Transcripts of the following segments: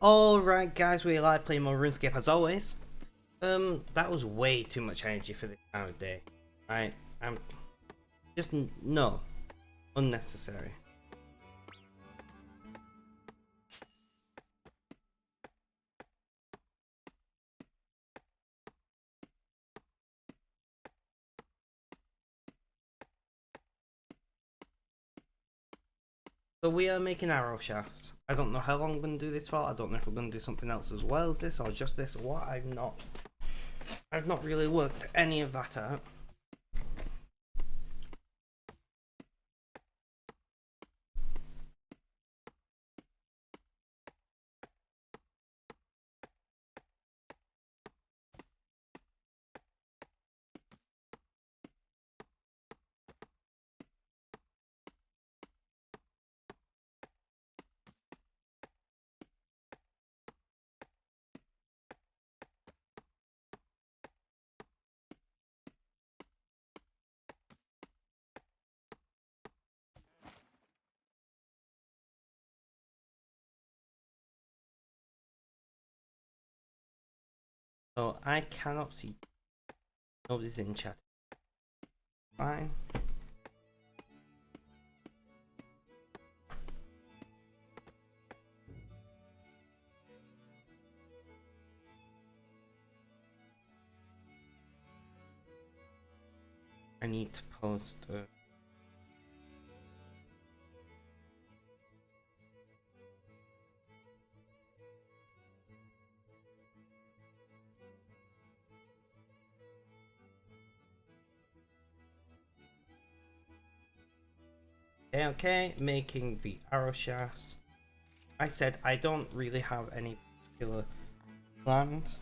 Alright guys, we like playing more RuneScape as always. That was way too much energy for this time of day. I'm just, no. Unnecessary. So we are making arrow shafts. I don't know how long I'm going to do this for. I don't know if we're going to do something else as well as this or just this or what. I've not really worked any of that out. So I cannot see. Nobody's in chat. Fine. I need to post. Okay, making the arrow shafts. I said I don't really have any particular plans.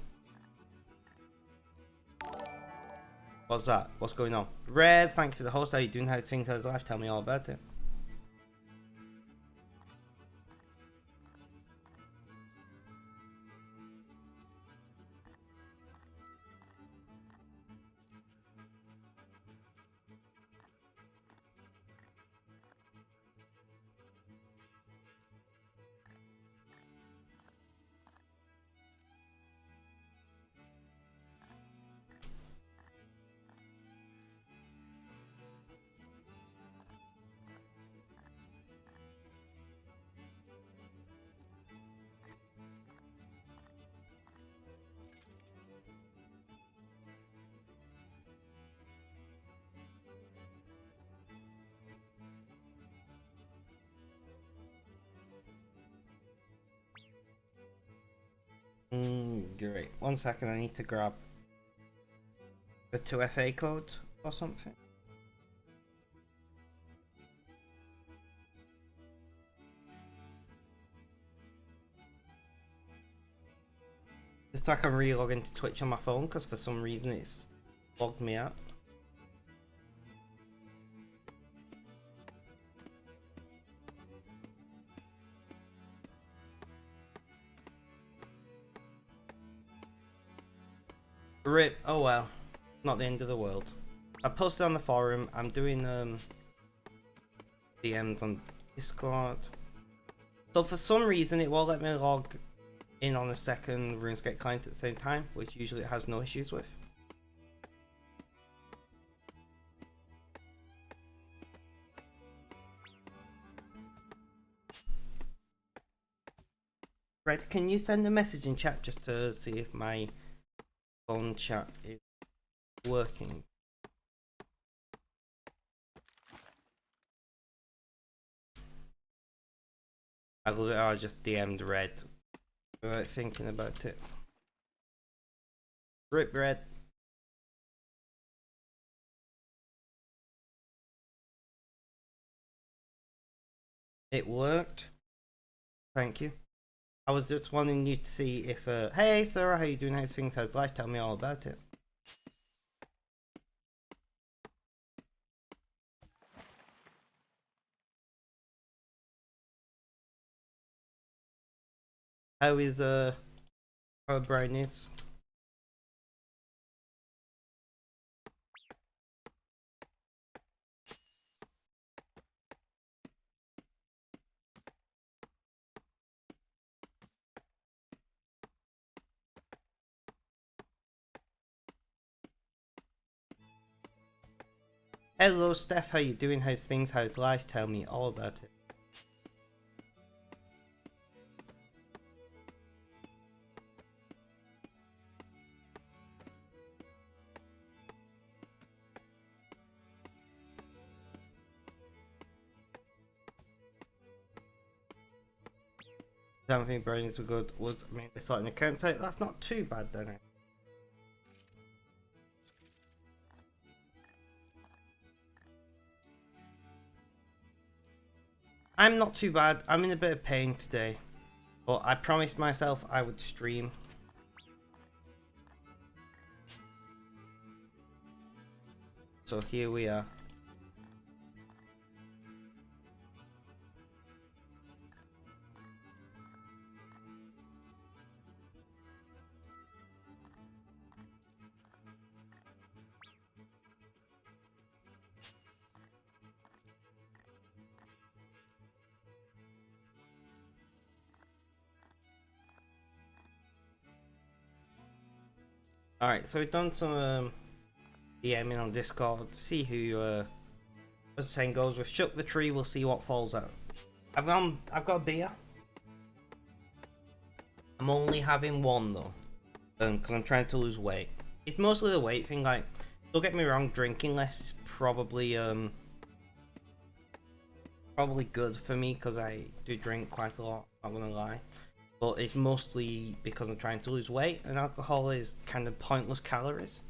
What's that? What's going on? Red, thank you for the host. How are you doing? How's things? How's life? Tell me all about it. Great. 1 second, I need to grab the 2FA code or something. Just so I can re-log into Twitch on my phone because for some reason it's logged me out. RIP. Oh well. Not the end of the world. I posted on the forum. I'm doing DMs on Discord. So for some reason it won't let me log in on a second RuneScape client at the same time, which usually it has no issues with. Fred, can you send a message in chat just to see if my phone chat is working? I love it. I just DM'd Red without thinking about it. RIP Red. It worked. Thank you. I was just wanting you to see if hey Sarah, how you doing? How's things? How's life? Tell me all about it. How is how Brian is? Hello Steph, how you doing? How's things? How's life? Tell me all about it. I don't think brains were good. Was I mean, starting an account site? That's not too bad then. I'm not too bad. I'm in a bit of pain today, but I promised myself I would stream. So here we are. Alright, so we've done some DMing on Discord, see who as the saying goes, we've shook the tree, we'll see what falls out. I've got a beer. I'm only having one though, because I'm trying to lose weight. It's mostly the weight thing, like, don't get me wrong, drinking less is probably good for me, because I do drink quite a lot, I'm not gonna lie. But it's mostly because I'm trying to lose weight, and alcohol is kind of pointless calories.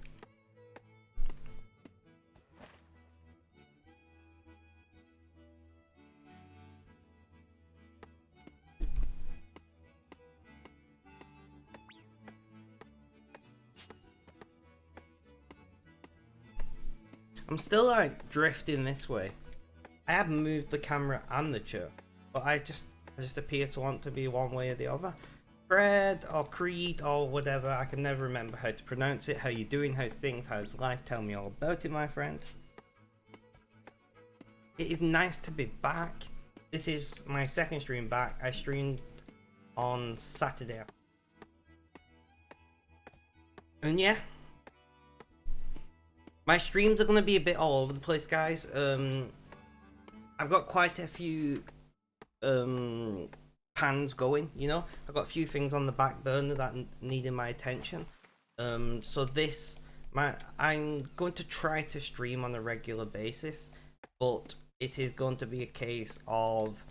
I'm still like drifting this way. I have moved the camera and the chair, but I just appear to want to be one way or the other. Fred or Creed or whatever, I can never remember how to pronounce it. How you doing? How's things? How's life? Tell me all about it, my friend. It is nice to be back. This is my second stream back. I streamed on Saturday. And yeah, my streams are going to be a bit all over the place, guys. I've got quite a few pans going, you know. I've got a few things on the back burner that needed my attention. So I'm going to try to stream on a regular basis, but it is going to be a case of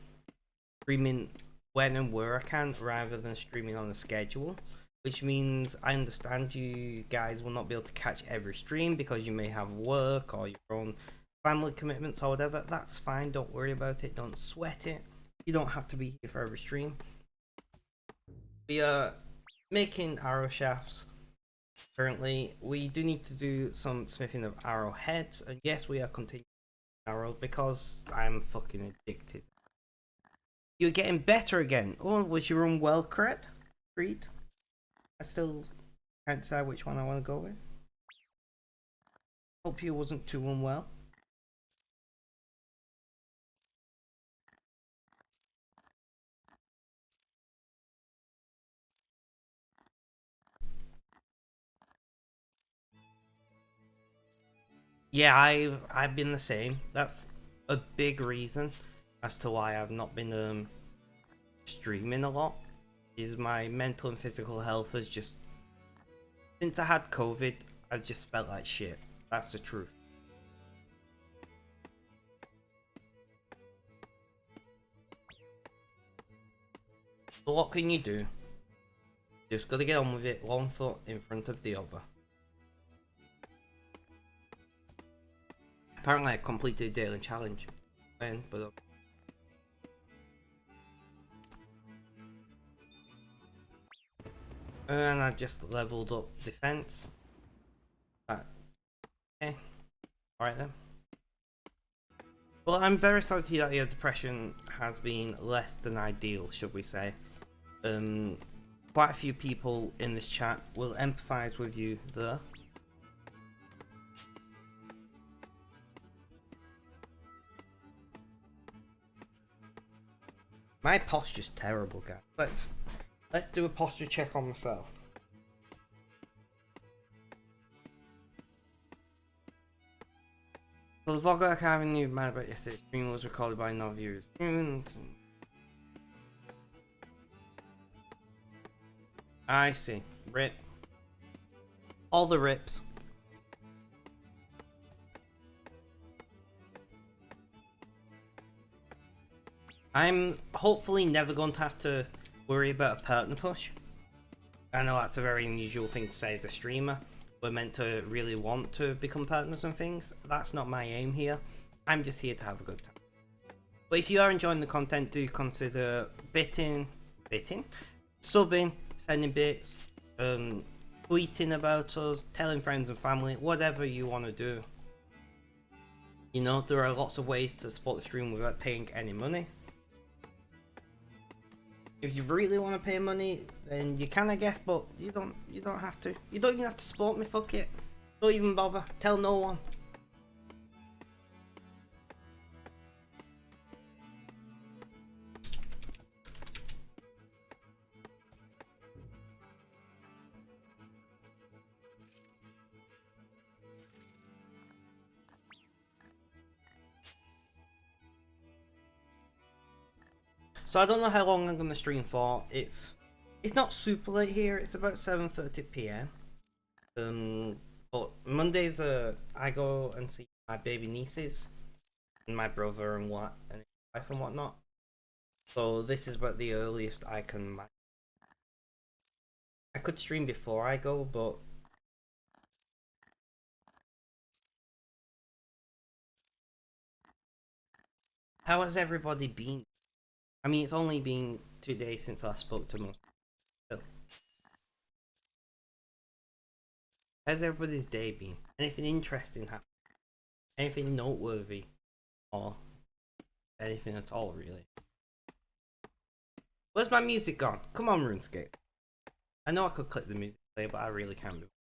streaming when and where I can rather than streaming on a schedule, which means I understand you guys will not be able to catch every stream because you may have work or your own family commitments or whatever. That's fine, don't worry about it, don't sweat it. You don't have to be here for every stream. We are making arrow shafts currently. We do need to do some smithing of arrow heads, and yes, we are continuing arrows because I'm fucking addicted. You're getting better again. Oh, was your unwell, Creed? I still can't decide which one I want to go with. Hope you wasn't too unwell. Yeah, I've been the same. That's a big reason as to why I've not been streaming a lot. Is my mental and physical health has just, since I had COVID, I've just felt like shit. That's the truth. But what can you do? Just gotta get on with it, one foot in front of the other. Apparently I completed a daily challenge. But and I just leveled up defense. Okay. Alright then. Well, I'm very sorry to hear that your depression has been less than ideal, should we say. Quite a few people in this chat will empathise with you there. My posture's terrible, guys. Let's do a posture check on myself. For the vlog archive and you mad about yesterday's stream was recorded by no viewers. I see. Rip. All the rips. I'm hopefully never going to have to worry about a partner push. I know that's a very unusual thing to say as a streamer. We're meant to really want to become partners and things. That's not my aim here. I'm just here to have a good time. But if you are enjoying the content, do consider subbing, sending bits, tweeting about us, telling friends and family, whatever you want to do. You know, there are lots of ways to support the stream without paying any money. If you really want to pay money, then you can, I guess, but you don't have to. You don't even have to support me, fuck it. Don't even bother. Tell no one. So I don't know how long I'm gonna stream for. It's not super late here. It's about 7:30 p.m. But Mondays I go and see my baby nieces and my brother and his wife and whatnot. So this is about the earliest I can. I could stream before I go, but how has everybody been? I mean, it's only been 2 days since I spoke to most people. How's everybody's day been? Anything interesting happened? Anything noteworthy? Or anything at all, really? Where's my music gone? Come on, RuneScape. I know I could click the music play, but I really can't do it.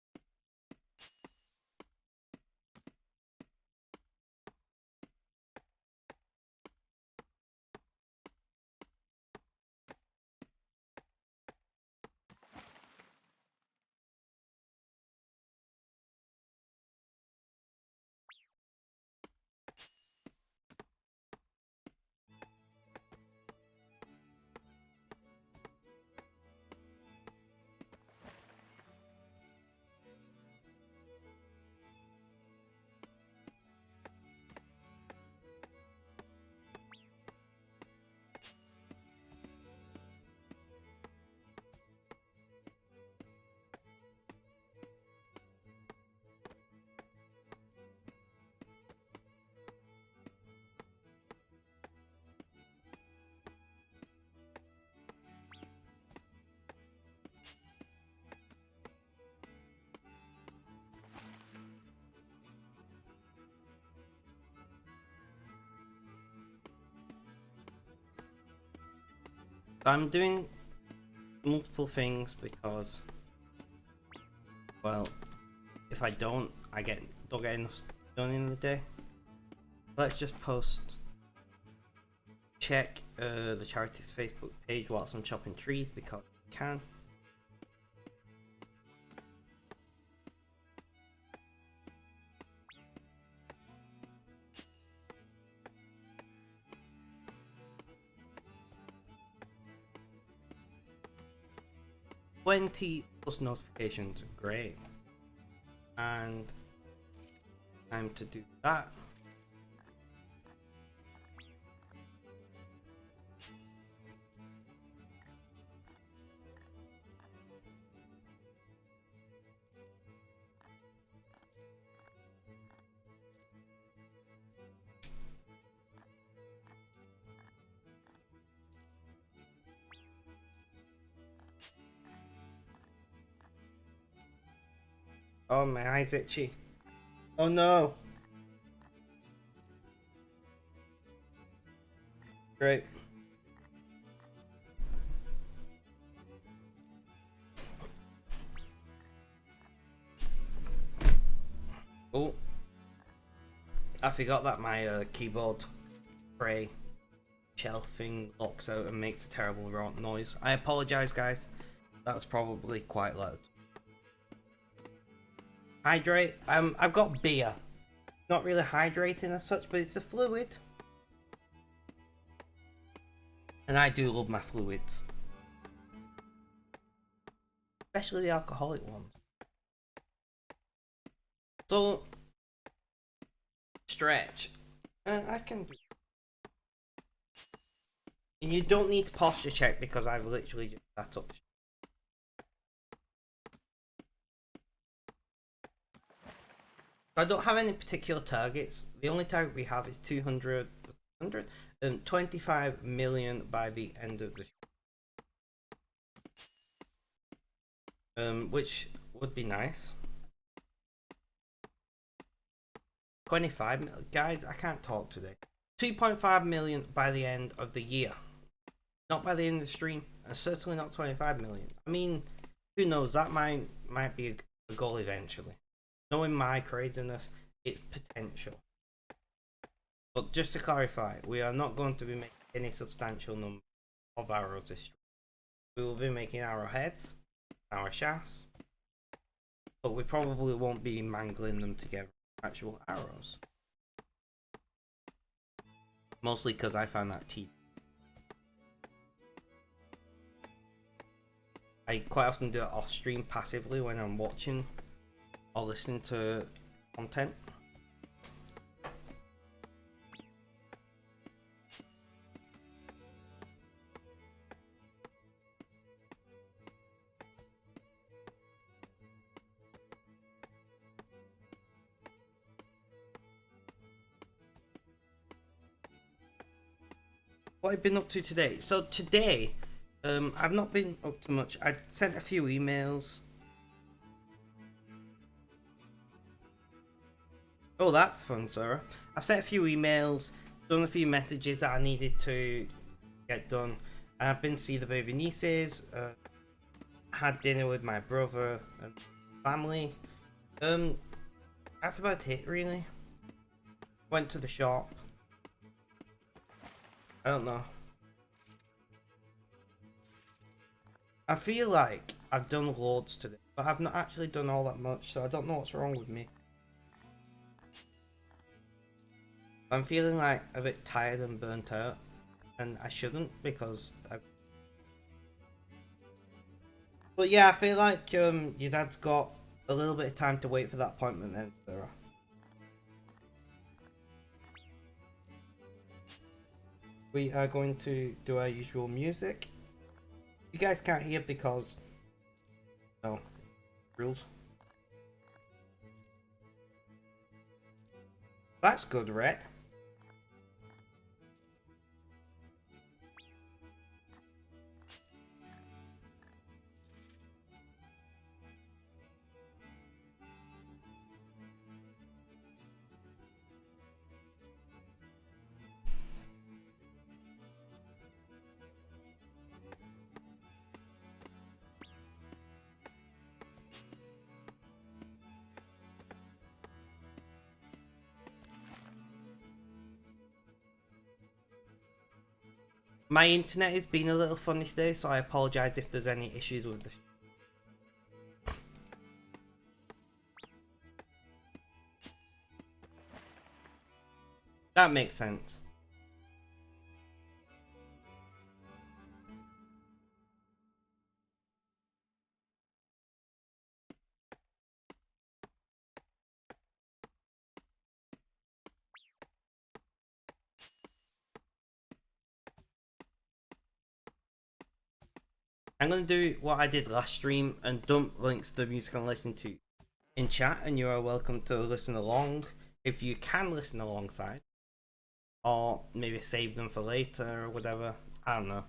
I'm doing multiple things because, well, if I don't get enough done in the day. Let's just check the charity's Facebook page whilst I'm chopping trees because I can. +20 notifications, great. And time to do that. Oh, my eye's itchy. Oh no. Great. Oh. I forgot that my keyboard tray shelving locks out and makes a terrible noise. I apologize, guys. That was probably quite loud. Hydrate. I've got beer. Not really hydrating as such, but it's a fluid. And I do love my fluids. Especially the alcoholic ones. So, stretch. I can do. And you don't need to posture check because I've literally just sat up. I don't have any particular targets. The only target we have is 25 million by the end of the show. Which would be nice. 25 million. Guys, I can't talk today. 2.5 million by the end of the year. Not by the end of the stream, and certainly not 25 million. I mean, who knows, that might be a goal eventually. Knowing my craziness, it's potential. But just to clarify, we are not going to be making any substantial number of arrows this stream. We will be making arrowheads, arrow shafts, but we probably won't be mangling them together actual arrows. Mostly because I found that tedious. I quite often do it off stream passively when I'm watching or listening to content. What I've been up to today. So today, I've not been up to much. I sent a few emails. Oh, that's fun, Sarah. I've sent a few emails, done a few messages that I needed to get done. I've been to see the baby nieces, had dinner with my brother and family. That's about it, really. Went to the shop. I don't know. I feel like I've done loads today, but I've not actually done all that much, so I don't know what's wrong with me. I'm feeling like a bit tired and burnt out, and I shouldn't because But yeah, I feel like your dad's got a little bit of time to wait for that appointment then, Sarah. We are going to do our usual music. You guys can't hear because no rules. That's good, Red. My internet has been a little funny today, so I apologise if there's any issues with the. That makes sense. I'm going to do what I did last stream and dump links to the music I'm listening to in chat, and you are welcome to listen along if you can listen alongside, or maybe save them for later or whatever. I don't know.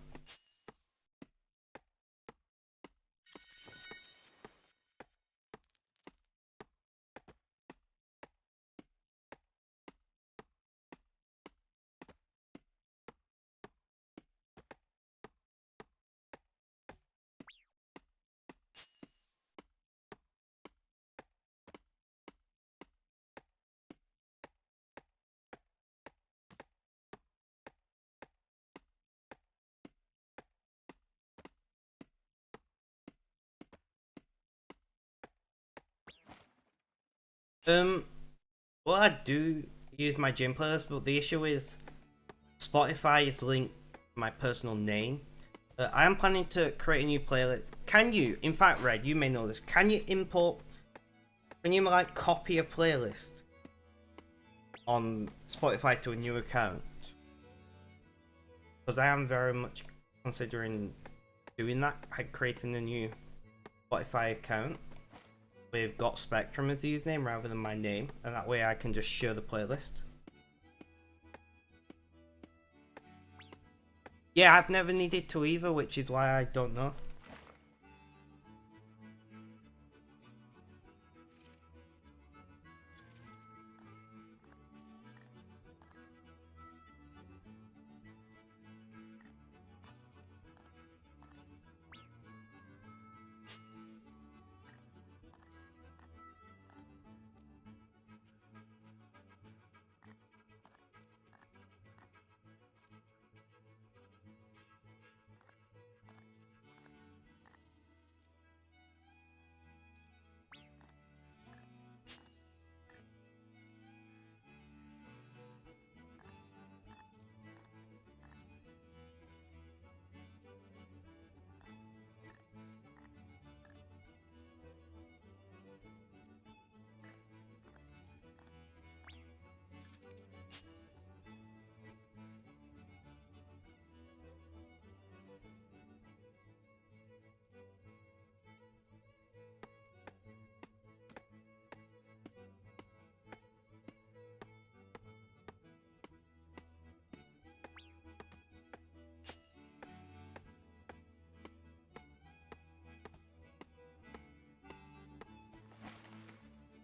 Well, I do use my gym playlist, but the issue is Spotify is linked to my personal name. I am planning to create a new playlist. Can you, in fact, Red, you may know this, can you like copy a playlist on Spotify to a new account? Because I am very much considering doing that, like creating a new Spotify account with Got Spectrum as the username rather than my name, and that way I can just share the playlist. Yeah, I've never needed to either, which is why I don't know.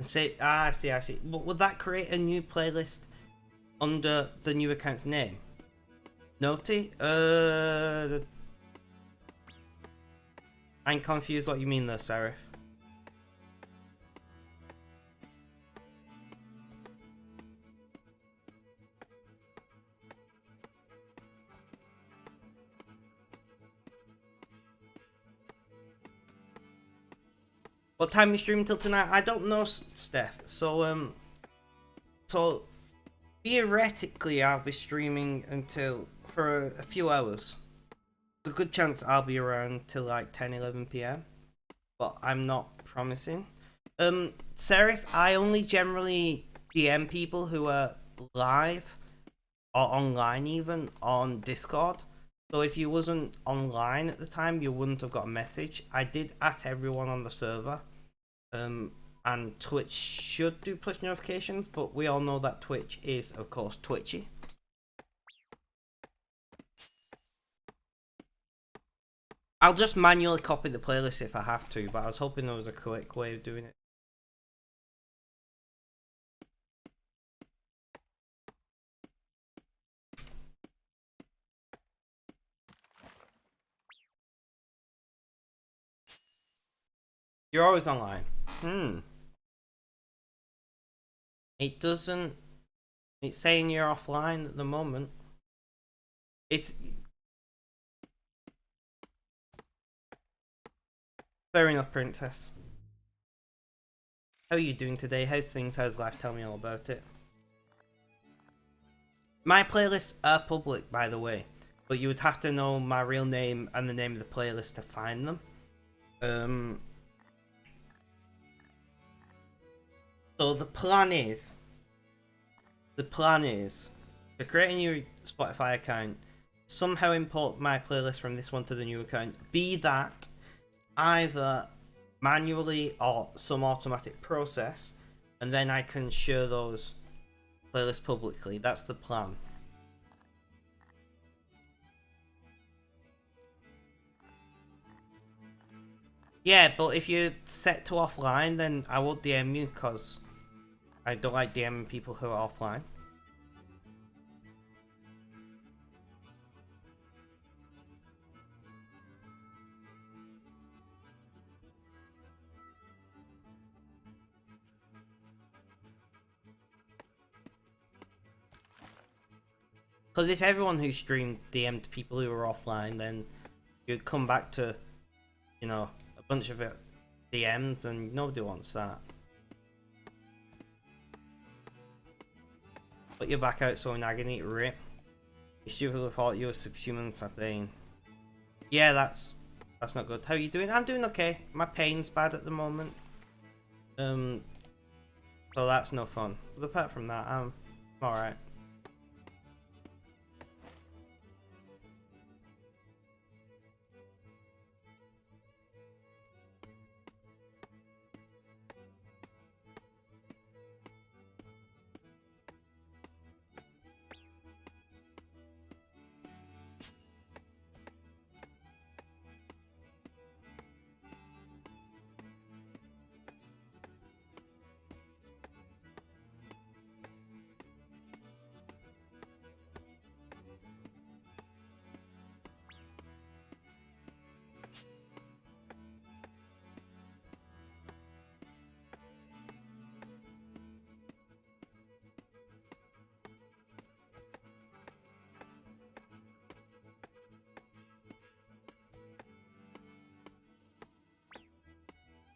Say, I see. But would that create a new playlist under the new account's name? Naughty? I'm confused what you mean there, Seraph. What time you streaming till tonight? I don't know, Steph. So theoretically, I'll be streaming until for a few hours. There's a good chance I'll be around till like 10-11 p.m. But I'm not promising. Seraph, I only generally DM people who are live or online, even on Discord. So if you wasn't online at the time, you wouldn't have got a message. I did at everyone on the server. And Twitch should do push notifications, but we all know that Twitch is, of course, twitchy. I'll just manually copy the playlist if I have to, but I was hoping there was a quick way of doing it. You're always online. It doesn't... It's saying you're offline at the moment. It's... Fair enough, Princess. How are you doing today? How's things? How's life? Tell me all about it. My playlists are public, by the way. But you would have to know my real name and the name of the playlist to find them. So the plan is to create a new Spotify account, somehow import my playlist from this one to the new account, be that either manually or some automatic process, and then I can share those playlists publicly. That's the plan. Yeah, but if you're set to offline, then I will DM you, because I don't like DMing people who are offline. Because if everyone who streamed DM'd people who were offline, then you'd come back to, you know, a bunch of DMs, and nobody wants that. Put your back out so in agony, rip. You stupidly thought you were superhuman, Sathane. Yeah, that's not good. How are you doing? I'm doing okay. My pain's bad at the moment. So that's no fun. But apart from that, I'm alright.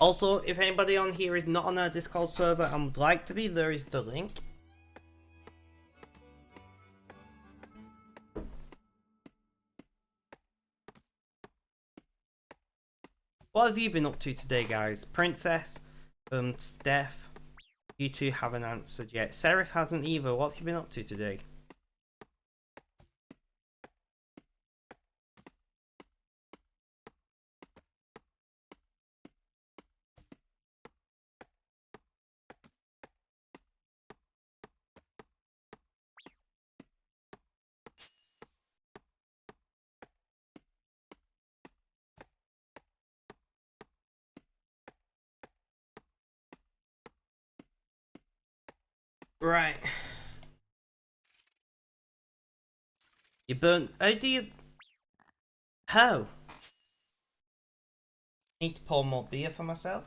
Also, if anybody on here is not on our Discord server and would like to be, there is the link. What have you been up to today, guys? Princess, Steph, you two haven't answered yet. Seraph hasn't either. What have you been up to today? Right. You burnt. How do you. How? Need to pour more beer for myself.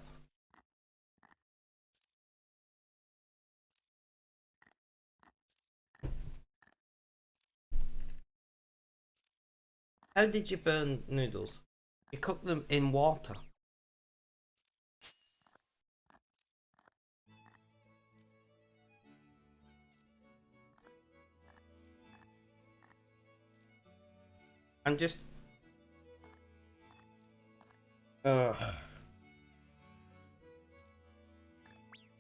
How did you burn noodles? You cook them in water. And just... Ugh.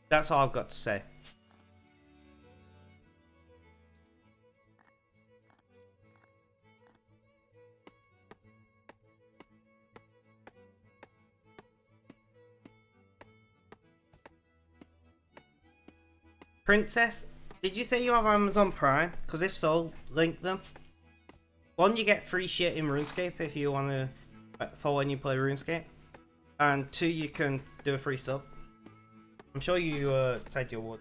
That's all I've got to say. Princess, did you say you have Amazon Prime? Because if so, link them. One, you get free shit in RuneScape if you want to, for when you play RuneScape. And two, you can do a free sub. I'm sure you said you would.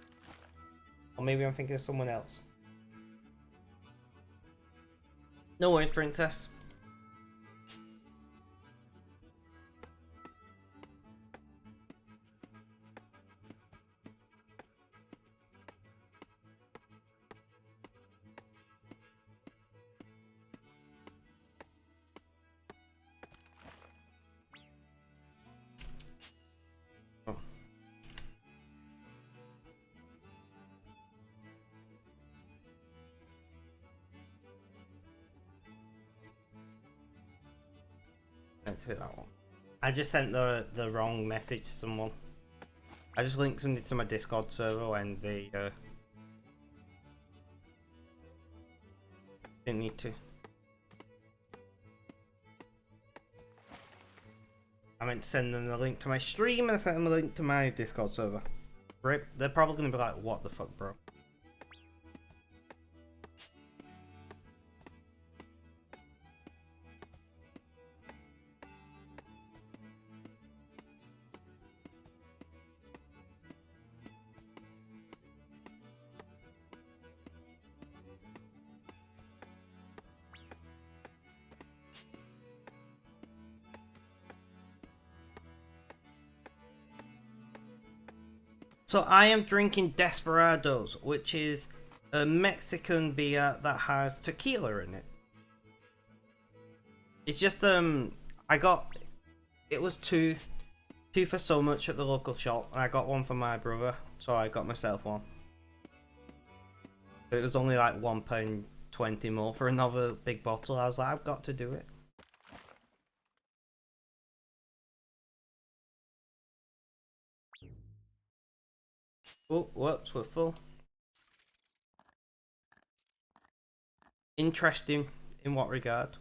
Or maybe I'm thinking of someone else. No worries, Princess. Let's hit that one. I just sent the wrong message to someone. I just linked something to my Discord server and they didn't need to. I meant to send them the link to my stream and I sent them a link to my Discord server. Right? They're probably gonna be like, what the fuck, bro? So I am drinking Desperados, which is a Mexican beer that has tequila in it. It's just I got, it was two for so much at the local shop, and I got one for my brother, so I got myself one. It was only like £1.20 more for another big bottle. I was like, I've got to do it. Oh, whoops, we're full. Interesting in what regard?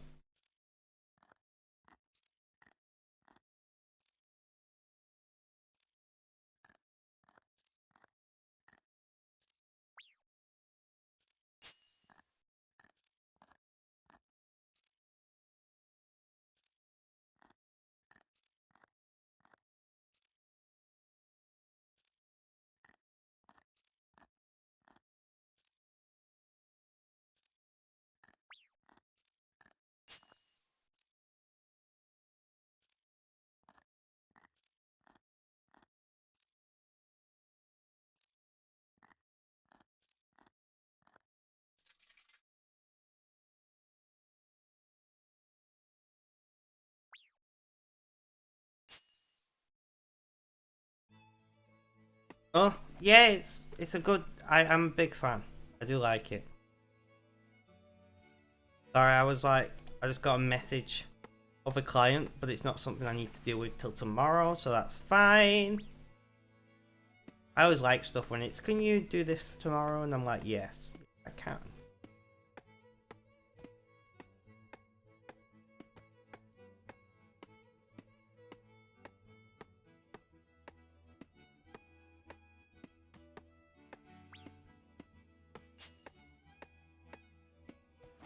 Oh, yeah, it's a good. I'm a big fan. I do like it. Sorry, I was like, I just got a message of a client, but it's not something I need to deal with till tomorrow, so that's fine. I always like stuff when it's, can you do this tomorrow? And I'm like, yes, I can.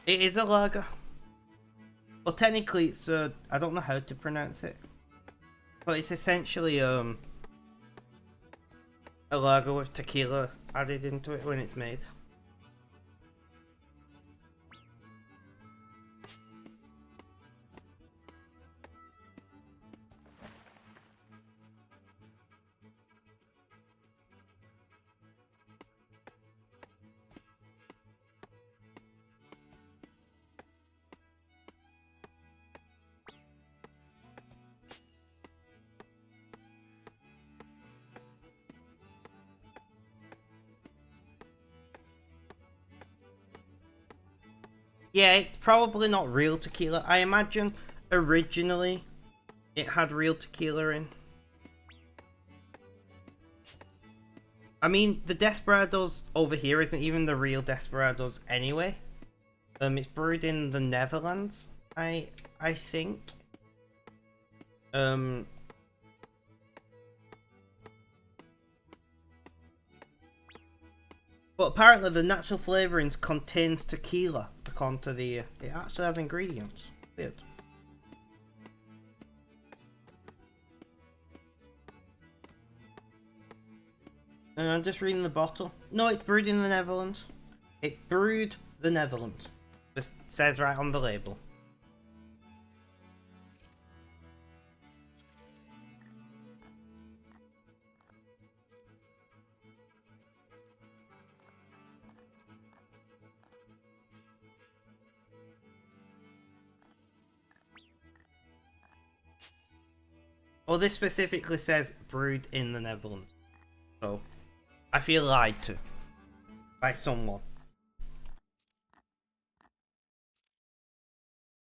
It is a lager. Well, technically, it's a, I don't know how to pronounce it, but it's essentially a lager with tequila added into it when it's made. Yeah, it's probably not real tequila. I imagine originally it had real tequila in. I mean, the Desperados over here isn't even the real Desperados anyway. It's brewed in the Netherlands, I think. But apparently the natural flavorings contains tequila. According to the, it actually has ingredients. Weird. And I'm just reading the bottle. No, it's brewed in the Netherlands. It brewed the Netherlands. It says right on the label. Well, this specifically says brewed in the Netherlands. So, I feel lied to by someone.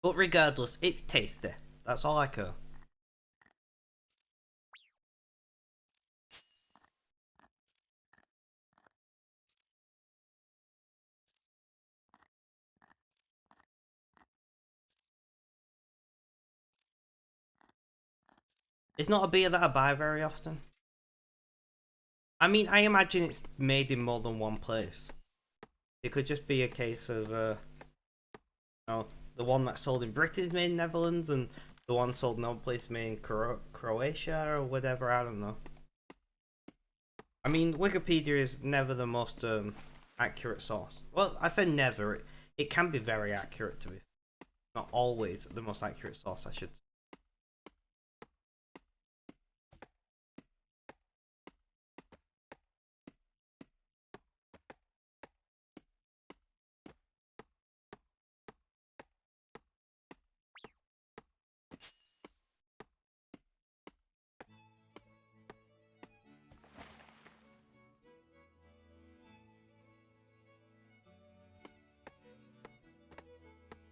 But regardless, it's tasty. That's all I care. It's not a beer that I buy very often. I mean, I imagine it's made in more than one place. It could just be a case of, you know, the one that's sold in Britain is made in Netherlands, and the one sold in another place made in Croatia or whatever. I don't know. I mean, Wikipedia is never the most accurate source. Well, I say never. It can be very accurate to be. Not always the most accurate source, I should say.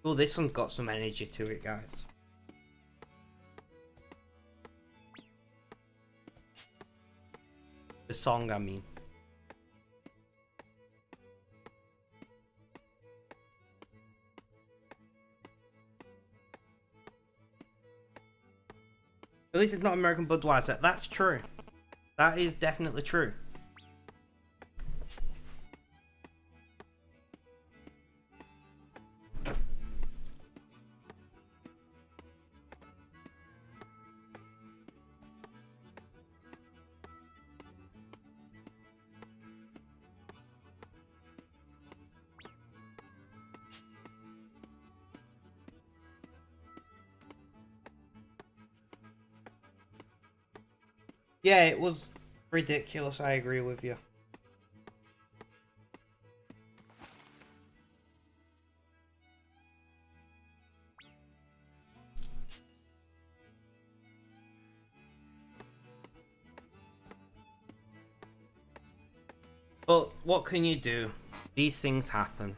Oh, this one's got some energy to it, guys. The song, I mean. At least it's not American Budweiser. That's true. That is definitely true. Yeah, it was ridiculous. I agree with you. But what can you do? These things happen.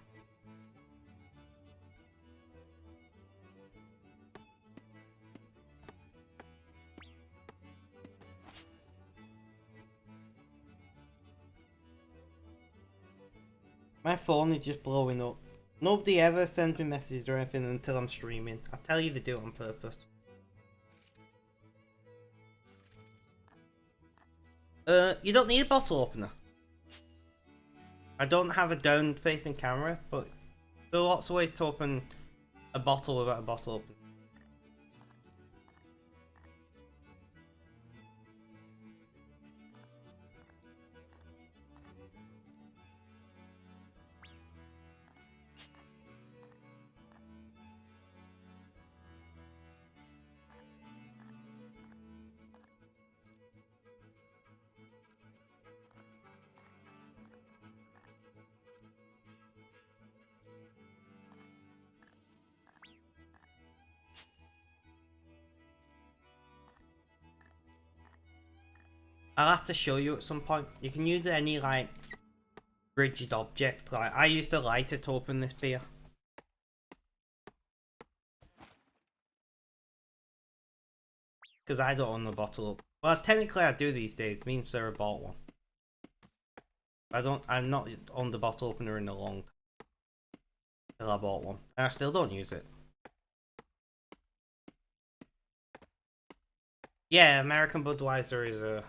My phone is just blowing up. Nobody ever sends me messages or anything until I'm streaming. I tell you they do it on purpose. You don't need a bottle opener. I don't have a down-facing camera, but there are lots of ways to open a bottle without a bottle opener. I'll have to show you at some point. You can use any like rigid object. Like I used a lighter to open this beer. Because I don't own the bottle. Well, technically I do these days. Me and Sarah bought one. I'm not on the bottle opener in a long time. Till I bought one. And I still don't use it. Yeah, American Budweiser is a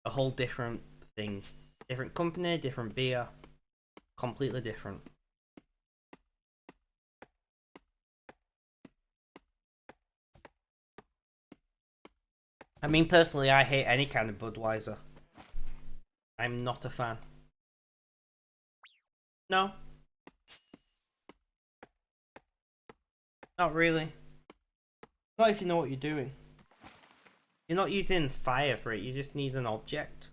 whole different thing. Different company, different beer. Completely different. I mean, personally, I hate any kind of Budweiser. I'm not a fan. No. Not really. Not if you know what you're doing. You're not using fire for it, you just need an object.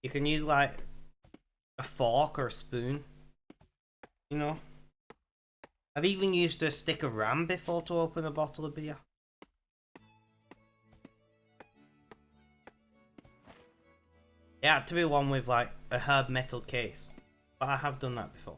You can use like a fork or a spoon. You know? I've even used a stick of ram before to open a bottle of beer. It had to be one with like a hard metal case. But I have done that before.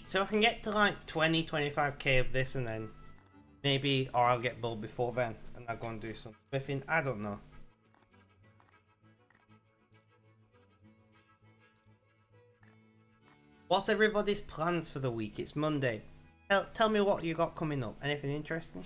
So I can get to like 20-25k of this and then maybe, or I'll get bulled before then and I'll go and do some smithing. I don't know. What's everybody's plans for the week? It's Monday. Tell me what you got coming up. Anything interesting?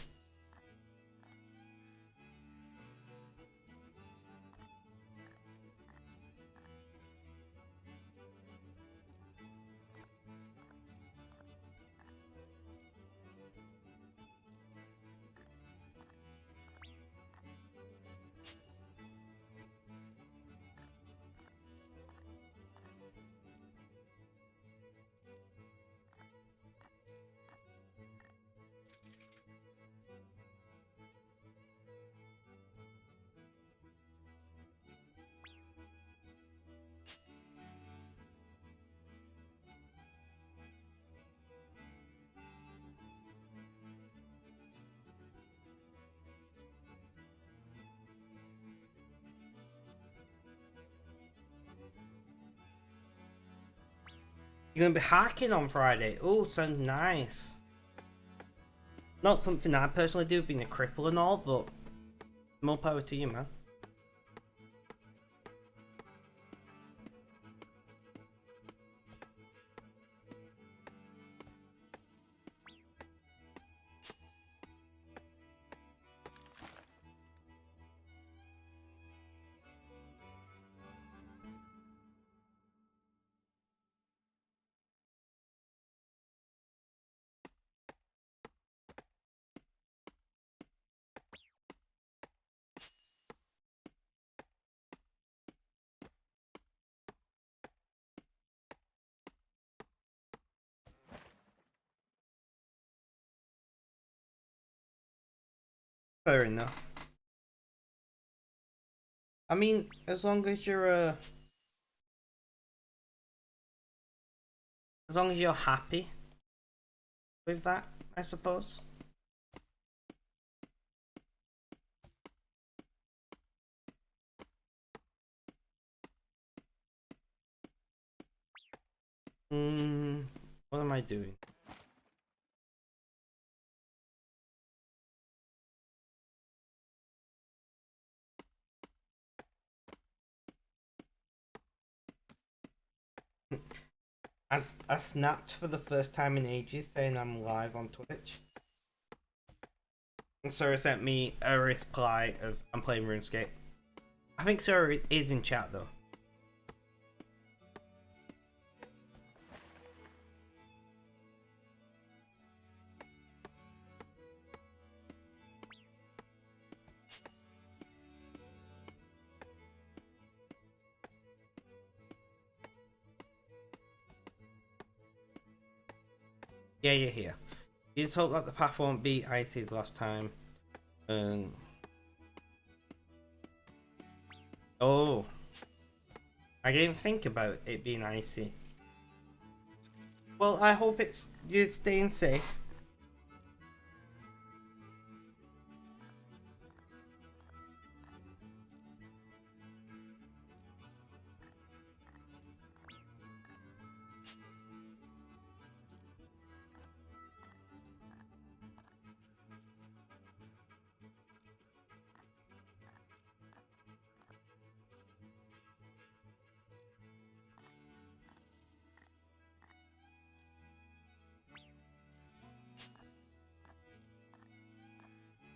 You're gonna be hacking on Friday. Oh, sounds nice. Not something I personally do, being a cripple and all, but more power to you, man. Fair enough. I mean, as long as you're as long as you're happy with that, I suppose. What am I doing? I snapped for the first time in ages saying I'm live on Twitch. And Sarah sent me a reply of I'm playing RuneScape. I think Sarah is in chat though. Yeah, you're here. You just hope that the path won't be icy as last time. Oh, I didn't think about it being icy. Well, I hope you're staying safe.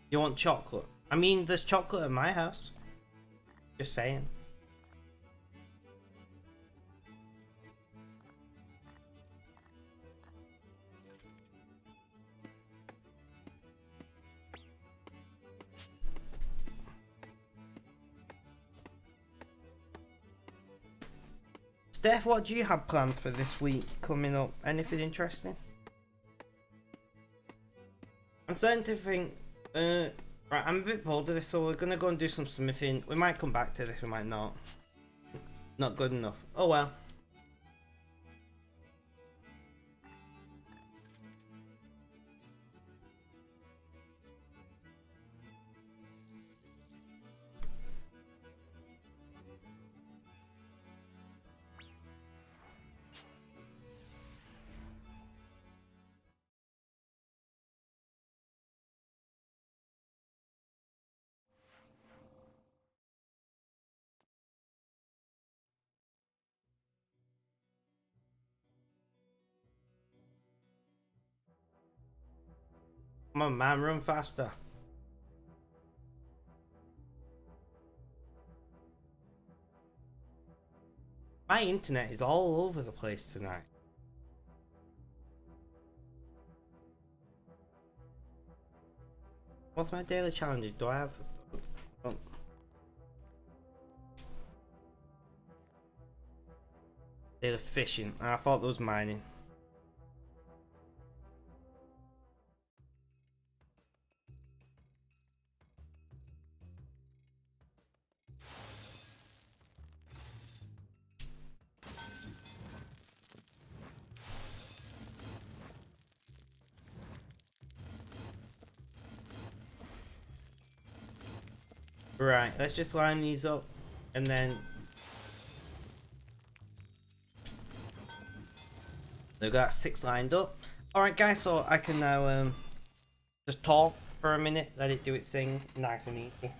You want chocolate? I mean, there's chocolate at my house. Just saying. Steph, what do you have planned for this week coming up? Anything interesting? I'm starting to think, right, I'm a bit bored of this, so we're gonna go and do some smithing. We might come back to this, we might not. Not good enough. Oh well. Come on, man, run faster. My internet is all over the place tonight. What's my daily challenges? Do I have... Oh. Daily fishing. I thought there was mining. Right, let's just line these up and then They've got 6 lined up. Alright guys, so I can now just talk for a minute, let it do its thing, nice and easy.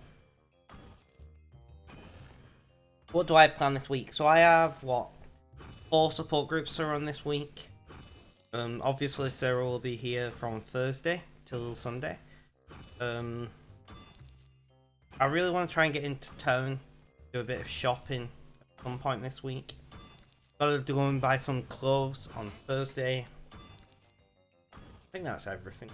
What do I plan this week? So I have, what, 4 support groups to run this week. Obviously Sarah will be here from Thursday till Sunday. I really want to try and get into town, do a bit of shopping at some point this week. Gotta go and buy some clothes on Thursday. I think that's everything.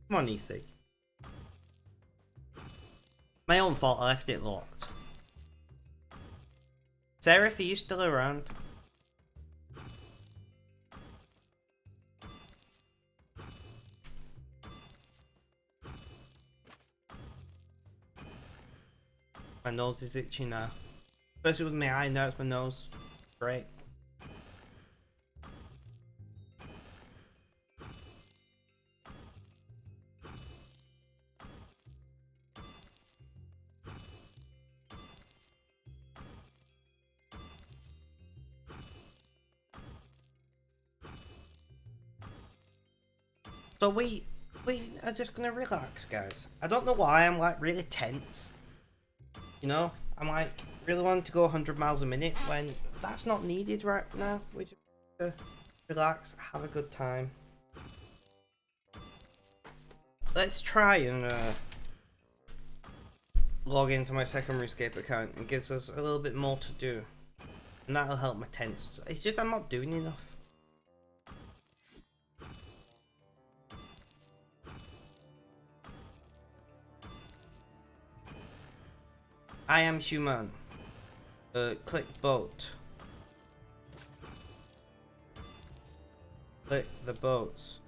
Come on, EC. My own fault, I left it locked. Sarah, are you still around? My nose is itchy now. Especially with my eye, now it's my nose. Great. So we are just gonna relax, guys. I don't know why I'm like really tense. You know, I'm like really wanting to go 100 miles a minute when that's not needed right now. We just relax, have a good time. Let's try and log into my second RuneScape account. It gives us a little bit more to do, and that'll help my tense. It's just I'm not doing enough. I am human. Click boat. Click the boats.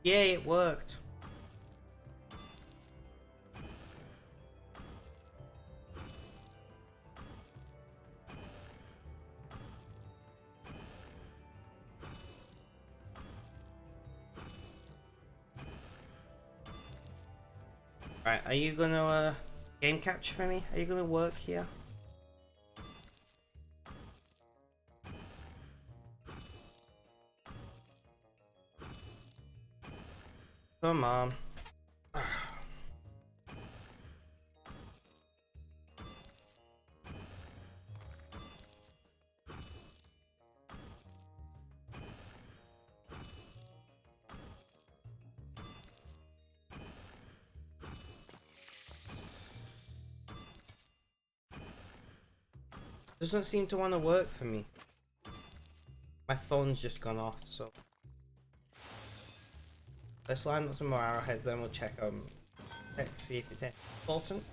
Yay, it worked. Right, are you gonna game capture for me? Are you gonna work here? Come on. Doesn't seem to want to work for me. My phone's just gone off, so let's line up some more arrowheads, then we'll check see if it's important.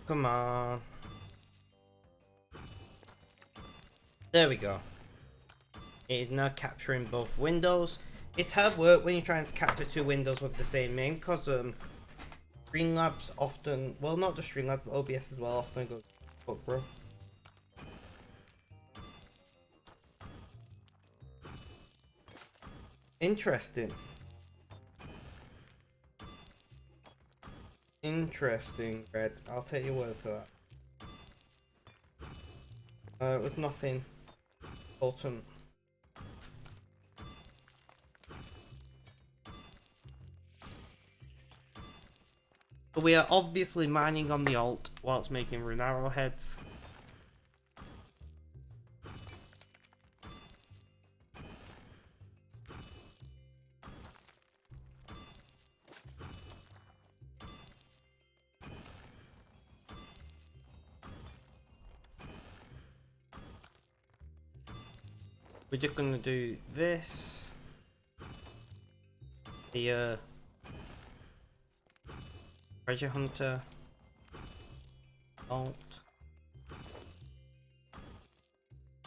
Come on. There we go. It is now capturing both windows. It's hard work when you're trying to capture 2 windows with the same name, because Streamlabs often, well, not just Streamlabs, but OBS as well, often goes fuck, bro. Interesting. Interesting, Red. I'll take your word for that. It was nothing important. But we are obviously mining on the alt whilst making rune arrowheads. we're just gonna do this. The treasure hunter. Alt.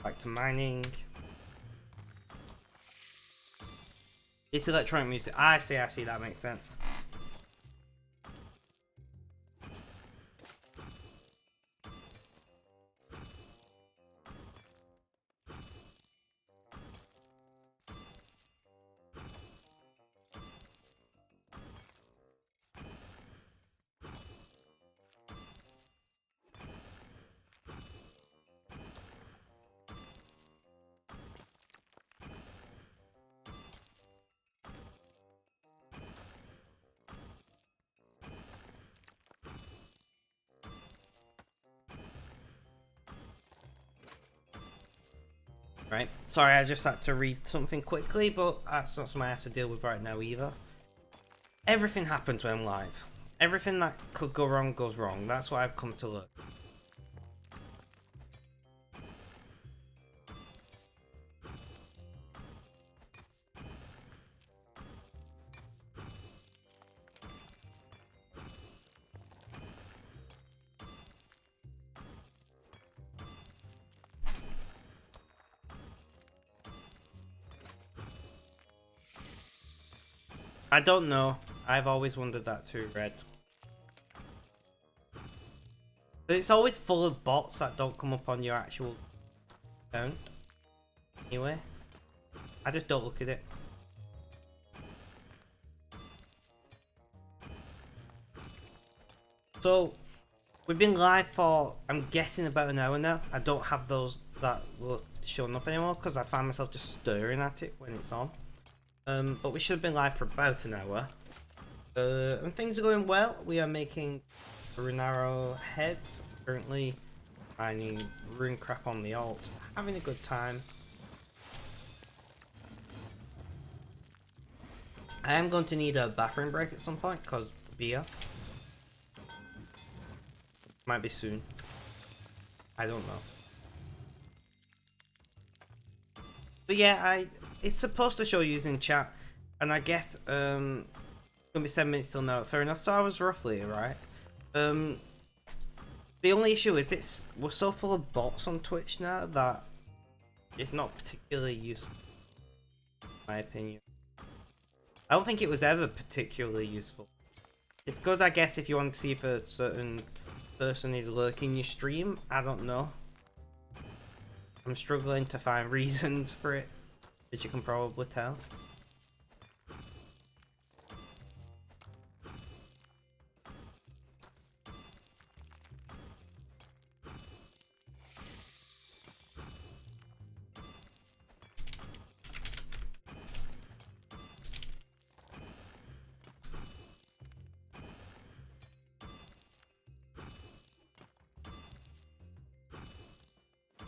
Back to mining. It's electronic music. I see, that makes sense. Right, sorry, I just had to read something quickly, but that's not something I have to deal with right now either. Everything happens when I'm live. Everything that could go wrong goes wrong. That's what I've come to learn. I don't know. I've always wondered that too, Red. But it's always full of bots that don't come up on your actual account. Anyway, I just don't look at it. So, we've been live for, I'm guessing, about an hour now. I don't have those that were showing up anymore because I find myself just staring at it when it's on. But we should have been live for about an hour. And things are going well. We are making rune arrow heads. Currently mining rune crap on the alt. Having a good time. I am going to need a bathroom break at some point because beer. Might be soon. I don't know. But yeah, it's supposed to show you in chat, and I guess gonna be 7 minutes till now. Fair enough. So I was roughly right. The only issue is we're so full of bots on Twitch now that it's not particularly useful, in my opinion. I don't think it was ever particularly useful. It's good, I guess, if you want to see if a certain person is lurking your stream. I don't know. I'm struggling to find reasons for it, as you can probably tell.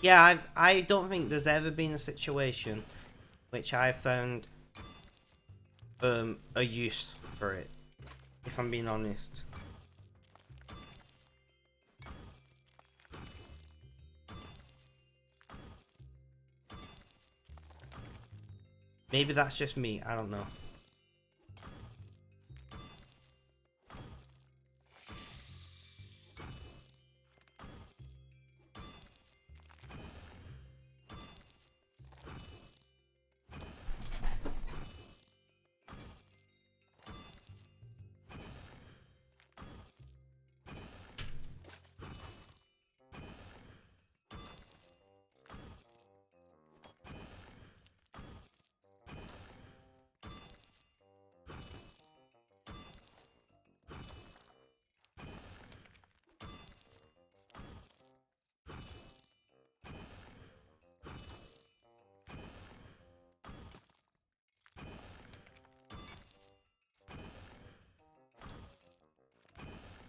Yeah, I don't think there's ever been a situation which I found a use for it, if I'm being honest. Maybe that's just me, I don't know.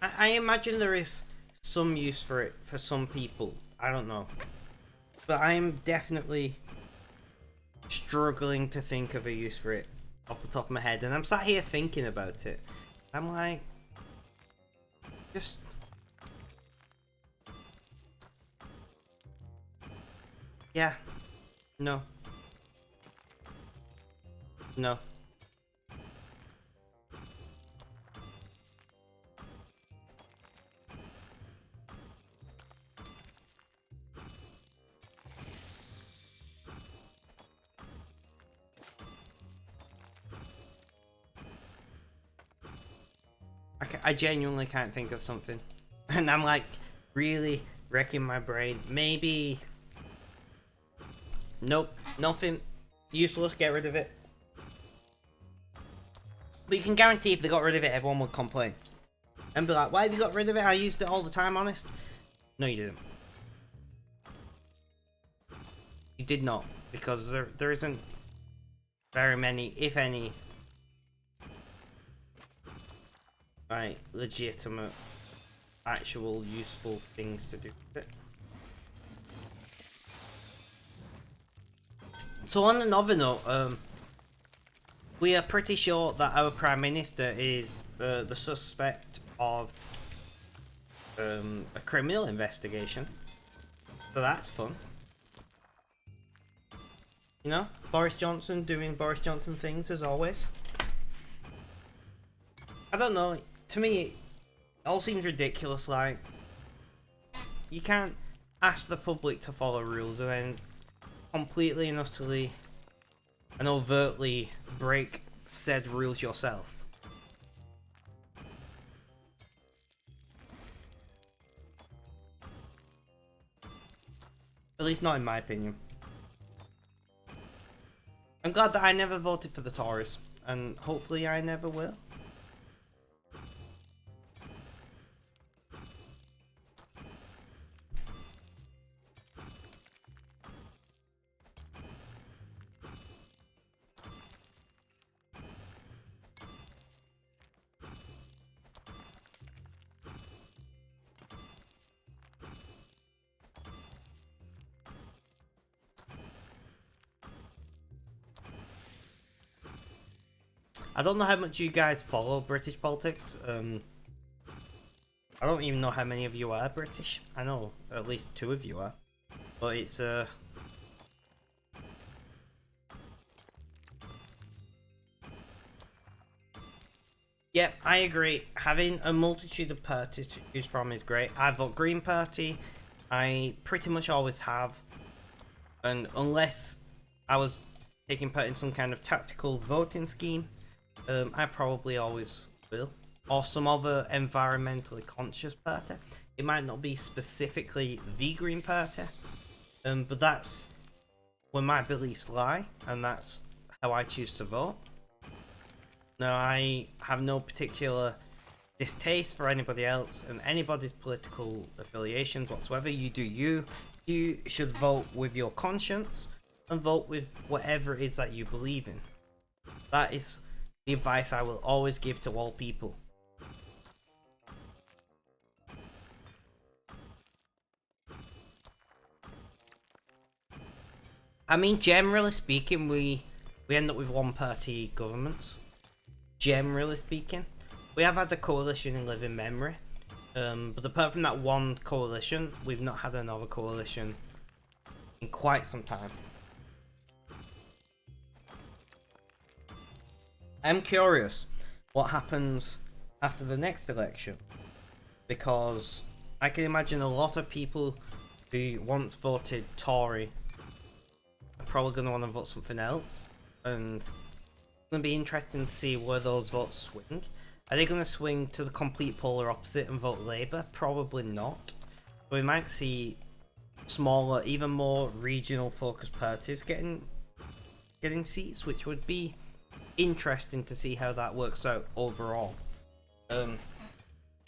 I imagine there is some use for it for some people. I don't know. But I'm definitely struggling to think of a use for it off the top of my head. And I'm sat here thinking about it. I'm like, just... yeah. No. No. I genuinely can't think of something. And I'm like really wrecking my brain. Maybe... Nope, nothing. Useless, get rid of it. But you can guarantee if they got rid of it, everyone would complain. And be like, why have you got rid of it? I used it all the time, honest. No, you didn't. You did not. Because there isn't very many, if any, right, legitimate, actual, useful things to do with it. So on another note, we are pretty sure that our Prime Minister is the suspect of a criminal investigation. So that's fun. You know, Boris Johnson doing Boris Johnson things as always. I don't know, to me it all seems ridiculous. Like, you can't ask the public to follow rules and then completely and utterly and overtly break said rules yourself. At least not in my opinion. I'm glad that I never voted for the Tories, and hopefully I never will. I don't know how much you guys follow British politics. I don't even know how many of you are British. I know at least 2 of you are. But it's yeah, I agree. Having a multitude of parties to choose from is great. I vote Green Party. I pretty much always have. And unless I was taking part in some kind of tactical voting scheme, I probably always will. Or some other environmentally conscious party. It might not be specifically the Green Party, but that's where my beliefs lie, and that's how I choose to vote. Now, I have no particular distaste for anybody else and anybody's political affiliations whatsoever. You do you. You should vote with your conscience and vote with whatever it is that you believe in. That is the advice I will always give to all people. I mean, generally speaking, we end up with one-party governments. Generally speaking, we have had a coalition in living memory, but apart from that one coalition, we've not had another coalition in quite some time. I'm curious what happens after the next election, because I can imagine a lot of people who once voted Tory are probably going to want to vote something else, and it's going to be interesting to see where those votes swing. Are they going to swing to the complete polar opposite and vote Labour? Probably not. But we might see smaller, even more regional focused parties getting seats, which would be interesting to see how that works out overall.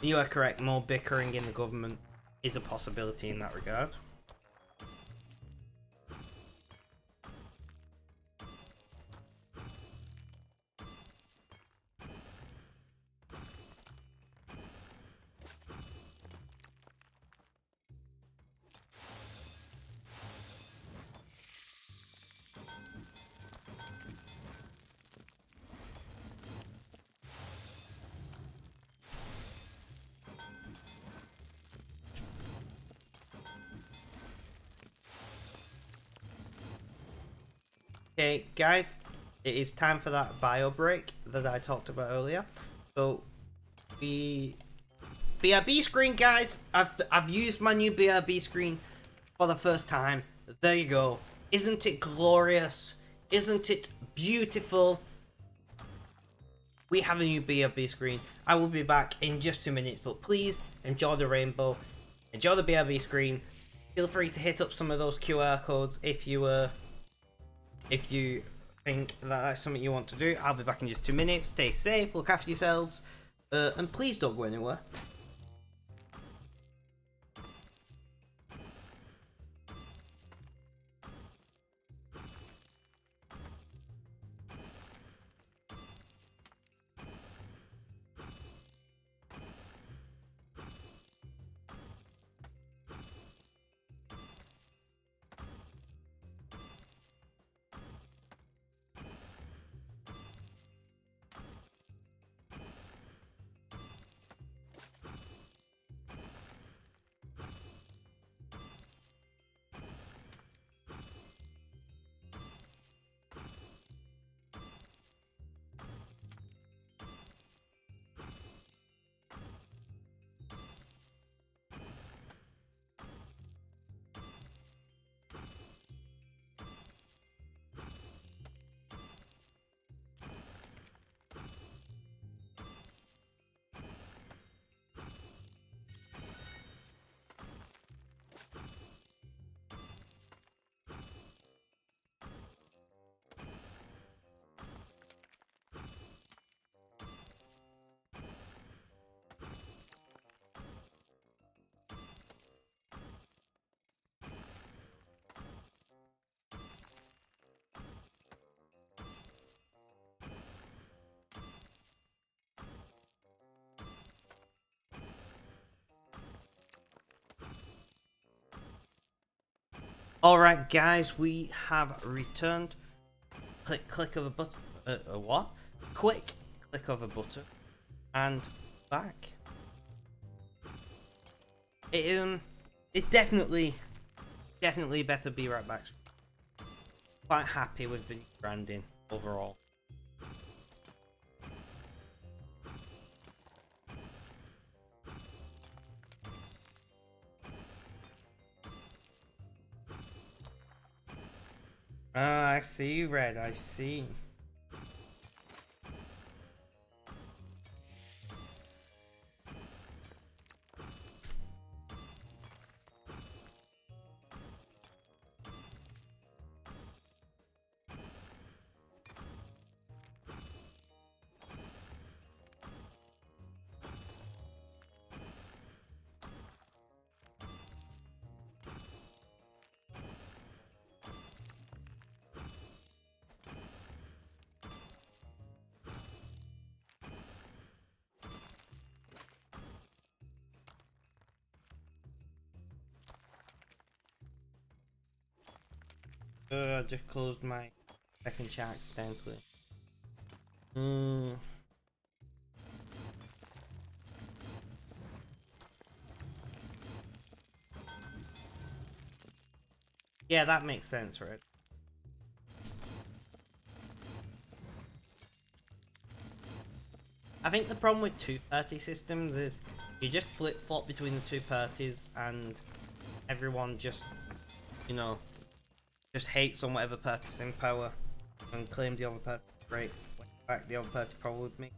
You are correct, more bickering in the government is a possibility in that regard. Okay, guys, it is time for that bio break that I talked about earlier. So the BRB screen, guys. I've used my new BRB screen for the first time. There you go. Isn't it glorious? Isn't it beautiful? We have a new BRB screen. I will be back in just 2 minutes, but please enjoy the rainbow. Enjoy the BRB screen. Feel free to hit up some of those QR codes if you think that that's something you want to do. I'll be back in just 2 minutes. Stay safe, look after yourselves, and please don't go anywhere. Alright guys, we have returned. Click of a button. What? Quick click of a button. And back. It's definitely better be right back. Quite happy with the branding overall. Ah, I see, Red, I see. I just closed my second chat accidentally. Yeah, that makes sense, right? I think the problem with two-party systems is you just flip-flop between the two parties and everyone just, you know, just hates on whatever party's in power and claims the other party great. When in fact, the other party probably would make.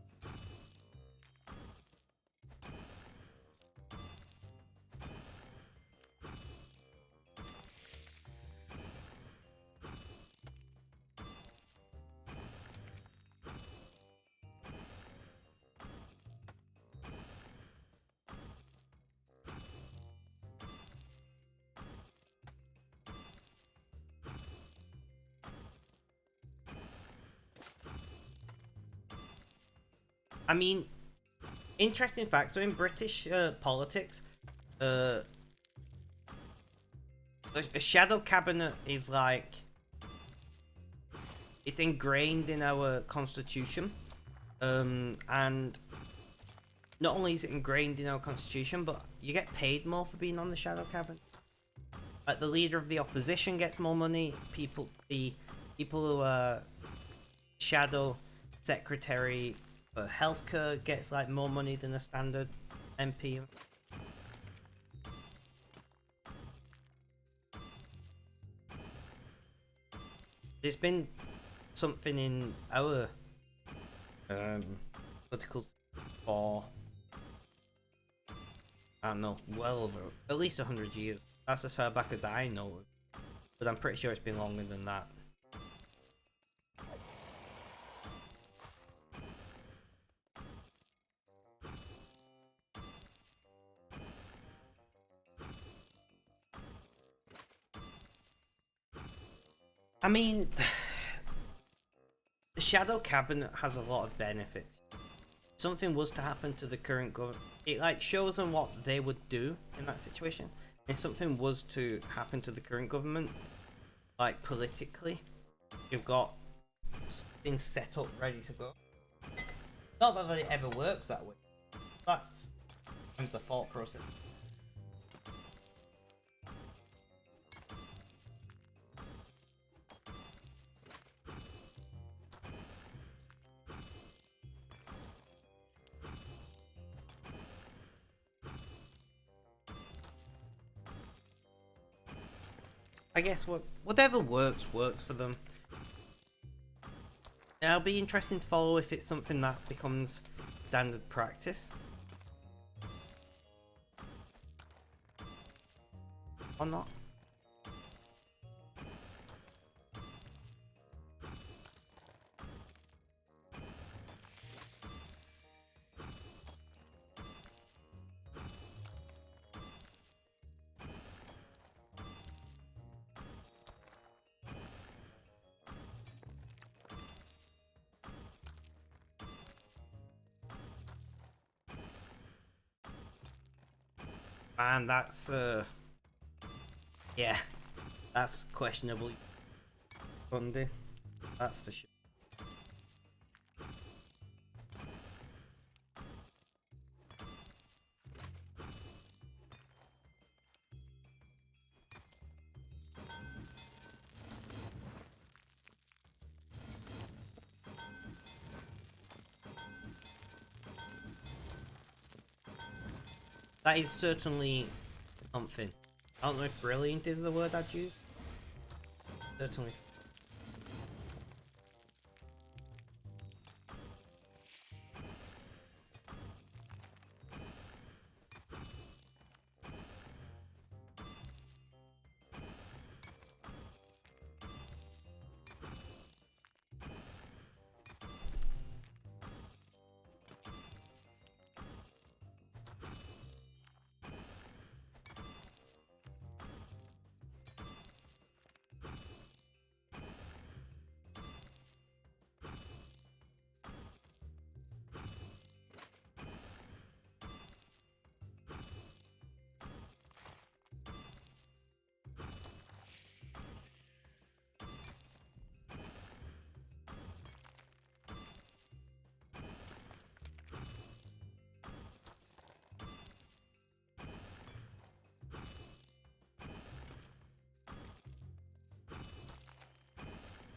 I mean, interesting fact, so in British politics, a shadow cabinet is like, it's ingrained in our constitution, and not only is it ingrained in our constitution, but you get paid more for being on the shadow cabinet. Like the leader of the opposition gets more money, the people who are Shadow Secretary for healthcare gets like more money than a standard MP. There's been something in our political for, I don't know, well over at least 100 years. That's as far back as I know, but I'm pretty sure it's been longer than that. I mean, the Shadow Cabinet has a lot of benefits. If something was to happen to the current government, it like shows them what they would do in that situation. If something was to happen to the current government, like politically, you've got something set up ready to go. Not that it ever works that way. That's the thought process. I guess whatever works for them. It'll be interesting to follow if it's something that becomes standard practice. Or not. And that's yeah, that's questionably funding, that's for sure. That is certainly something. I don't know if brilliant is the word I'd use. Certainly.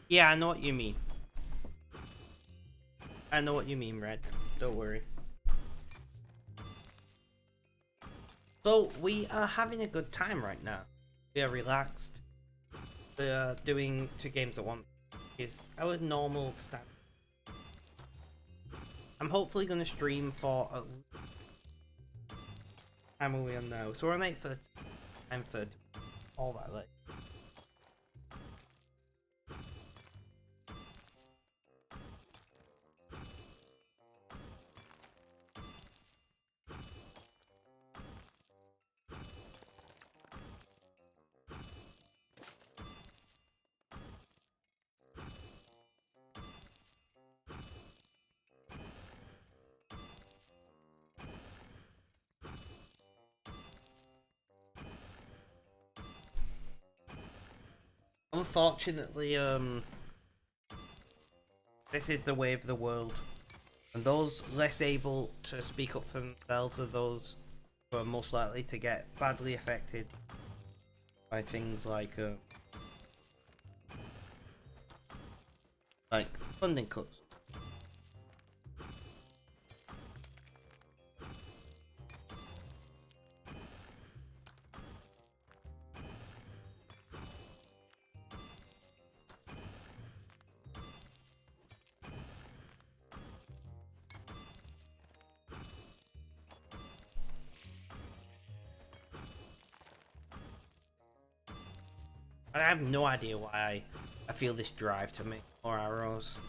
Yeah, I know what you mean. I know what you mean, Red. Don't worry. So, we are having a good time right now. We are relaxed. We are doing 2 games at once. Is our normal standard. I'm hopefully going to stream for a time are we on now? So we're on 8:30. 9:30. All that late. Unfortunately, this is the way of the world, and those less able to speak up for themselves are those who are most likely to get badly affected by things like Funding cuts. I have no idea why I feel this drive to make more arrows.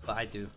But I do.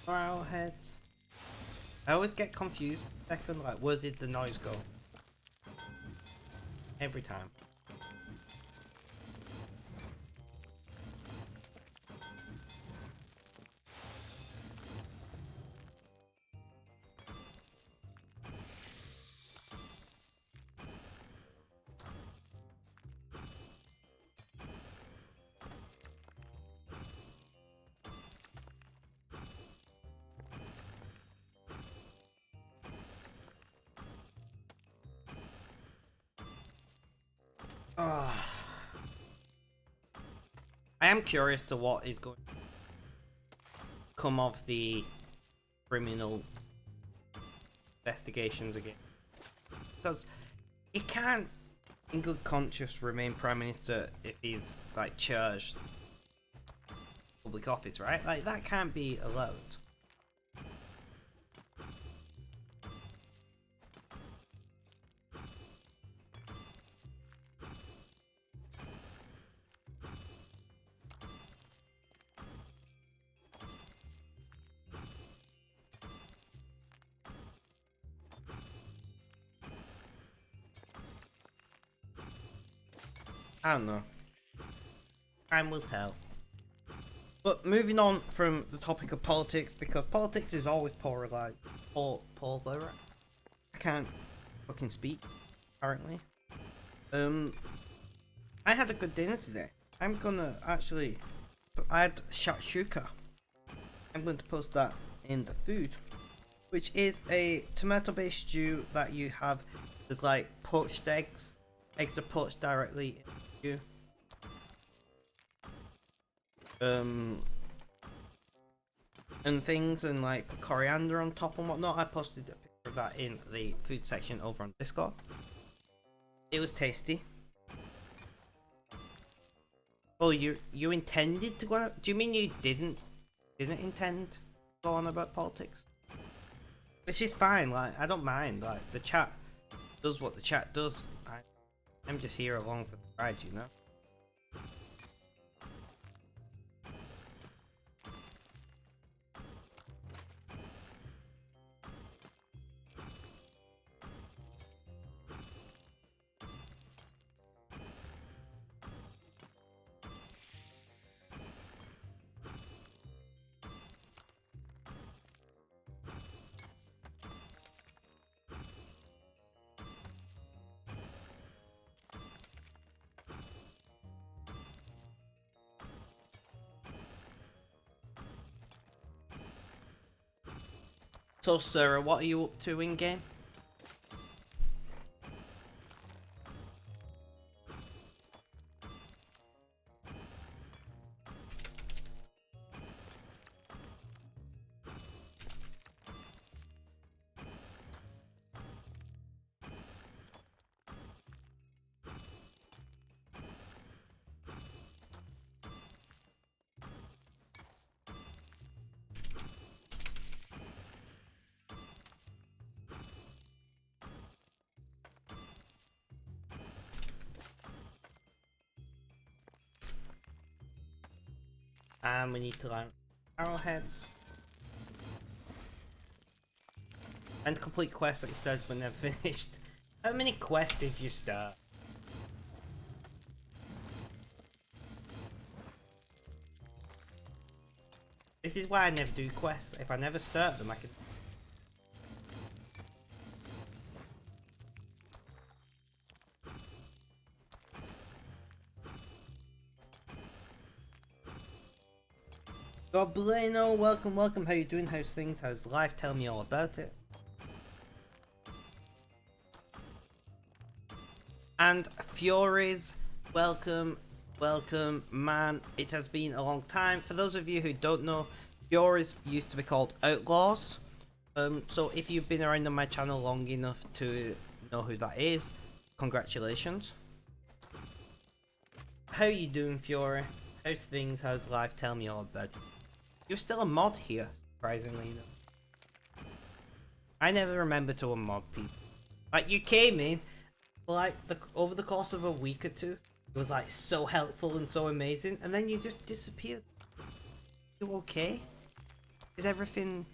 Arrowheads. I always get confused. Second, like, where did the noise go? Every time. I am curious to what is going to come of the criminal investigations again. Because he can't, in good conscience, remain Prime Minister if he's, like, charged public office, right? Like, that can't be allowed. I don't know. Time will tell. But moving on from the topic of politics, because politics is always polarized. I can't fucking speak, apparently. I had a good dinner today. I'm gonna actually... I had shakshuka. I'm going to post that in the food. Which is a tomato-based stew that you have... There's like poached eggs. Eggs are poached directly in the stew. And things, and like put coriander on top and whatnot. I posted a picture of that in the food section over on Discord. It was tasty. Oh, you intended to go on? Do you mean you didn't intend to go on about politics? Which is fine. Like, I don't mind. Like, the chat does what the chat does. I'm just here along for the ride, you know. So, Sarah, what are you up to in game? And we need to learn arrowheads. And complete quests like you said when they're finished. How many quests did you start? This is why I never do quests. If I never start them, I can... Goblino, welcome, welcome. How you doing? How's things? How's life? Tell me all about it. And Furies, welcome, welcome, man. It has been a long time. For those of you who don't know, Furies used to be called Outlaws. So if you've been around on my channel long enough to know who that is, congratulations. How you doing, Fury? How's things? How's life? Tell me all about it. You're still a mod here, surprisingly enough. I never remember to unmod people. Like, you came in, like, over the course of a week or two, it was like so helpful and so amazing, and then you just disappeared. You okay? Is everything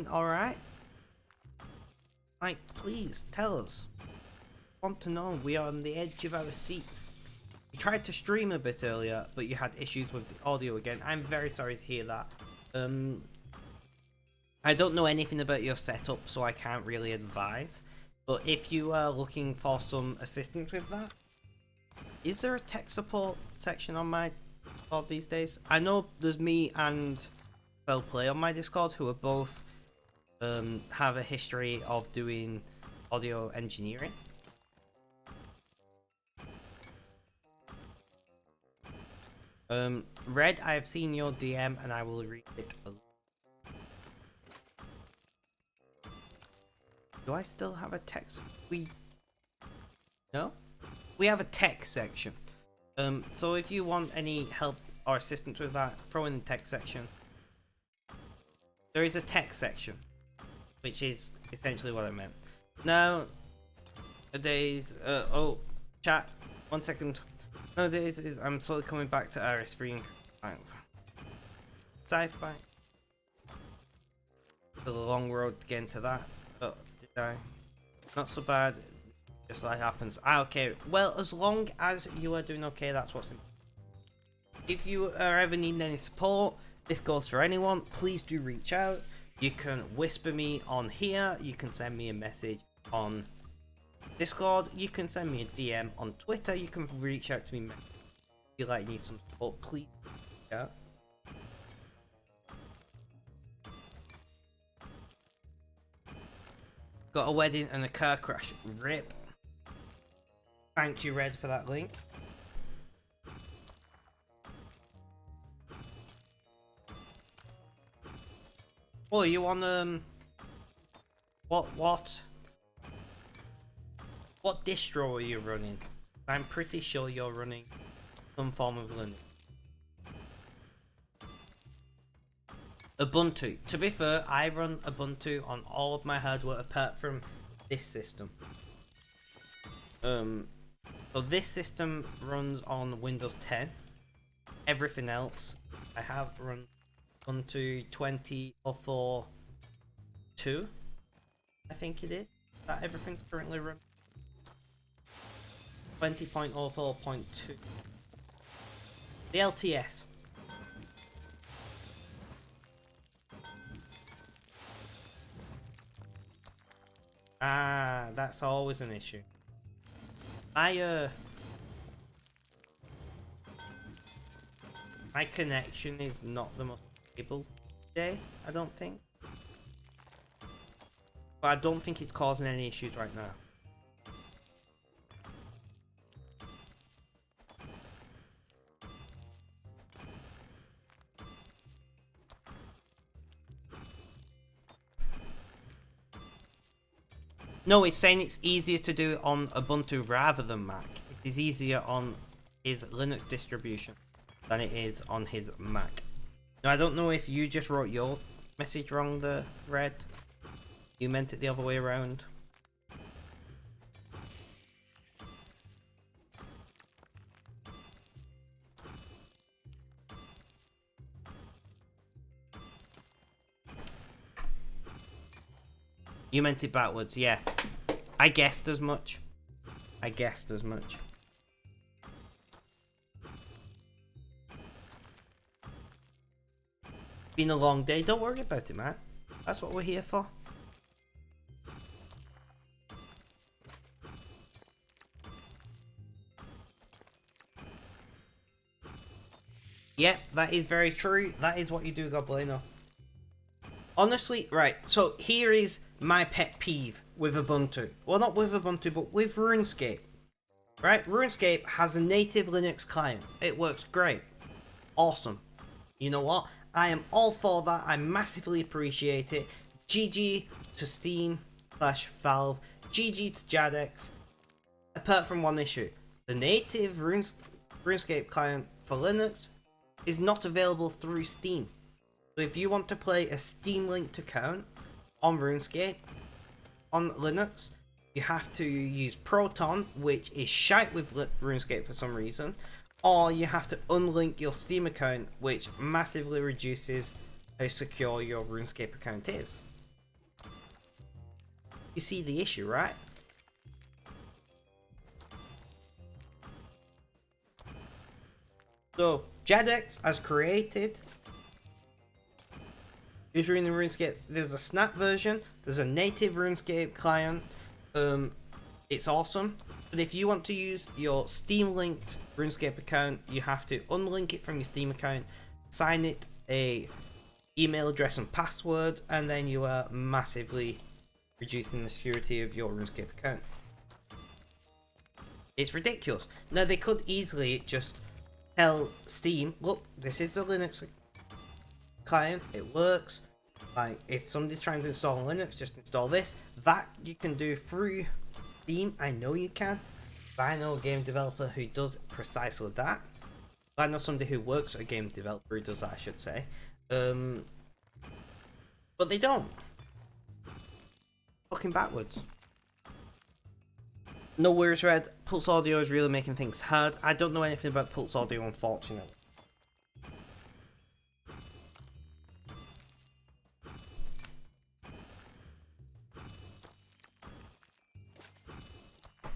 alright? Like, please, tell us. I want to know. We are on the edge of our seats. You tried to stream a bit earlier, but you had issues with the audio again. I'm very sorry to hear that. I don't know anything about your setup, so I can't really advise. But if you are looking for some assistance with that, is there a tech support section on my Discord these days? I know there's me and Fell Play on my Discord, who are both have a history of doing audio engineering. Red, I have seen your DM and I will read it. Do I still have a text? No? We have a tech section. So if you want any help or assistance with that, throw in the tech section. There is a tech section, which is essentially what I meant. Now, nowadays, oh, chat, 1 second. Nowadays, I'm slowly coming back to RS3 and sci-fi. It's a long road to get into that. Oh, did I? Not so bad. Just like happens. Ah, okay. Well, as long as you are doing okay, that's what's important. If you are ever needing any support, this goes for anyone. Please do reach out. You can whisper me on here. You can send me a message on Discord. You can send me a DM on Twitter. You can reach out to me if you like need some support. Please reach out. Got a wedding and a car crash. RIP. Thank you, Red, for that link. Oh, are you on what distro are you running? I'm pretty sure you're running some form of Linux. Ubuntu. To be fair, I run Ubuntu on all of my hardware apart from this system. So this system runs on Windows 10. Everything else I have run Ubuntu 20.04.2, I think it is. That everything's currently run 20.04.2. The LTS. Ah, that's always an issue. My connection is not the most stable today, I don't think. But I don't think it's causing any issues right now. No, it's saying it's easier to do it on Ubuntu rather than Mac. It is easier on his Linux distribution than it is on his Mac. Now, I don't know if you just wrote your message wrong there, Red. You meant it the other way around. You meant it backwards, yeah. I guessed as much. I guessed as much. Been a long day. Don't worry about it, man. That's what we're here for. Yep, that is very true. That is what you do, Goblino. Honestly, right, so here is my pet peeve with Ubuntu. Well, not with Ubuntu, but with RuneScape. Right? RuneScape has a native Linux client. It works great. Awesome. You know what? I am all for that. I massively appreciate it. GG to Steam/Valve. GG to Jadex. Apart from one issue. The native RuneScape client for Linux is not available through Steam. So if you want to play a Steam linked account on RuneScape on Linux, you have to use Proton, which is shite with RuneScape for some reason, or you have to unlink your Steam account, which massively reduces how secure your RuneScape account is. You see the issue, right? So Jadex has created is running RuneScape. There's a snap version, there's a native RuneScape client. It's awesome, but if you want to use your Steam linked RuneScape account, you have to unlink it from your Steam account, sign it a email address and password, and then you are massively reducing the security of your RuneScape account. It's ridiculous. Now they could easily just tell Steam, look, this is the Linux client, it works. Like, if somebody's trying to install Linux, just install this. That you can do through Steam. I know you can. I know a game developer who does precisely that. I know somebody who works at a game developer who does that, I should say. But they don't. Fucking backwards. No worries, Red. Pulse Audio is really making things hard. I don't know anything about Pulse Audio, unfortunately.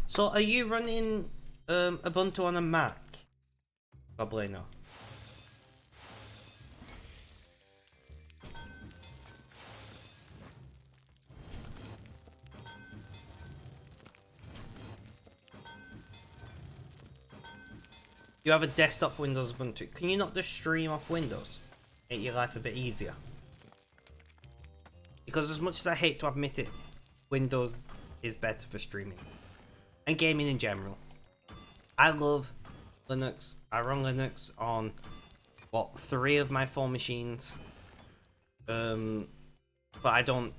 So, are you running Ubuntu on a Mac? Probably not. You have a desktop Windows Ubuntu. Can you not just stream off Windows? Make your life a bit easier. Because as much as I hate to admit it, Windows is better for streaming. And gaming in general. I love Linux. I run Linux on, what, 3 of my 4 machines. But I don't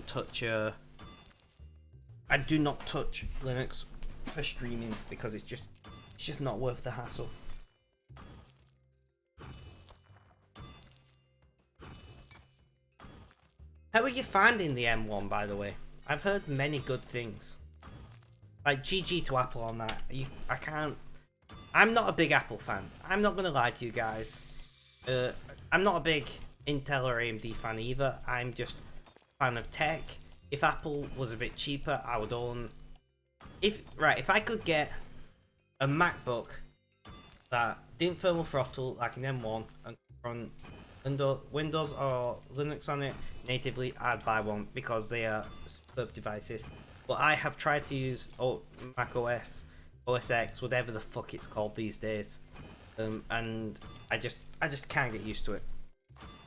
touch, I do not touch Linux for streaming because it's just not worth the hassle. How are you finding the M1, by the way? I've heard many good things. Like, GG to Apple on that. I can't... I'm not a big Apple fan. I'm not gonna lie to you guys. I'm not a big Intel or AMD fan either. I'm just a fan of tech. If Apple was a bit cheaper, I would own... If I could get a MacBook that didn't thermal throttle like an M1 and run Windows or Linux on it natively, I'd buy one because they are superb devices. But I have tried to use Mac OS, OS X, whatever the fuck it's called these days, and I just can't get used to it.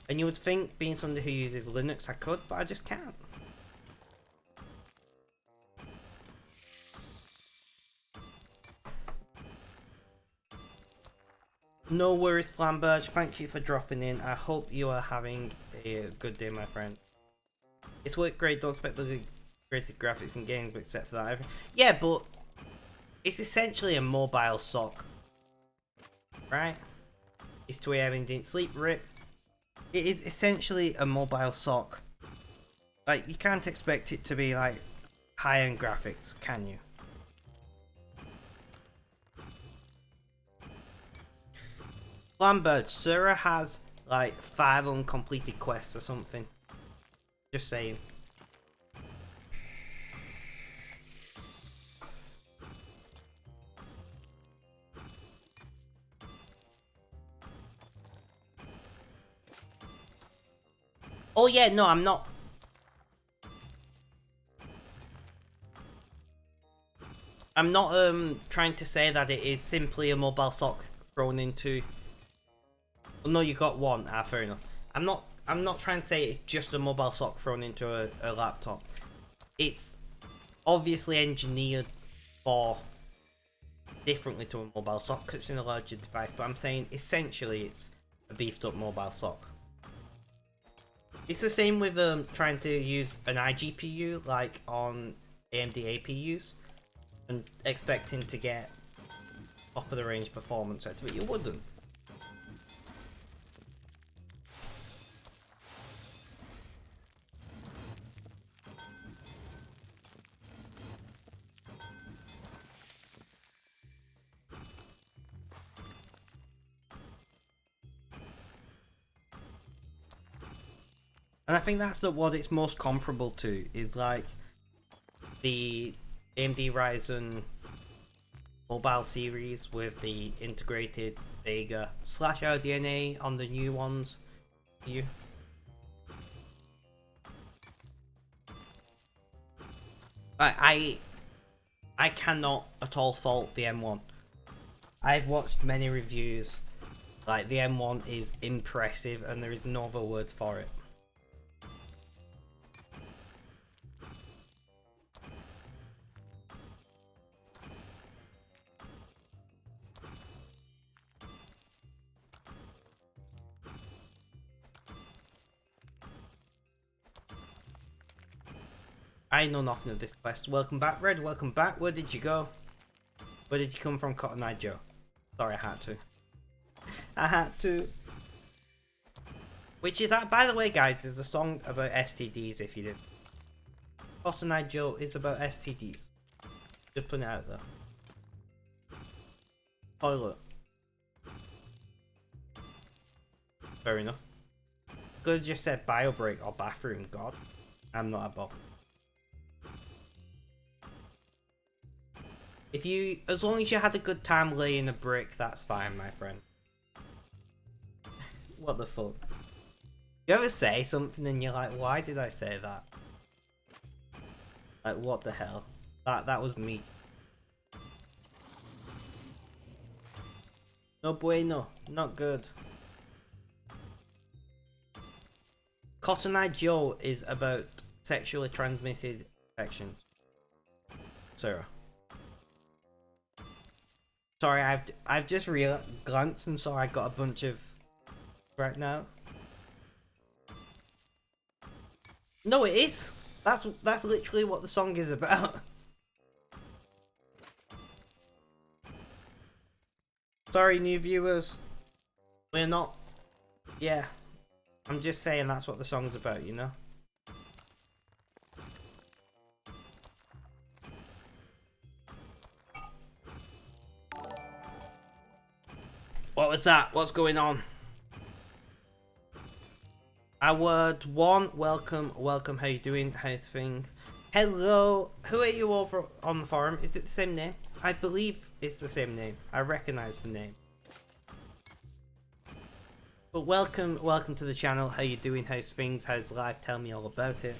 And you would think, being somebody who uses Linux, I could, but I just can't. No worries, Flamberge. Thank you for dropping in. I hope you are having a good day, my friend. It's worked great. Don't expect the greatest graphics in games, except for that. Yeah, but it's essentially a mobile sock, right? It's 2 AM and didn't sleep, rip. It is essentially a mobile sock. Like, you can't expect it to be like high-end graphics, can you? Lambert, Sura has like 5 uncompleted quests or something. Just saying. Oh yeah, no, I'm not. I'm not trying to say that it is simply a mobile sock thrown into. Oh, no, you got one. Ah, fair enough. I'm not trying to say it's just a mobile sock thrown into a laptop. It's obviously engineered for differently to a mobile sock because it's in a larger device, but I'm saying essentially it's a beefed up mobile sock. It's the same with trying to use an iGPU like on AMD APUs and expecting to get top of the range performance out of it. You wouldn't. And I think that's what it's most comparable to, is like the AMD Ryzen mobile series with the integrated Vega / RDNA on the new ones. I cannot at all fault the M1. I've watched many reviews. Like, the M1 is impressive and there is no other word for it. I know nothing of this quest. Welcome back, Red. Welcome back. Where did you go? Where did you come from, Cotton Eye Joe? Sorry, I had to. I had to. Which is, by the way, guys, is the song about STDs, if you did. Cotton Eye Joe is about STDs. Just putting it out there. Toilet. Fair enough. Could have just said bio break or bathroom, God. I'm not above. If you, as long as you had a good time laying a brick, that's fine, my friend. What the fuck? You ever say something and you're like, why did I say that? Like, what the hell? That was me. No bueno. Not good. Cotton Eye Joe is about sexually transmitted infections. Sarah. Sorry, I've just glanced and saw I got a bunch of right now. No, it is. That's literally what the song is about. Sorry, new viewers. We're not. Yeah, I'm just saying that's what the song's about, you know. What was that? What's going on? Award 1, welcome, how you doing? How's things? Hello, who are you over on the forum? Is it the same name? I believe it's the same name. I recognise the name. But welcome to the channel. How you doing? How's things? How's life? Tell me all about it.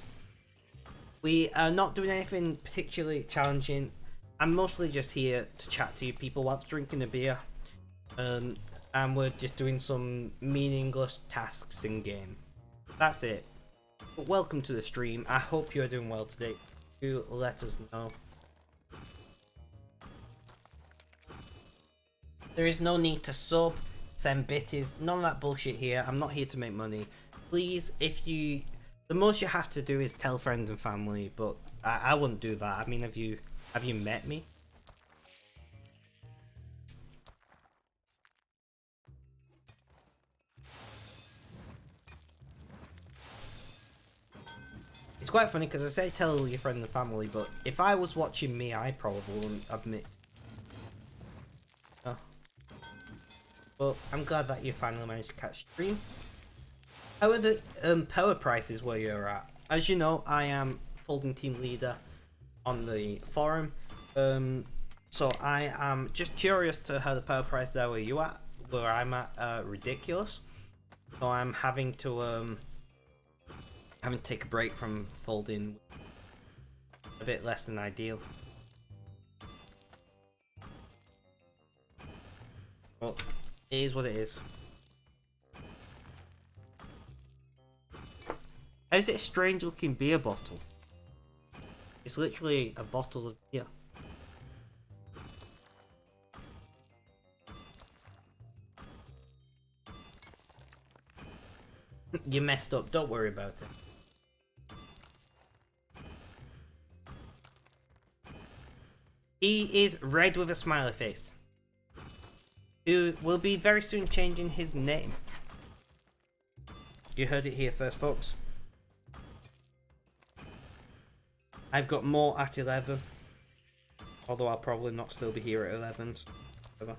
We are not doing anything particularly challenging. I'm mostly just here to chat to you people whilst drinking a beer. And we're just doing some meaningless tasks in game. That's it. But welcome to the stream. I hope you're doing well today. Do let us know. There is no need to sub, send bitties, none of that bullshit here. I'm not here to make money. Please, the most you have to do is tell friends and family, but I wouldn't do that. I mean, have you met me? It's quite funny because I say tell your friends and family, but if I was watching me, I probably wouldn't admit. Oh. But I'm glad that you finally managed to catch stream. How are the power prices where you're at? as you know, I am folding team leader on the forum. So I am just curious to how the power price there where you at, where I'm at, ridiculous. So I'm having to take a break from folding a bit less than ideal. Well, it is what it is. How is it a strange looking beer bottle? It's literally a bottle of beer. You messed up, don't worry about it. He is red with a smiley face, who will be very soon changing his name. You heard it here first, folks. I've got more at 11, although I'll probably not still be here at 11. Ever.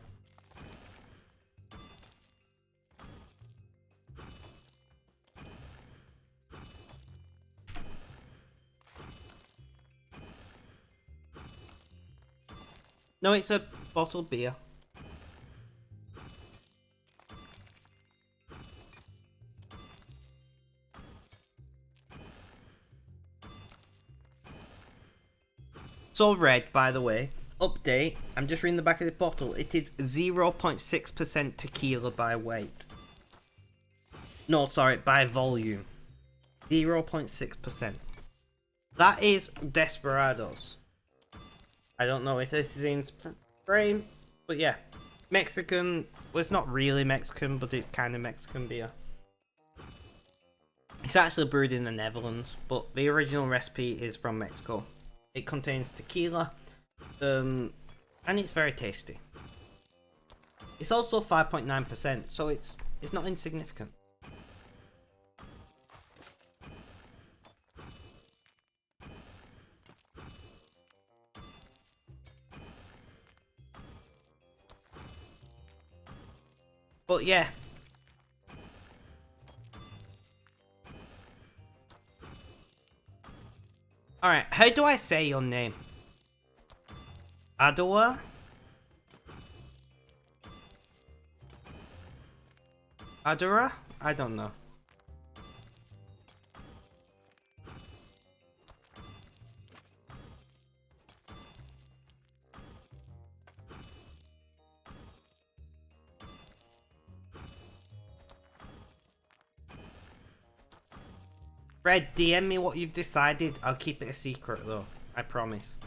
No, it's a bottled beer. So red, by the way. Update. I'm just reading the back of the bottle. It is 0.6% tequila by weight. No, sorry, by volume. 0.6%. That is Desperados. I don't know if this is in frame, but yeah. Mexican. Well, it's not really Mexican, but it's kind of Mexican beer. It's actually brewed in the Netherlands, but the original recipe is from Mexico. It contains tequila, and it's very tasty. It's also 5.9%, so it's not insignificant. But yeah. Alright, how do I say your name? Adora? Adora? I don't know. Red, DM me what you've decided. I'll keep it a secret though. I promise.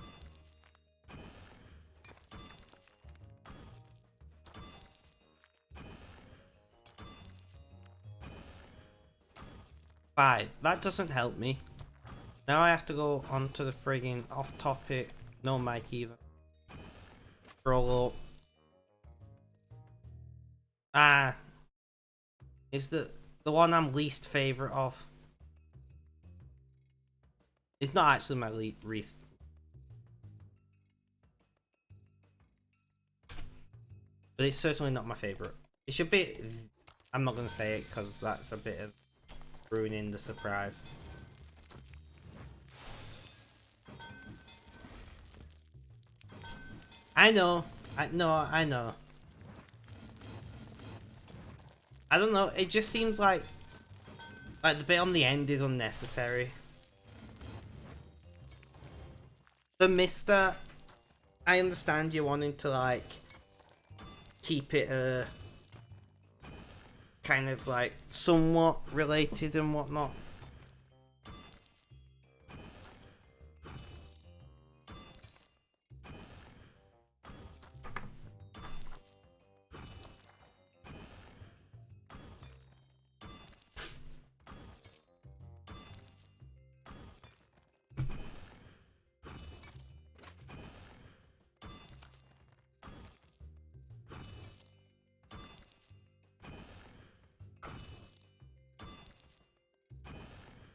Five. That doesn't help me. Now I have to go on to the friggin' off topic. No mic either. Scroll up. Ah. Is the one I'm least favourite of. It's not actually my least. But it's certainly not my favourite. It should be. I'm not going to say it because that's a bit of ruining the surprise. I know. I know. I don't know. It just seems like the bit on the end is unnecessary. The Mister, I understand you wanting to like keep it kind of like somewhat related and whatnot.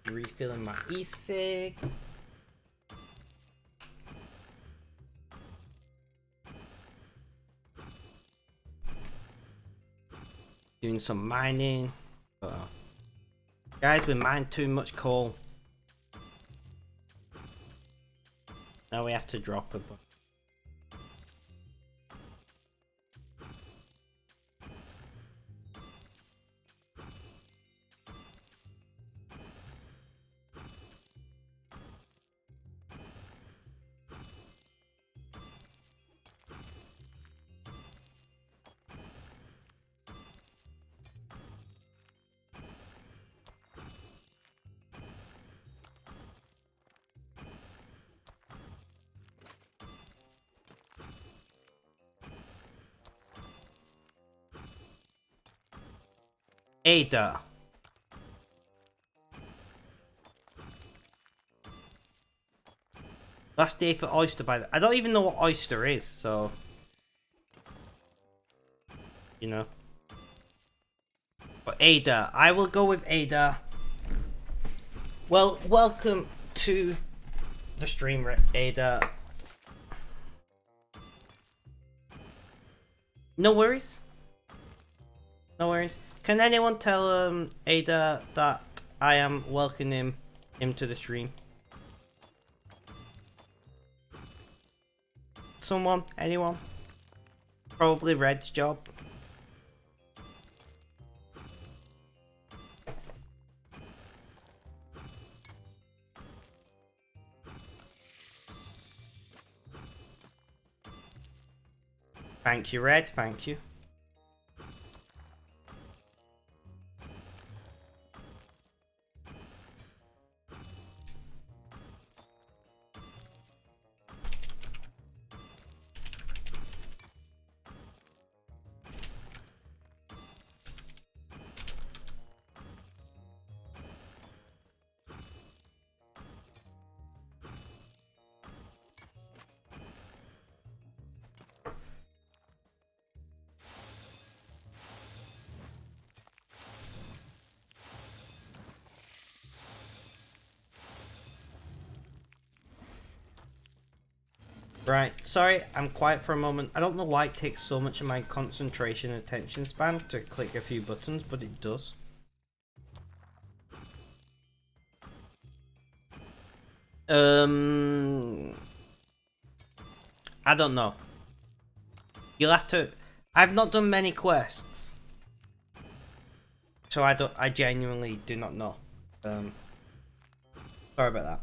Refilling my e-cig. Doing some mining. Guys, we mined too much coal. Now we have to drop a button. Ada. Last day for oyster by the... I don't even know what oyster is, so... You know. But Ada. I will go with Ada. Well, welcome to the stream, Ada. No worries. No worries. Can anyone tell Ada that I am welcoming him to the stream? Someone? Anyone? Probably Red's job. Thank you, Red. Thank you. Right, sorry, I'm quiet for a moment. I don't know why it takes so much of my concentration and attention span to click a few buttons, but it does. I don't know. You'll have to... I've not done many quests. So I genuinely do not know. Sorry about that.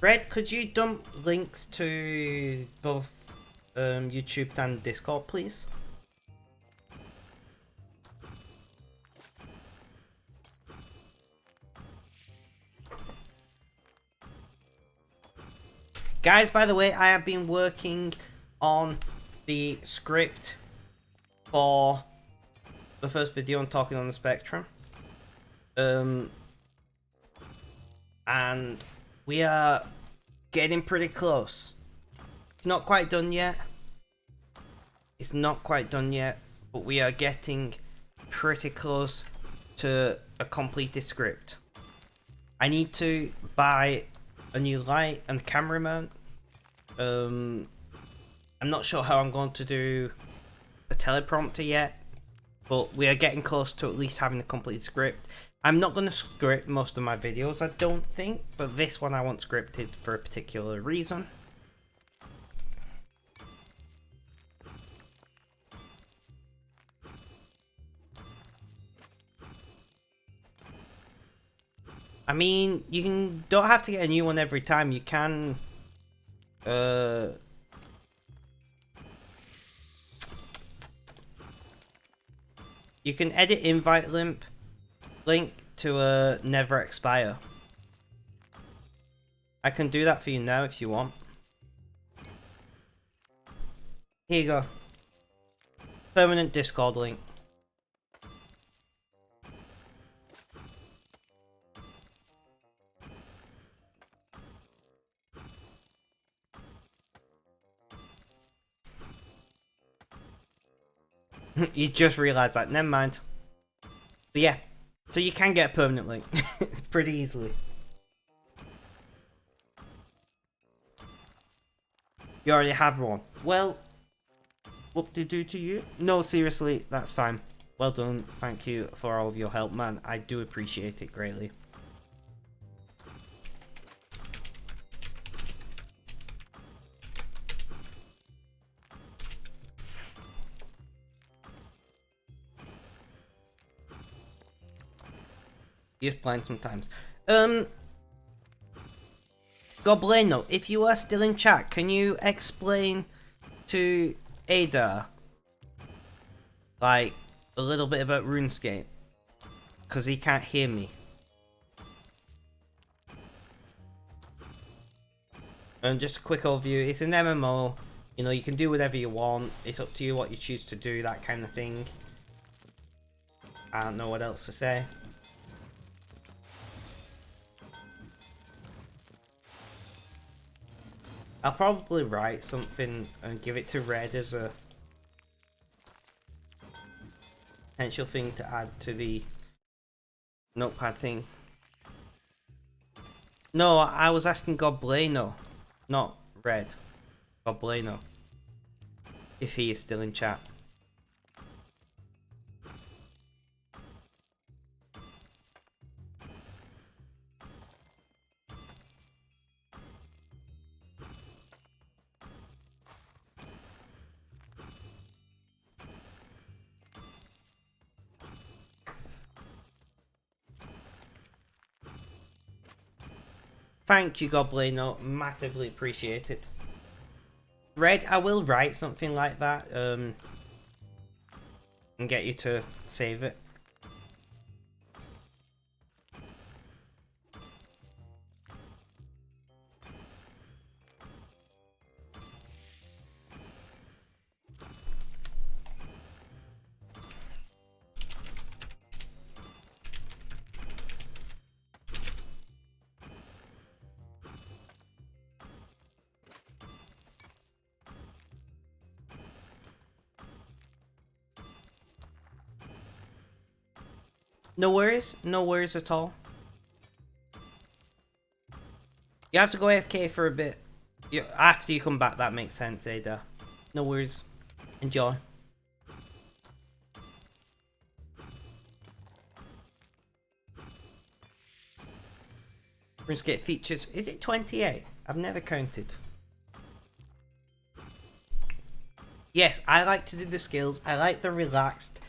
Red, could you dump links to both YouTube and Discord, please? Guys, by the way, I have been working on the script for the first video on Talking on the Spectrum. And we are getting pretty close. It's not quite done yet. It's not quite done yet, but we are getting pretty close to a completed script. I need to buy a new light and camera mount. I'm not sure how I'm going to do a teleprompter yet, but we are getting close to at least having a completed script. I'm not going to script most of my videos, I don't think, but this one I want scripted for a particular reason. I mean, don't have to get a new one every time. You can, you can edit invite link to never expire. I can do that for you now if you want. Here you go. Permanent Discord link. You just realised that. Never mind. But yeah. So you can get a permanent link. Pretty easily. You already have one. Well, what did it do to you? No, seriously, that's fine. Well done. Thank you for all of your help, man. I do appreciate it greatly. You're playing sometimes. Goblino, if you are still in chat, can you explain to Ada, like, a little bit about RuneScape? Because he can't hear me. And just a quick overview, it's an MMO. You know, you can do whatever you want. It's up to you what you choose to do, that kind of thing. I don't know what else to say. I'll probably write something and give it to Red as a potential thing to add to the notepad thing. No, I was asking Goblino, not Red. Goblino. If he is still in chat. Thank you, Goblino. Massively appreciated. Red, I will write something like that, and get you to save it. No worries at all. You have to go AFK for a bit. After you come back, that makes sense, Ada. No worries. Enjoy. RuneScape features, is it 28? I've never counted. Yes, I like to do the skills. I like the relaxed,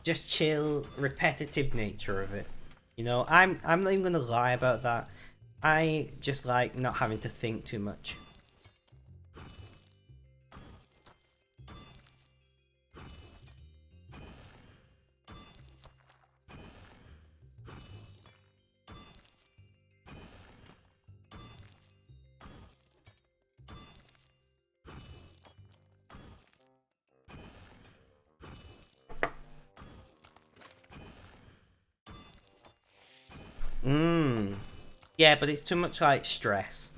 just chill, repetitive nature of it. You know, I'm not even gonna lie about that. I just like not having to think too much. Yeah, but it's too much like stress.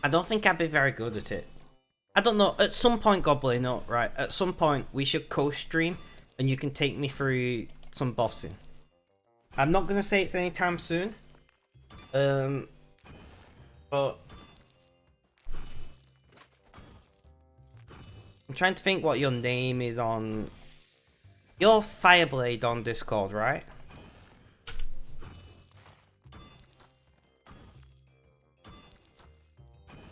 I don't think I'd be very good at it. I don't know, at some point, Goblin, right, at some point we should co-stream and you can take me through some bossing. I'm not gonna say it's anytime soon. But I'm trying to think what your name is on. You're Fireblade on Discord, right?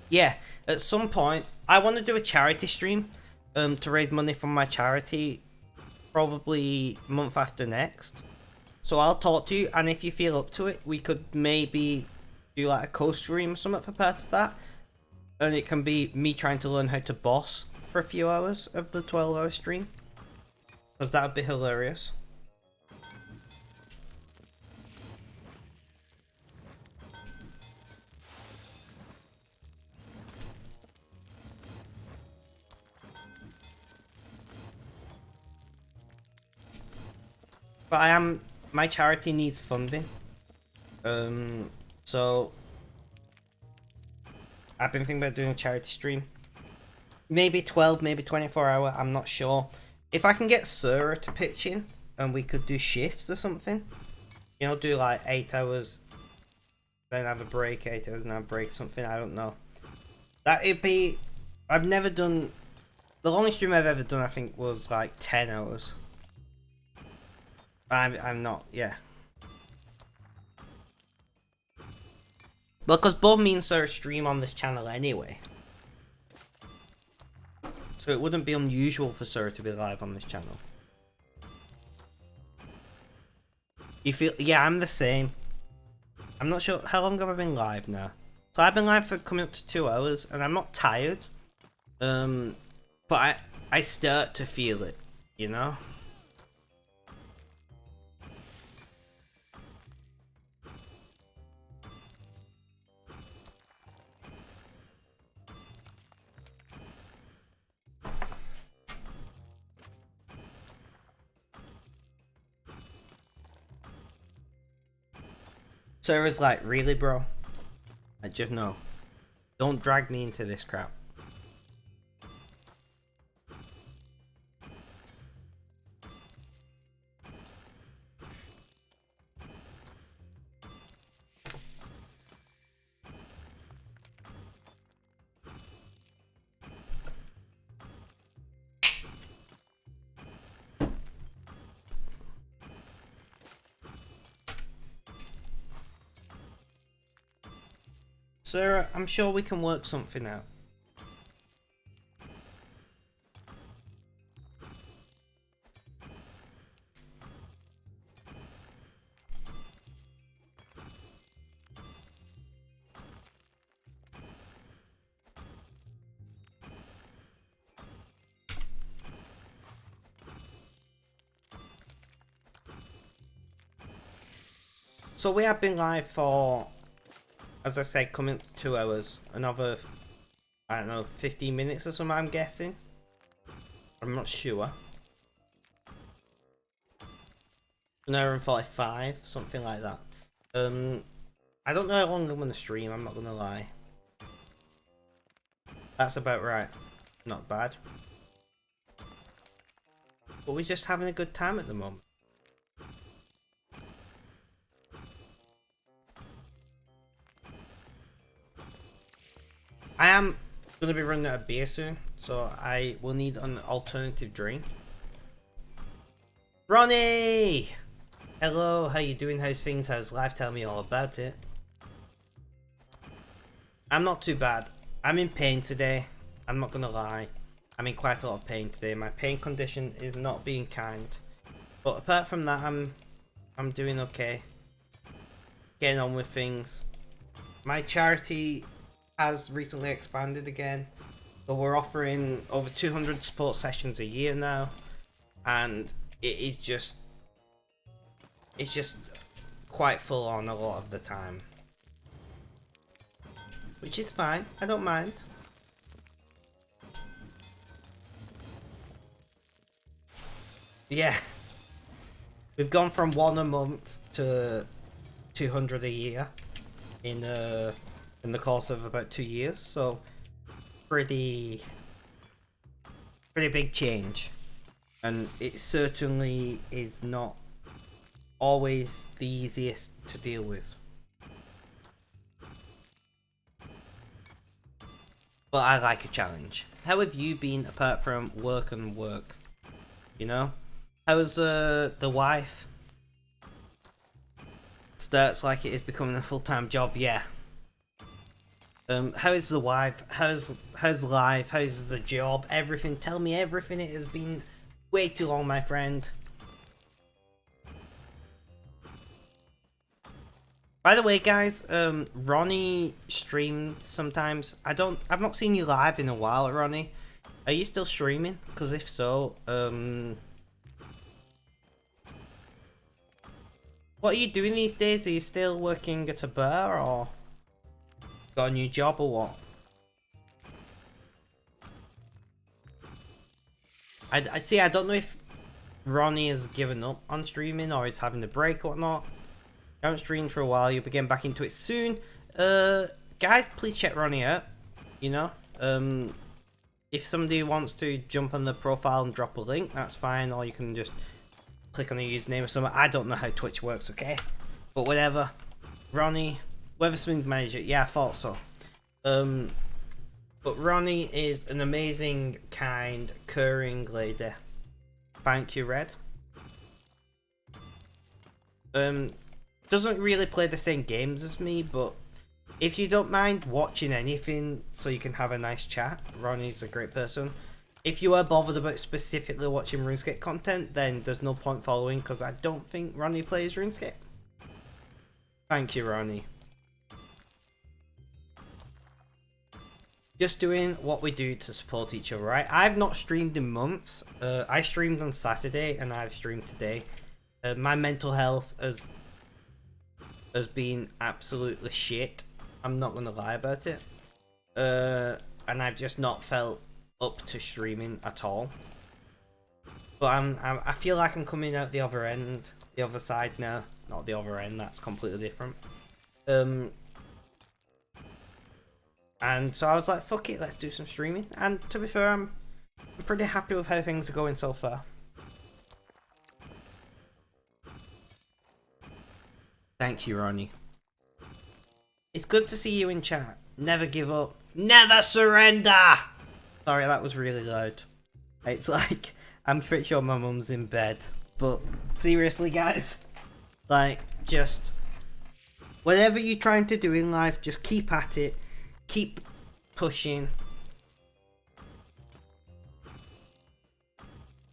Yeah, at some point, I want to do a charity stream to raise money for my charity, probably month after next. So I'll talk to you, and if you feel up to it, we could maybe do like a co-stream or something for part of that. And it can be me trying to learn how to boss for a few hours of the 12-hour stream. Because that would be hilarious. But my charity needs funding. So I've been thinking about doing a charity stream. Maybe 12, maybe 24 hour, I'm not sure. If I can get Sarah to pitch in and we could do shifts or something. You know, do like 8 hours, then have a break, 8 hours and have a break, something, I don't know. That'd be, I've never done, the longest stream I've ever done I think was like 10 hours. I'm not, yeah. Well, because both me and Sarah stream on this channel anyway. So it wouldn't be unusual for Sarah to be live on this channel. You feel... Yeah, I'm the same. I'm not sure... How long have I been live now? So I've been live for coming up to 2 hours, and I'm not tired. But I start to feel it, you know? Sarah's like, really, bro? I just know. Don't drag me into this crap. Sarah, I'm sure we can work something out. So we have been live for, as I said, coming to 2 hours. Another, I don't know, 15 minutes or something, I'm guessing. I'm not sure. An hour and 45, something like that. I don't know how long I'm going to stream, I'm not going to lie. That's about right. Not bad. But we're just having a good time at the moment. I am going to be running out of beer soon, so I will need an alternative drink. Ronnie! Hello, how you doing? How's things? How's life? Tell me all about it. I'm not too bad. I'm in pain today. I'm not going to lie. I'm in quite a lot of pain today. My pain condition is not being kind. But apart from that, I'm doing okay. Getting on with things. My charity has recently expanded again, so we're offering over 200 support sessions a year now, and it's just quite full on a lot of the time, which is fine. I don't mind. Yeah, we've gone from 1 a month to 200 a year in the course of about 2 years, so pretty big change, and it certainly is not always the easiest to deal with. But I like a challenge. How have you been apart from work and work? You know? How's the wife? Starts like it is becoming a full-time job, yeah. How is the wife? How's life? How's the job? Everything. Tell me everything. It has been way too long, my friend. By the way, guys, Ronnie streams sometimes. I've not seen you live in a while, Ronnie. Are you still streaming? Because if so, what are you doing these days? Are you still working at a bar, or got a new job, or what? I see. I don't know if Ronnie has given up on streaming or is having a break or whatnot. I haven't streamed for a while. You'll be getting back into it soon. Guys, please check Ronnie out. You know, if somebody wants to jump on the profile and drop a link, that's fine. Or you can just click on the username or something. I don't know how Twitch works, okay? But whatever. Ronnie, Weatherspoon's manager. Yeah, I thought so. But Ronnie is an amazing, kind, caring lady. Thank you, Red. Doesn't really play the same games as me, but if you don't mind watching anything so you can have a nice chat, Ronnie's a great person. If you are bothered about specifically watching RuneScape content, then there's no point following, because I don't think Ronnie plays RuneScape. Thank you, Ronnie. Just doing what we do to support each other, right? I've not streamed in months. I streamed on Saturday and I've streamed today. My mental health has been absolutely shit. I'm not gonna lie about it. And I've just not felt up to streaming at all. But I feel like I'm coming out the other end, the other side now. Not the other end. That's completely different. And so I was like, fuck it, let's do some streaming. And to be fair, I'm pretty happy with how things are going so far. Thank you, Ronnie. It's good to see you in chat. Never give up. Never surrender! Sorry, that was really loud. It's like, I'm pretty sure my mum's in bed. But seriously, guys, like, just whatever you're trying to do in life, just keep at it. Keep pushing.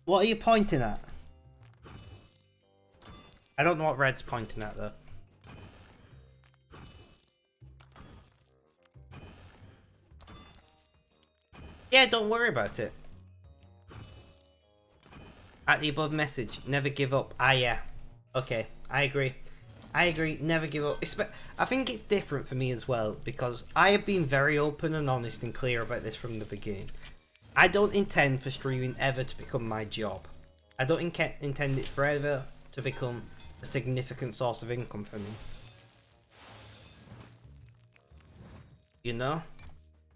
What are you pointing at? I don't know what Red's pointing at though. Yeah, don't worry about it. At the above message, never give up. Ah, yeah. Okay, I agree. I agree, never give up. I think it's different for me as well, because I have been very open and honest and clear about this from the beginning. I don't intend for streaming ever to become my job. I don't intend it forever to become a significant source of income for me. You know?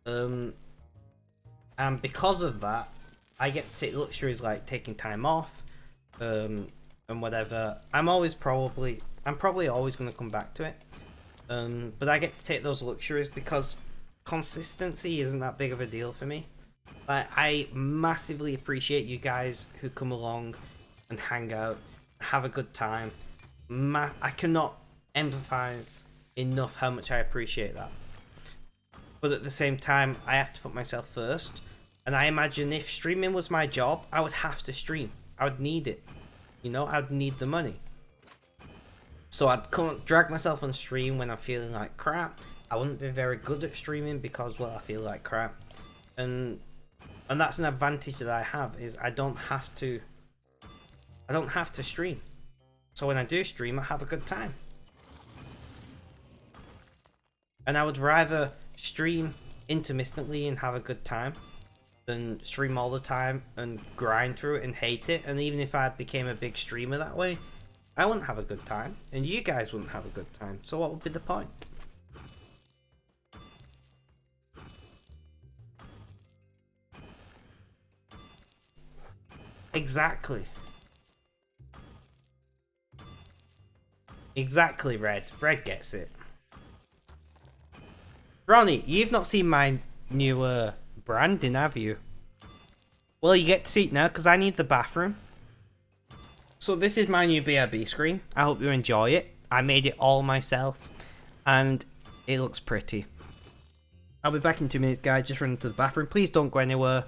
And because of that, I get to take luxuries like taking time off, and whatever. I'm probably always going to come back to it. But I get to take those luxuries because consistency isn't that big of a deal for me. Like, I massively appreciate you guys who come along and hang out, have a good time. I cannot empathize enough how much I appreciate that. But at the same time, I have to put myself first. And I imagine if streaming was my job, I would have to stream. I would need it. You know, I'd need the money. So I'd drag myself on stream when I'm feeling like crap. I wouldn't be very good at streaming because, well, I feel like crap. And that's an advantage that I have, is I don't have to stream. So when I do stream, I have a good time. And I would rather stream intermittently and have a good time than stream all the time and grind through it and hate it. And even if I became a big streamer that way, I wouldn't have a good time, and you guys wouldn't have a good time. So what would be the point? Exactly. Exactly, Red. Red gets it. Ronnie, you've not seen my new branding, have you? Well, you get to see it now, because I need the bathroom. So this is my new BRB screen. I hope you enjoy it. I made it all myself, and it looks pretty. I'll be back in 2 minutes, guys. Just run to the bathroom. Please don't go anywhere.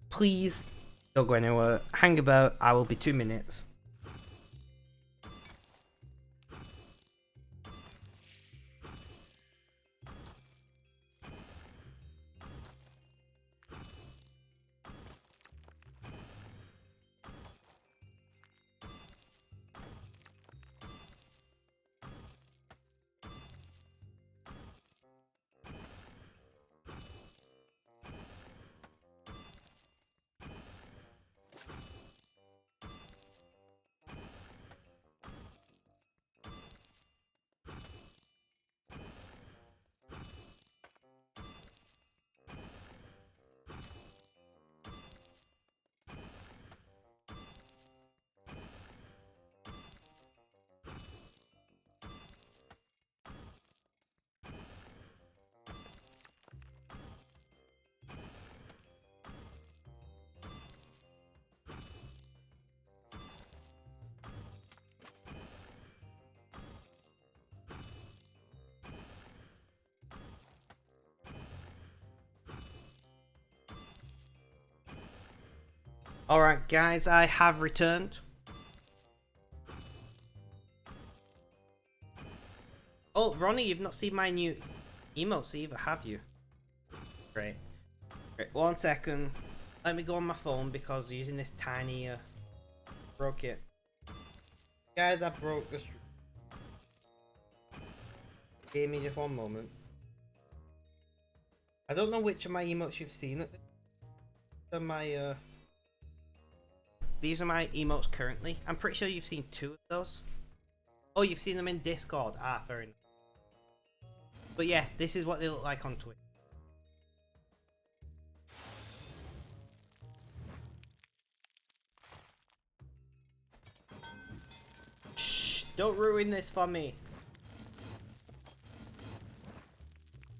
Please don't go anywhere. Hang about. I will be 2 minutes. Alright guys, I have returned. Oh, Ronnie, you've not seen my new emotes either, have you? Great. Great. 1 second. Let me go on my phone because using this tiny broke it. Guys, I broke this. Give me just 1 moment. I don't know which of my emotes you've seen at these are my emotes currently. I'm pretty sure you've seen 2 of those. Oh, you've seen them in Discord. Ah, fair enough. But yeah, this is what they look like on Twitch. Shh, don't ruin this for me.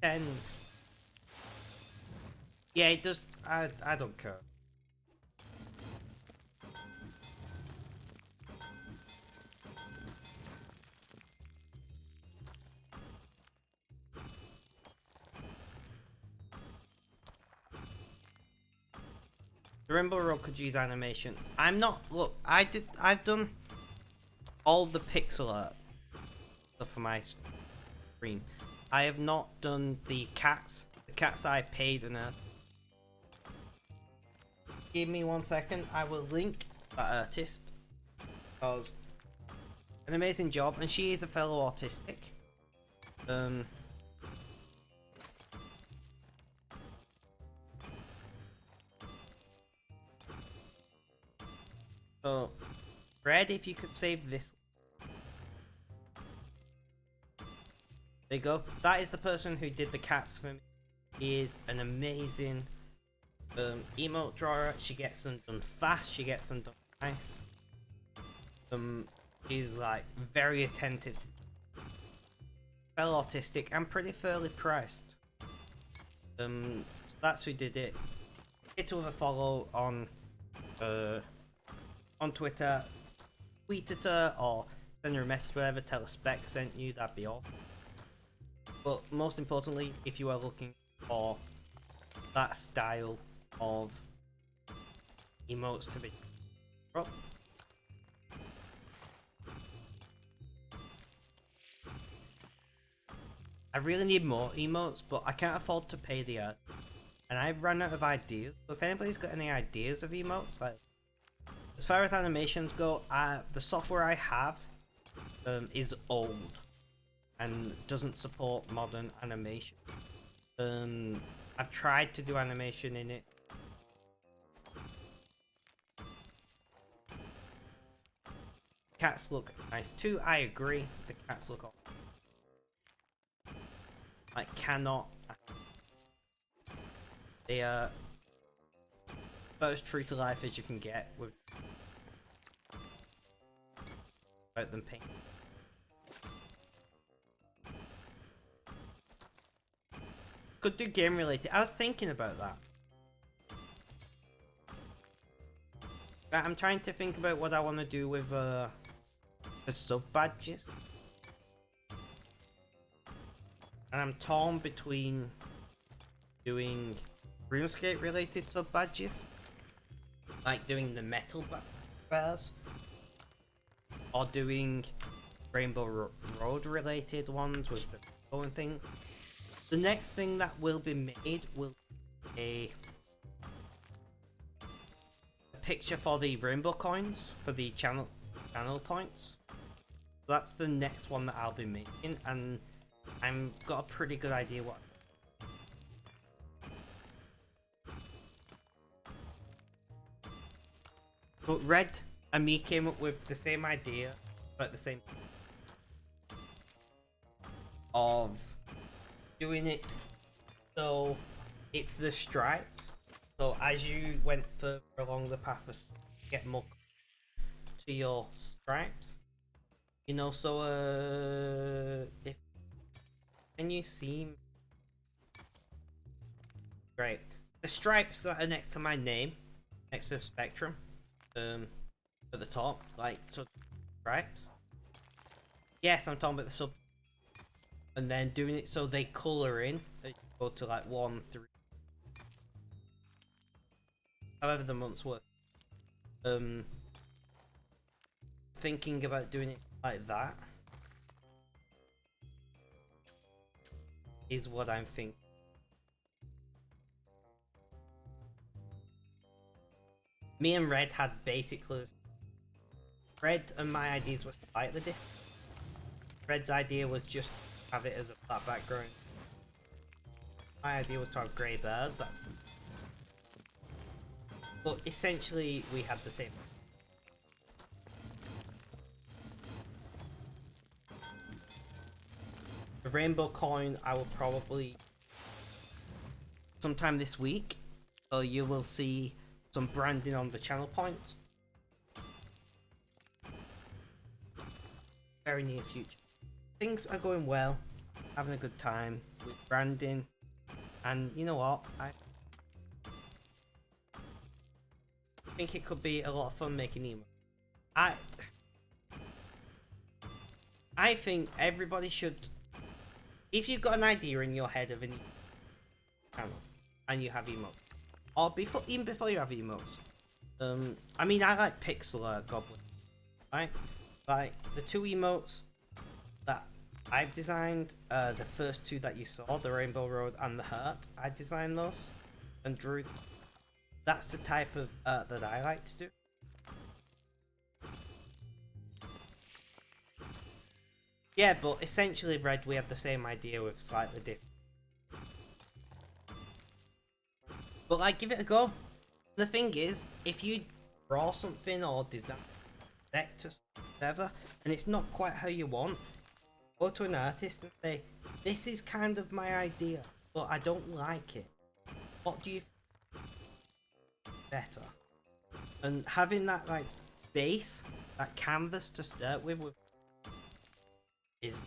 10. Yeah, it does. I don't care. The Rainbow Road could use animation. I'm not. Look, I've done all the pixel art stuff for my stream. I have not done the cats. The cats I paid enough. Give me 1 second. I will link that artist because an amazing job, and she is a fellow autistic. So, Fred, if you could save this. There you go. That is the person who did the cats for me. He is an amazing emote drawer. She gets them done fast. She gets them done nice. She's like very attentive. Well, autistic and pretty fairly priced. That's who did it. Hit her with a follow on Twitter, tweet at her or send her a message, whatever. Tell her Spec sent you. That'd be all. But most importantly, if you are looking for that style of emotes to be, I really need more emotes, but I can't afford to pay the art, and I've run out of ideas. So if anybody's got any ideas of emotes, like as far as animations go, the software I have is old and doesn't support modern animation. I've tried to do animation in it. Cats look nice too. I agree. The cats look awesome. I cannot. They are about as true to life as you can get with about them pink. Could do game related. I was thinking about that. But I'm trying to think about what I want to do with the sub badges. And I'm torn between doing RuneScape related sub badges, like doing the metal bears, or doing Rainbow Road related ones with the going thing. The next thing that will be made will be a picture for the rainbow coins for the channel points. So that's the next one that I'll be making, and I've got a pretty good idea what. But Red and me came up with the same idea, but the same of doing it so it's the stripes. So as you went further along the path, you get more to your stripes. You know, so if can you see? Great. The stripes that are next to my name, next to the spectrum, at the top, like so stripes. Yes, I'm talking about the sub. And then doing it so they colour in. They go to like 1, 3. However the months work. thinking about doing it like that is what I'm thinking. Me and Red had basically... Red and my ideas were slightly different. Red's idea was just have it as a flat background. My idea was to have grey bears. But essentially, we had the same. The rainbow coin, I will probably sometime this week, so you will see some branding on the channel points. Very near future. Things are going well, having a good time with branding, and you know what? I think it could be a lot of fun making emotes. I think everybody should, if you've got an idea in your head of an channel and you have emotes, or even before you have emotes, I mean, I like pixel art goblin, right? Like the 2 emotes that I've designed, the first 2 that you saw, the Rainbow Road and the Heart, I designed those and drew. That's the type of art that I like to do. Yeah, but essentially, Red, we have the same idea with slightly different. But like, give it a go. The thing is, if you draw something or design vector whatever, and it's not quite how you want, go to an artist and say, this is kind of my idea, but I don't like it. What do you think better? And having that like base, that canvas to start with is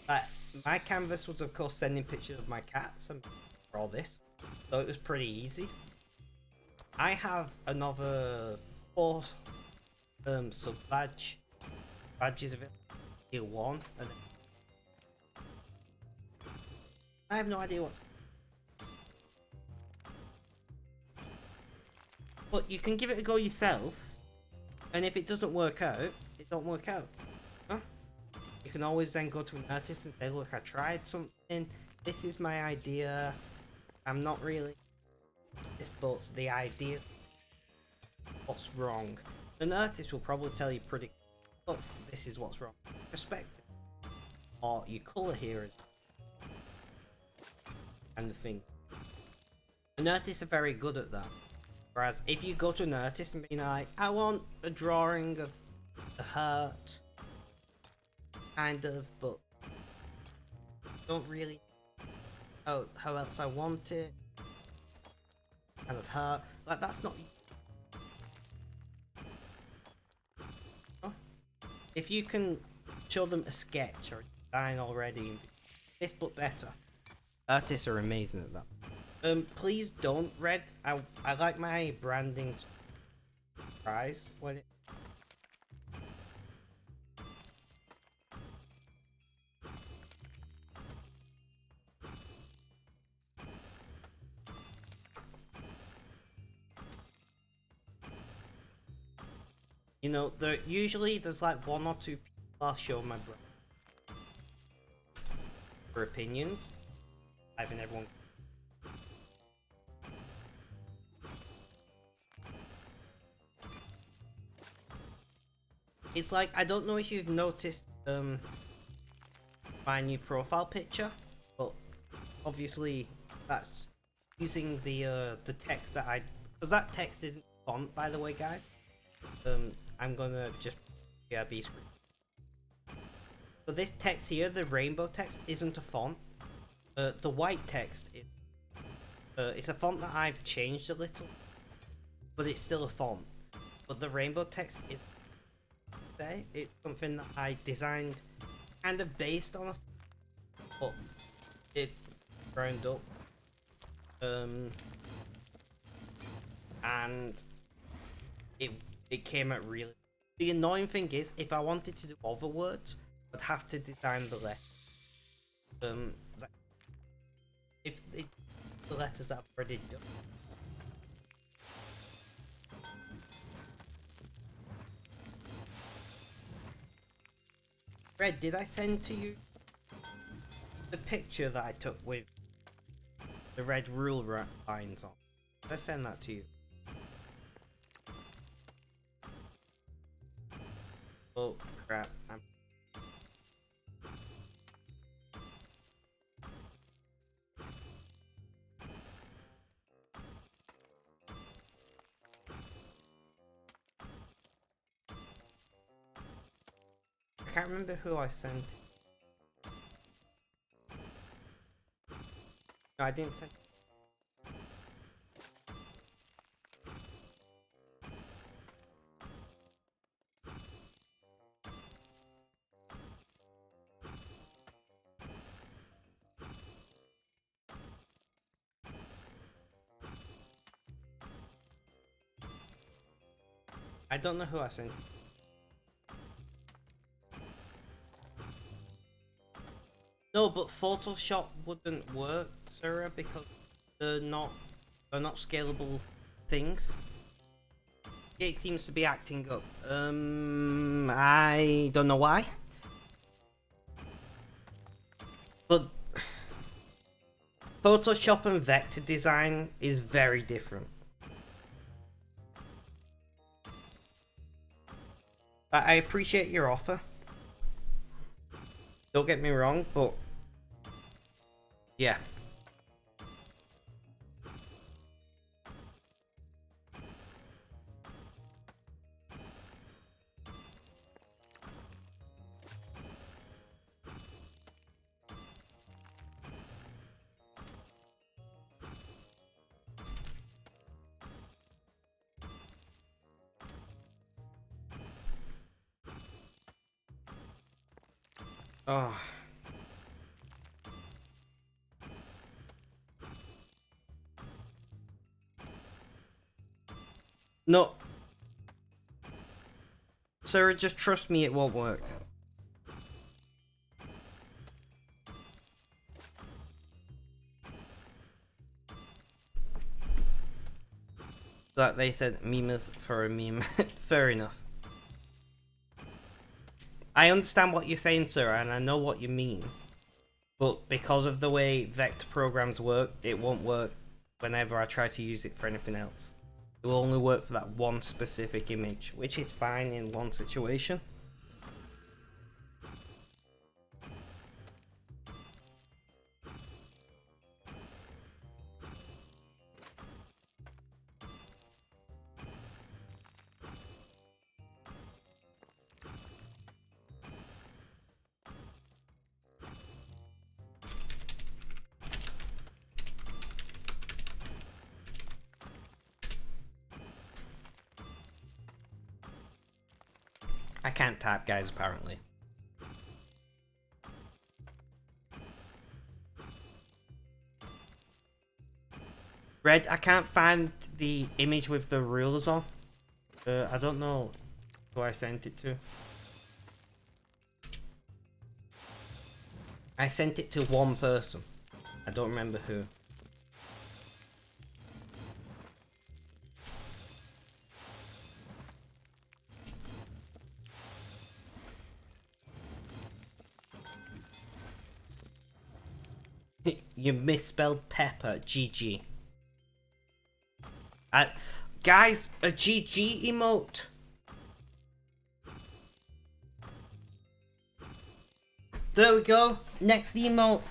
like, my canvas was of course sending pictures of my cats and all this, so it was pretty easy. I have another 4 sub badges of it, tier 1, and I have no idea what. But you can give it a go yourself, and if it doesn't work out, it don't work out. Huh? You can always then go to an artist and say, look, I tried something, this is my idea, I'm not really this, but the idea, what's wrong? An artist will probably tell you pretty, look, this is what's wrong. Perspective. Or your colour here and the thing. And artists are very good at that. Whereas if you go to an artist and be like, I want a drawing of the heart, kind of, but don't really know how else I want it, kind of heart, like that's not. If you can show them a sketch or a design already, this but better. Artists are amazing at that. Please don't, Red. I like my branding surprise when it. You know, there's like 1 or 2 people I'll show my brand for opinions. I think everyone. It's like, I don't know if you've noticed my new profile picture, but obviously that's using the text that because that text isn't font, by the way, guys. I'm gonna just be screen. So this text here, the rainbow text, isn't a font. The white text is. It's a font that I've changed a little, but it's still a font. But the rainbow text is. It's something that I designed kind of based on but it ground up. And it came out really. The annoying thing is, if I wanted to do other words, I'd have to design the letter. If the letters that I've already done. Red, did I send to you the picture that I took with the red rule lines on? Did I send that to you? Oh crap, I can't remember who I sent. No, I didn't send. I don't know who I sent. No, but Photoshop wouldn't work, Sarah, because they're not scalable things. It seems to be acting up. I don't know why. But Photoshop and vector design is very different. I appreciate your offer. Don't get me wrong, but yeah. Oh. No. Sarah, just trust me, it won't work. Like they said, memers for a meme. Fair enough. I understand what you're saying, Sarah, and I know what you mean. But because of the way vector programs work, it won't work whenever I try to use it for anything else. It will only work for that one specific image, which is fine in one situation. I can't type, guys, apparently. Red, I can't find the image with the rulers on. I don't know who I sent it to. I sent it to one person. I don't remember who. You misspelled pepper. GG. Guys, a GG emote. There we go. Next emote.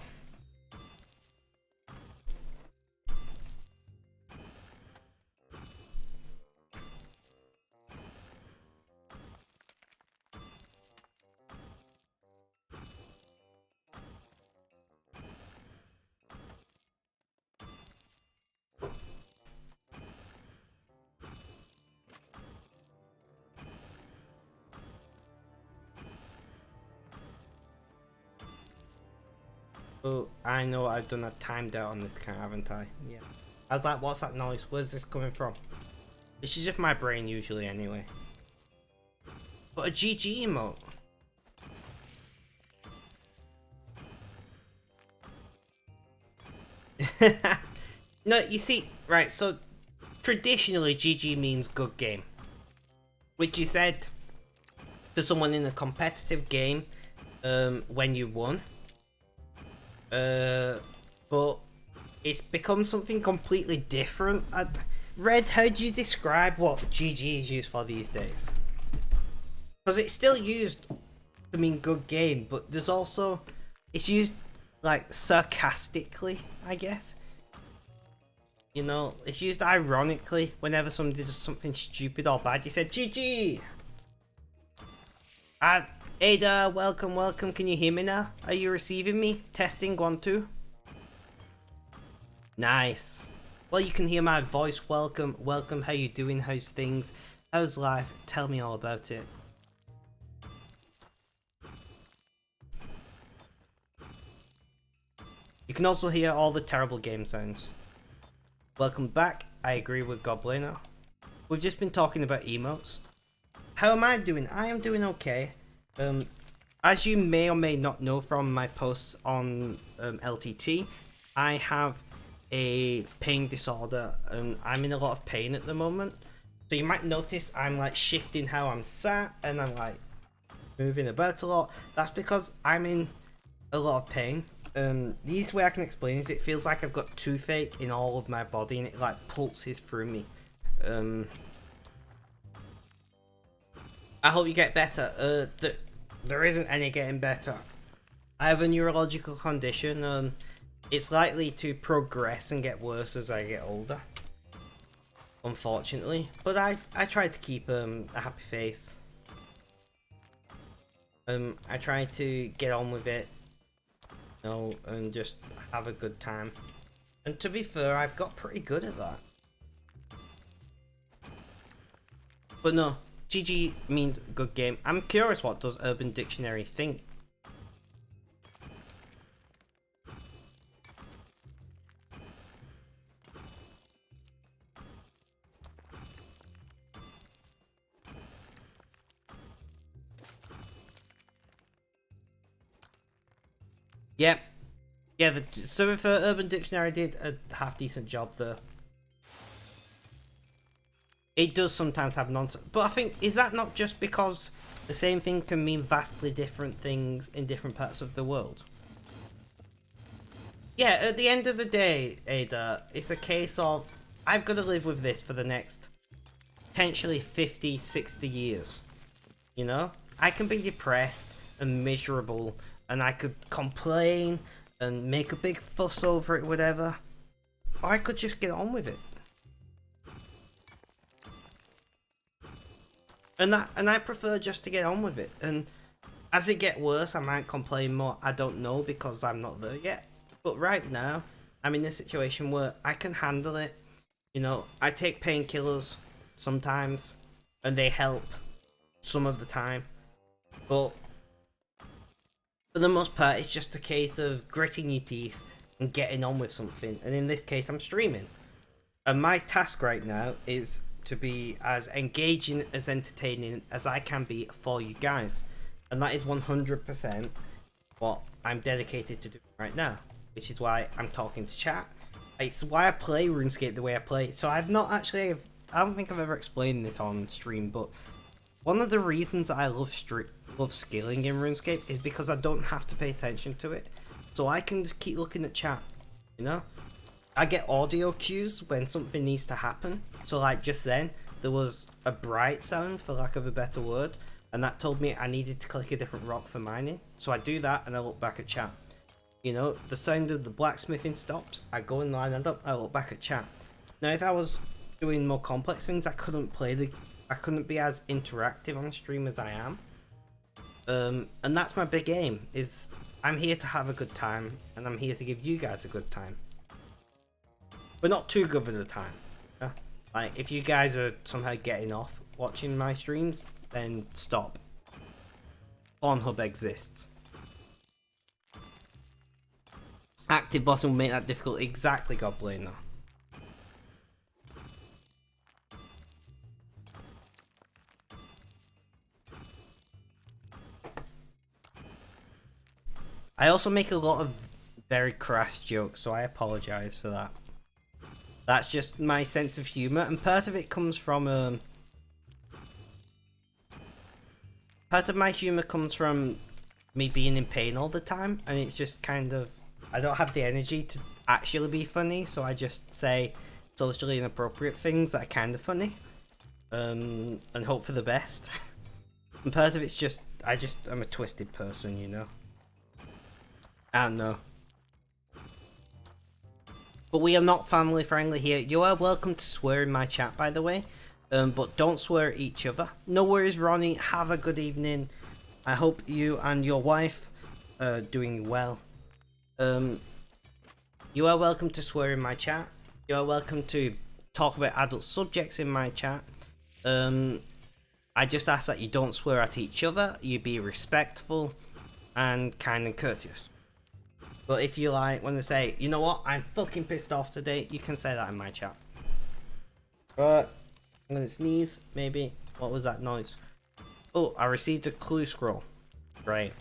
Oh, I know I've done a timed out on this account, haven't I? Yeah. I was like, what's that noise? Where's this coming from? This is just my brain usually anyway. But a GG emote. No, you see, right, so traditionally GG means good game. Which you said to someone in a competitive game when you won. But it's become something completely different. Red, how do you describe what GG is used for these days? Because it's still used to mean good game, but there's also, it's used like sarcastically, I guess. You know, it's used ironically whenever somebody does something stupid or bad. You said GG. Ada, welcome, welcome. Can you hear me now? Are you receiving me? Testing 1, 2. Nice. Well, you can hear my voice. Welcome, welcome. How you doing? How's things? How's life? Tell me all about it. You can also hear all the terrible game sounds. Welcome back. I agree with Goblino. We've just been talking about emotes. How am I doing? I am doing okay. As you may or may not know from my posts on LTT, I have a pain disorder and I'm in a lot of pain at the moment. So you might notice I'm like shifting how I'm sat and I'm like moving about a lot. That's because I'm in a lot of pain. The easiest way I can explain is it feels like I've got toothache in all of my body and it like pulses through me. I hope you get better. There isn't any getting better. I have a neurological condition. It's likely to progress and get worse as I get older, unfortunately. But I try to keep a happy face. I try to get on with it, you know, and just have a good time. And to be fair, I've got pretty good at that. But no, GG means good game. I'm curious, what does Urban Dictionary think? Yep. Yeah, so if Urban Dictionary did a half decent job there. It does sometimes have nonsense, but I think, is that not just because the same thing can mean vastly different things in different parts of the world? Yeah, at the end of the day, Ada, it's a case of, I've got to live with this for the next potentially 50, 60 years. You know? I can be depressed and miserable, and I could complain and make a big fuss over it, whatever. Or I could just get on with it. And I prefer just to get on with it. And as it gets worse, I might complain more. I don't know, because I'm not there yet. But right now, I'm in a situation where I can handle it. You know, I take painkillers sometimes, and they help some of the time. But for the most part, it's just a case of gritting your teeth and getting on with something. And in this case, I'm streaming. And my task right now is to be as engaging, as entertaining as I can be for you guys. And that is 100% what I'm dedicated to doing right now. Which is why I'm talking to chat. It's why I play RuneScape the way I play. So I've not actually, I don't think I've ever explained this on stream, but one of the reasons I love skilling in RuneScape is because I don't have to pay attention to it. So I can just keep looking at chat, you know? I get audio cues when something needs to happen. So like just then, there was a bright sound, for lack of a better word, and that told me I needed to click a different rock for mining. So I do that and I look back at chat. You know, the sound of the blacksmithing stops, I go and line it up, I look back at chat. Now if I was doing more complex things, I couldn't be as interactive on stream as I am. And that's my big aim, is I'm here to have a good time, and I'm here to give you guys a good time. But not too good of a time. Yeah? Like, if you guys are somehow getting off watching my streams, then stop. Pornhub exists. Active bossing will make that difficult. Exactly, Goblin. I also make a lot of very crass jokes, so I apologise for that. That's just my sense of humour, and part of it comes from part of my humour comes from me being in pain all the time, and it's just kind of, I don't have the energy to actually be funny, so I just say socially inappropriate things that are kind of funny, and hope for the best. And part of it's just, I'm a twisted person, you know. I don't know. But we are not family friendly here. You are welcome to swear in my chat, by the way, but don't swear at each other. No worries, Ronnie. Have a good evening. I hope you and your wife are doing well. You are welcome to swear in my chat. You are welcome to talk about adult subjects in my chat. I just ask that you don't swear at each other. You be respectful and kind and courteous. But if you like, when they say, you know what, I'm fucking pissed off today, you can say that in my chat. Right, I'm gonna sneeze, maybe. What was that noise? Oh, I received a clue scroll. Great.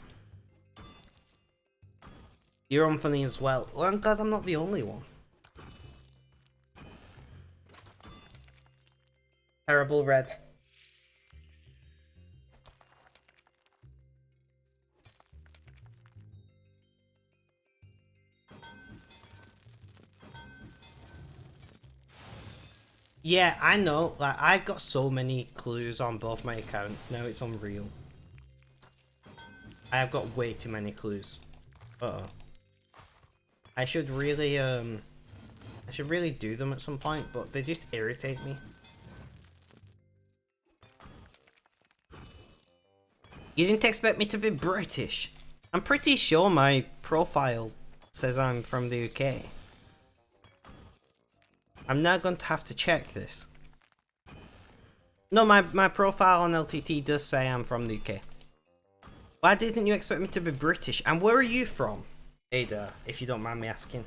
You're unfunny as well. Well, I'm glad I'm not the only one. Terrible red. Yeah, I know. Like, I've got so many clues on both my accounts now, it's unreal. I have got way too many clues. Uh-oh. I should really do them at some point, but they just irritate me. You didn't expect me to be British. I'm pretty sure my profile says I'm from the UK. I'm now going to have to check this. No, my profile on LTT does say I'm from the UK. Why didn't you expect me to be British? And where are you from, Ada, if you don't mind me asking?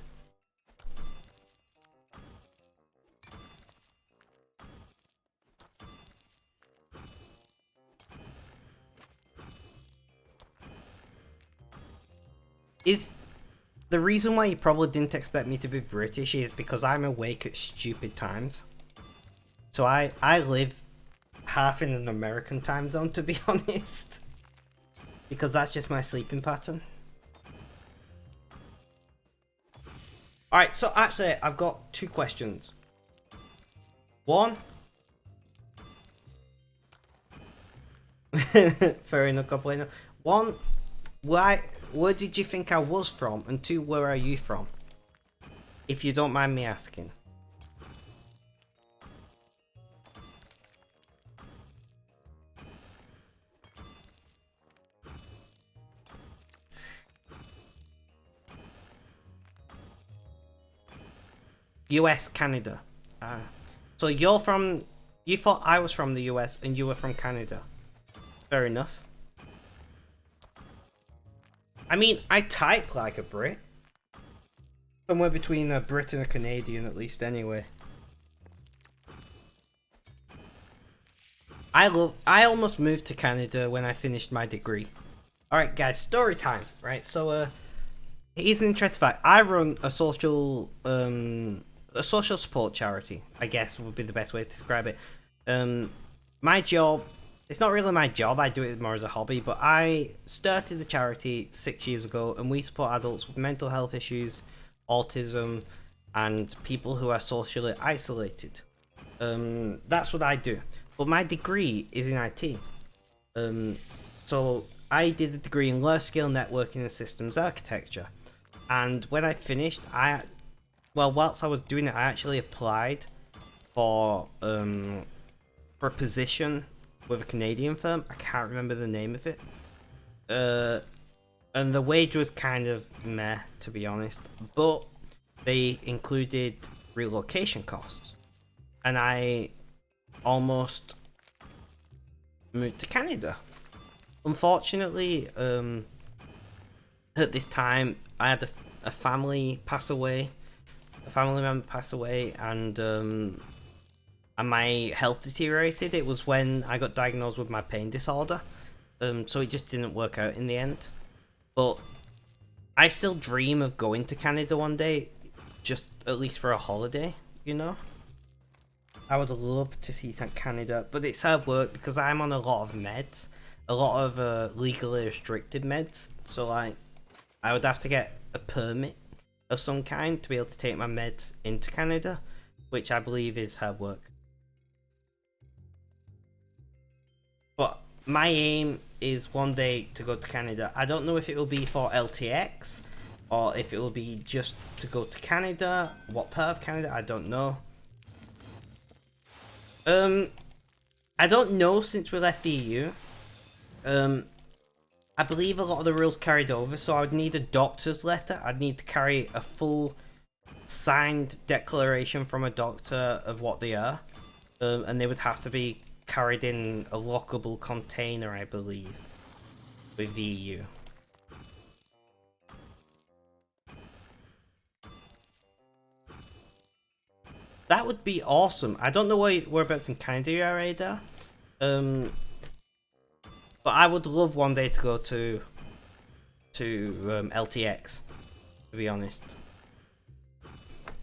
Is the reason why you probably didn't expect me to be British is because I'm awake at stupid times. So I live half in an American time zone, to be honest. Because that's just my sleeping pattern. Alright, so actually I've got two questions. One. Fair enough, complainer. One, where did you think I was from? And two, where are you from? If you don't mind me asking. US, Canada. So you're from... You thought I was from the US and you were from Canada. Fair enough. I mean, I type like a Brit. Somewhere between a Brit and a Canadian, at least, anyway. I almost moved to Canada when I finished my degree. Alright, guys, story time, right? So, here's an interesting fact. I run a social support charity, I guess would be the best way to describe it. My job... It's not really my job, I do it more as a hobby, but I started the charity 6 years ago and we support adults with mental health issues, autism, and people who are socially isolated. That's what I do. But my degree is in IT. So I did a degree in large-scale networking and systems architecture. And when I finished, whilst I was doing it, I actually applied for a position with a Canadian firm. I can't remember the name of it. And the wage was kind of meh, to be honest. But they included relocation costs. And I almost moved to Canada. Unfortunately, at this time, I had a family pass away. A family member pass away, and my health deteriorated. It was when I got diagnosed with my pain disorder. So it just didn't work out in the end. But I still dream of going to Canada one day, just at least for a holiday, you know? I would love to see Canada, but it's hard work because I'm on a lot of meds. a lot of legally restricted meds. So like, I would have to get a permit of some kind to be able to take my meds into Canada, which I believe is hard work. But my aim is one day to go to Canada. I don't know if it will be for LTX or if it will be just to go to Canada. What part of Canada, I don't know. I don't know since we left the EU. I believe a lot of the rules carried over, so I would need a doctor's letter. I'd need to carry a full signed declaration from a doctor of what they are. And they would have to be carried in a lockable container, I believe, with the EU. That would be awesome. I don't know whereabouts in Canada you are, Ada. But I would love one day to go to LTX, to be honest.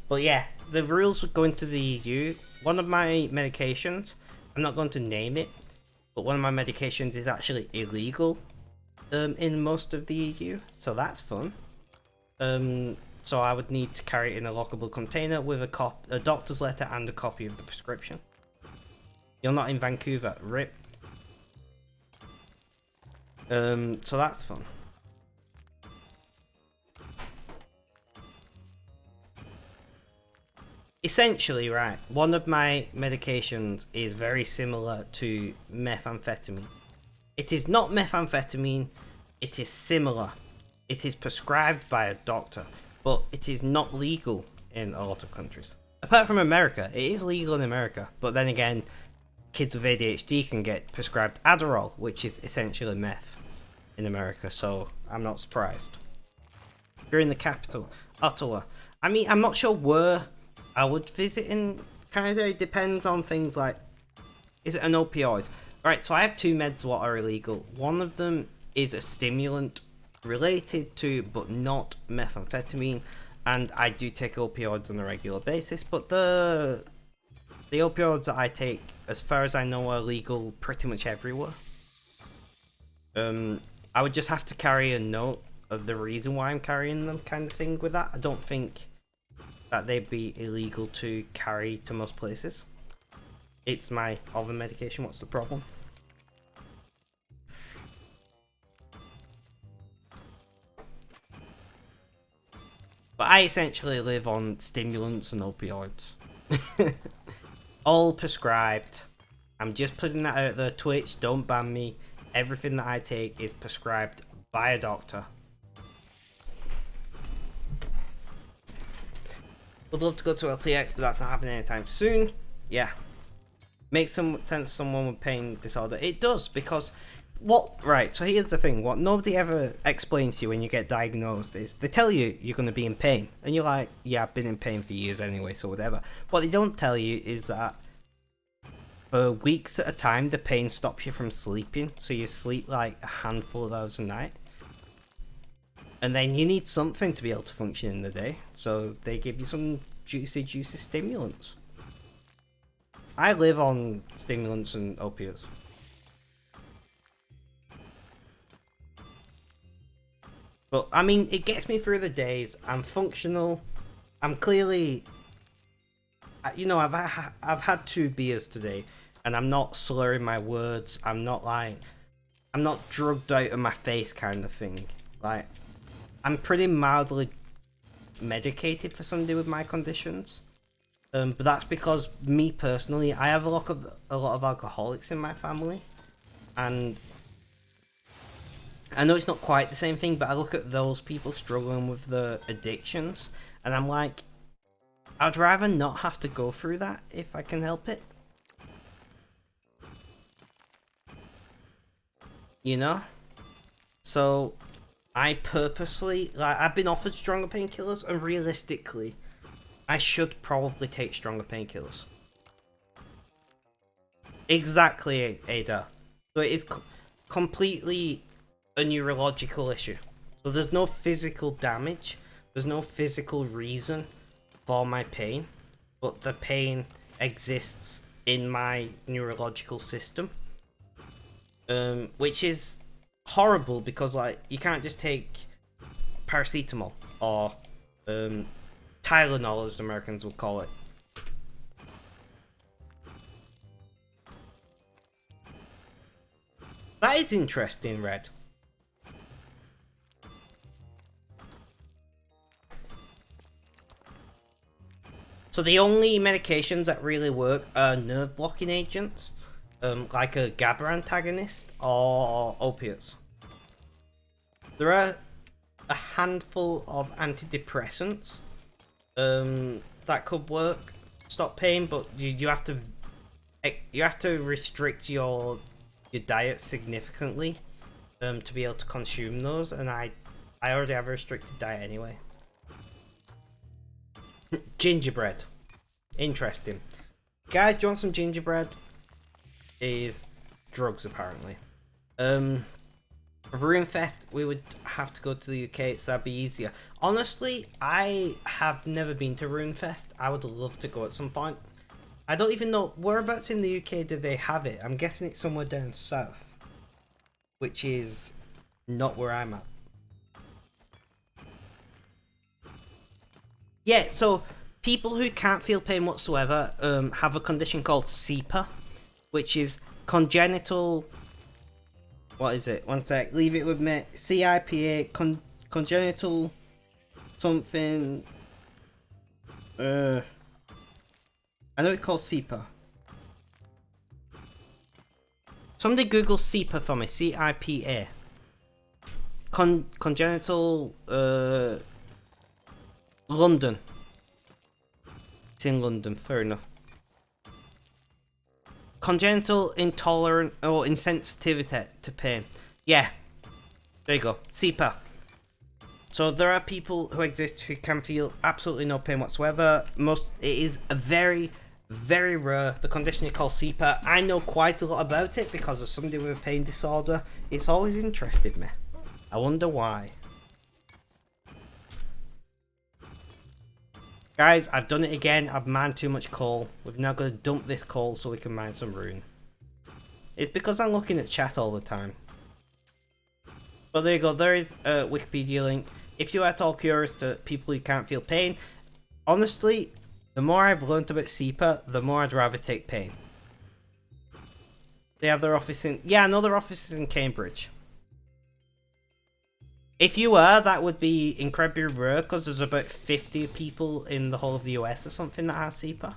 But yeah, the rules going to the EU. One of my medications, I'm not going to name it, but one of my medications is actually illegal in most of the EU, so that's fun. So I would need to carry it in a lockable container with a doctor's letter and a copy of the prescription. You're not in Vancouver, rip. So that's fun. Essentially, right, one of my medications is very similar to methamphetamine. It is not methamphetamine, it is similar. It is prescribed by a doctor, but it is not legal in a lot of countries. Apart from America, it is legal in America, but then again, kids with ADHD can get prescribed Adderall, which is essentially meth in America, so I'm not surprised. You're in the capital, Ottawa. I mean, I'm not sure where I would visit in Canada. It depends on things like, is it an opioid? Right, so I have two meds what are illegal. One of them is a stimulant related to, but not methamphetamine, and I do take opioids on a regular basis, but the opioids that I take, as far as I know, are legal pretty much everywhere. I would just have to carry a note of the reason why I'm carrying them, kind of thing with that. I don't think that they'd be illegal to carry to most places. It's my other medication, what's the problem? But I essentially live on stimulants and opioids. All prescribed. I'm just putting that out there. Twitch, don't ban me. Everything that I take is prescribed by a doctor. Would love to go to LTX, but that's not happening anytime soon. Yeah. Makes some sense for someone with pain disorder. It does, because right, so here's the thing. What nobody ever explains to you when you get diagnosed is they tell you you're going to be in pain. And you're like, yeah, I've been in pain for years anyway, so whatever. What they don't tell you is that for weeks at a time, the pain stops you from sleeping. So you sleep like a handful of hours a night. And then you need something to be able to function in the day. So they give you some juicy stimulants. I live on stimulants and opiates. But, I mean, it gets me through the days. I'm functional. I'm clearly... You know, I've had 2 beers today. And I'm not slurring my words. I'm not drugged out of my face kind of thing. Like, I'm pretty mildly medicated for somebody with my conditions. But that's because me personally, I have a lot of alcoholics in my family. And I know it's not quite the same thing, but I look at those people struggling with the addictions, and I'm like, I'd rather not have to go through that if I can help it. You know? So, I purposefully, like, I've been offered stronger painkillers, and realistically, I should probably take stronger painkillers. Exactly, Ada. So it is completely a neurological issue. So there's no physical damage, there's no physical reason for my pain, but the pain exists in my neurological system. which is horrible because like you can't just take paracetamol or Tylenol, as the Americans would call it. That is interesting, Red. So the only medications that really work are nerve blocking agents, like a GABA antagonist or opiates. There are a handful of antidepressants that could work, stop pain, but you have to restrict your diet significantly to be able to consume those, and I already have a restricted diet anyway. Gingerbread, interesting. Guys, do you want some gingerbread? Is drugs apparently. RuneFest, we would have to go to the UK, so that'd be easier. Honestly, I have never been to RuneFest. I would love to go at some point. I don't even know whereabouts in the UK do they have it. I'm guessing it's somewhere down south, which is not where I'm at. Yeah, so people who can't feel pain whatsoever have a condition called CIPA, which is congenital. What is it? One sec. Leave it with me. CIPA, congenital something. I know it's called CIPA. Somebody Google CIPA for me. CIPA. Congenital. London. It's in London. Fair enough. Congenital intolerant or insensitivity to pain. Yeah. There you go. CIPA. So there are people who exist who can feel absolutely no pain whatsoever. It is a very, very rare. The condition is called CIPA. I know quite a lot about it because of somebody with a pain disorder. It's always interested me. I wonder why. Guys, I've done it again. I've mined too much coal. We're now going to dump this coal so we can mine some rune. It's because I'm looking at chat all the time. But there you go. There is a Wikipedia link. If you are at all curious to people who can't feel pain, honestly, the more I've learned about CIPA, the more I'd rather take pain. They have their office in... Yeah, I know their office is in Cambridge. If you were, that would be incredibly rare because there's about 50 people in the whole of the US or something that has CIPA.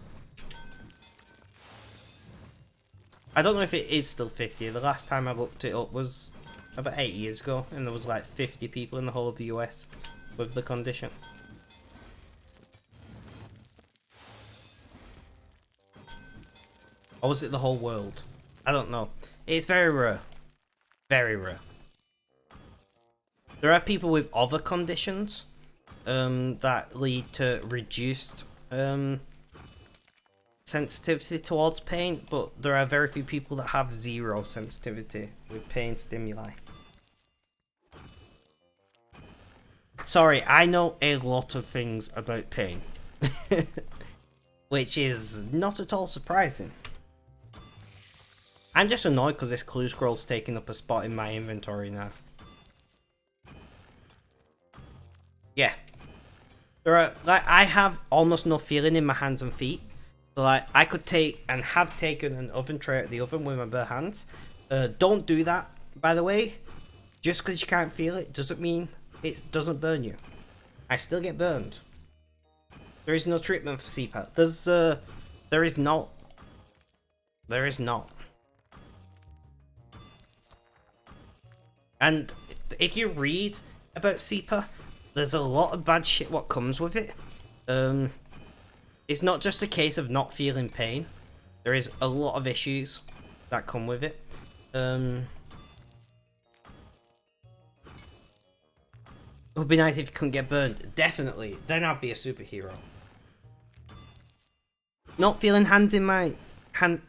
I don't know if it is still 50. The last time I looked it up was about 8 years ago, and there was like 50 people in the whole of the US with the condition. Or was it the whole world? I don't know. It's very rare. Very rare. There are people with other conditions that lead to reduced sensitivity towards pain, but there are very few people that have zero sensitivity with pain stimuli. Sorry, I know a lot of things about pain, which is not at all surprising. I'm just annoyed because this clue scroll's taking up a spot in my inventory now. Yeah. There are, like, I have almost no feeling in my hands and feet. So, like, I could take and have taken an oven tray out of the oven with my bare hands. Don't do that, by the way. Just because you can't feel it doesn't mean it doesn't burn you. I still get burned. There is no treatment for CPAP. There is not. There is not. And if you read about CPAP, there's a lot of bad shit what comes with it. It's not just a case of not feeling pain. There is a lot of issues that come with it. It would be nice if you couldn't get burned. Definitely. Then I'd be a superhero. Not feeling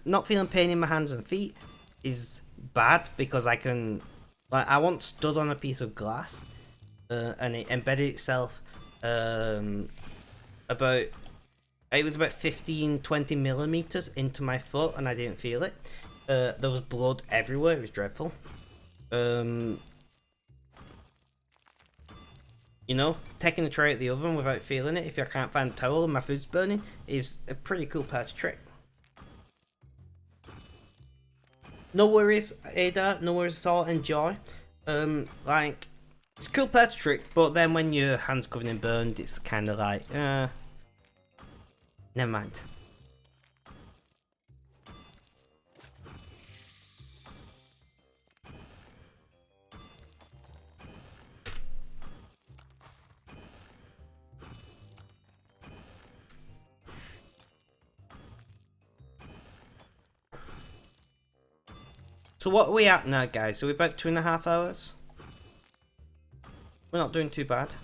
not feeling pain in my hands and feet is bad because I can. Like, I once stood on a piece of glass, and it embedded itself about. It was about 15-20 millimeters into my foot, and I didn't feel it. There was blood everywhere. It was dreadful. You know, taking the tray out of the oven without feeling it if I can't find a towel and my food's burning is a pretty cool party trick. No worries, Ada. No worries at all. Enjoy. Like, it's a cool party trick, but then when your hand's covered in burned, it's kind of like, never mind. So what are we at now, guys? Are we about 2.5 hours? We're not doing too bad.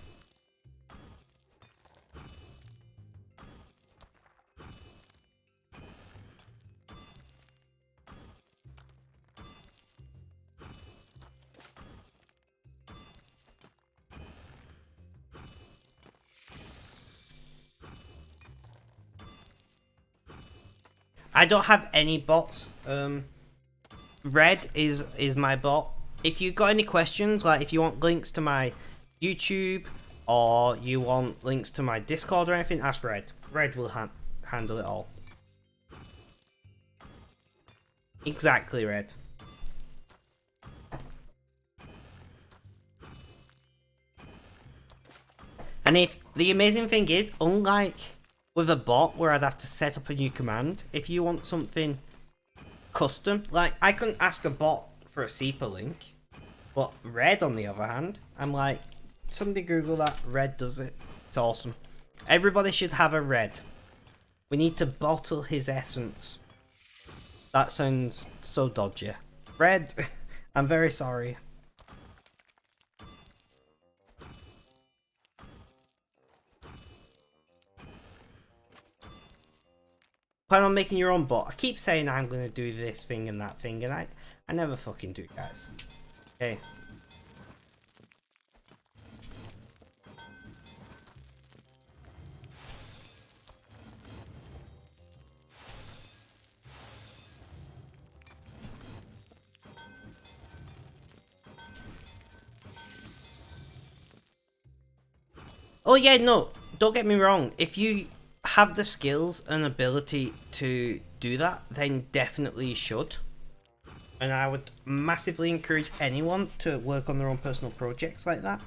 I don't have any bots. Red is my bot. If you got any questions, like if you want links to my YouTube or you want links to my Discord or anything, ask Red. Red will handle it all. Exactly, Red. And if the amazing thing is, unlike with a bot where I'd have to set up a new command, if you want something custom, like I couldn't ask a bot for a SEPA link, but Red on the other hand, I'm like, somebody Google that, Red does it. It's awesome. Everybody should have a Red. We need to bottle his essence. That sounds so dodgy. Red, I'm very sorry. Plan on making your own bot. I keep saying I'm going to do this thing and that thing, and I never fucking do, guys. Okay. Oh yeah, no, don't get me wrong. If you have the skills and ability to do that, then definitely you should. And I would massively encourage anyone to work on their own personal projects like that.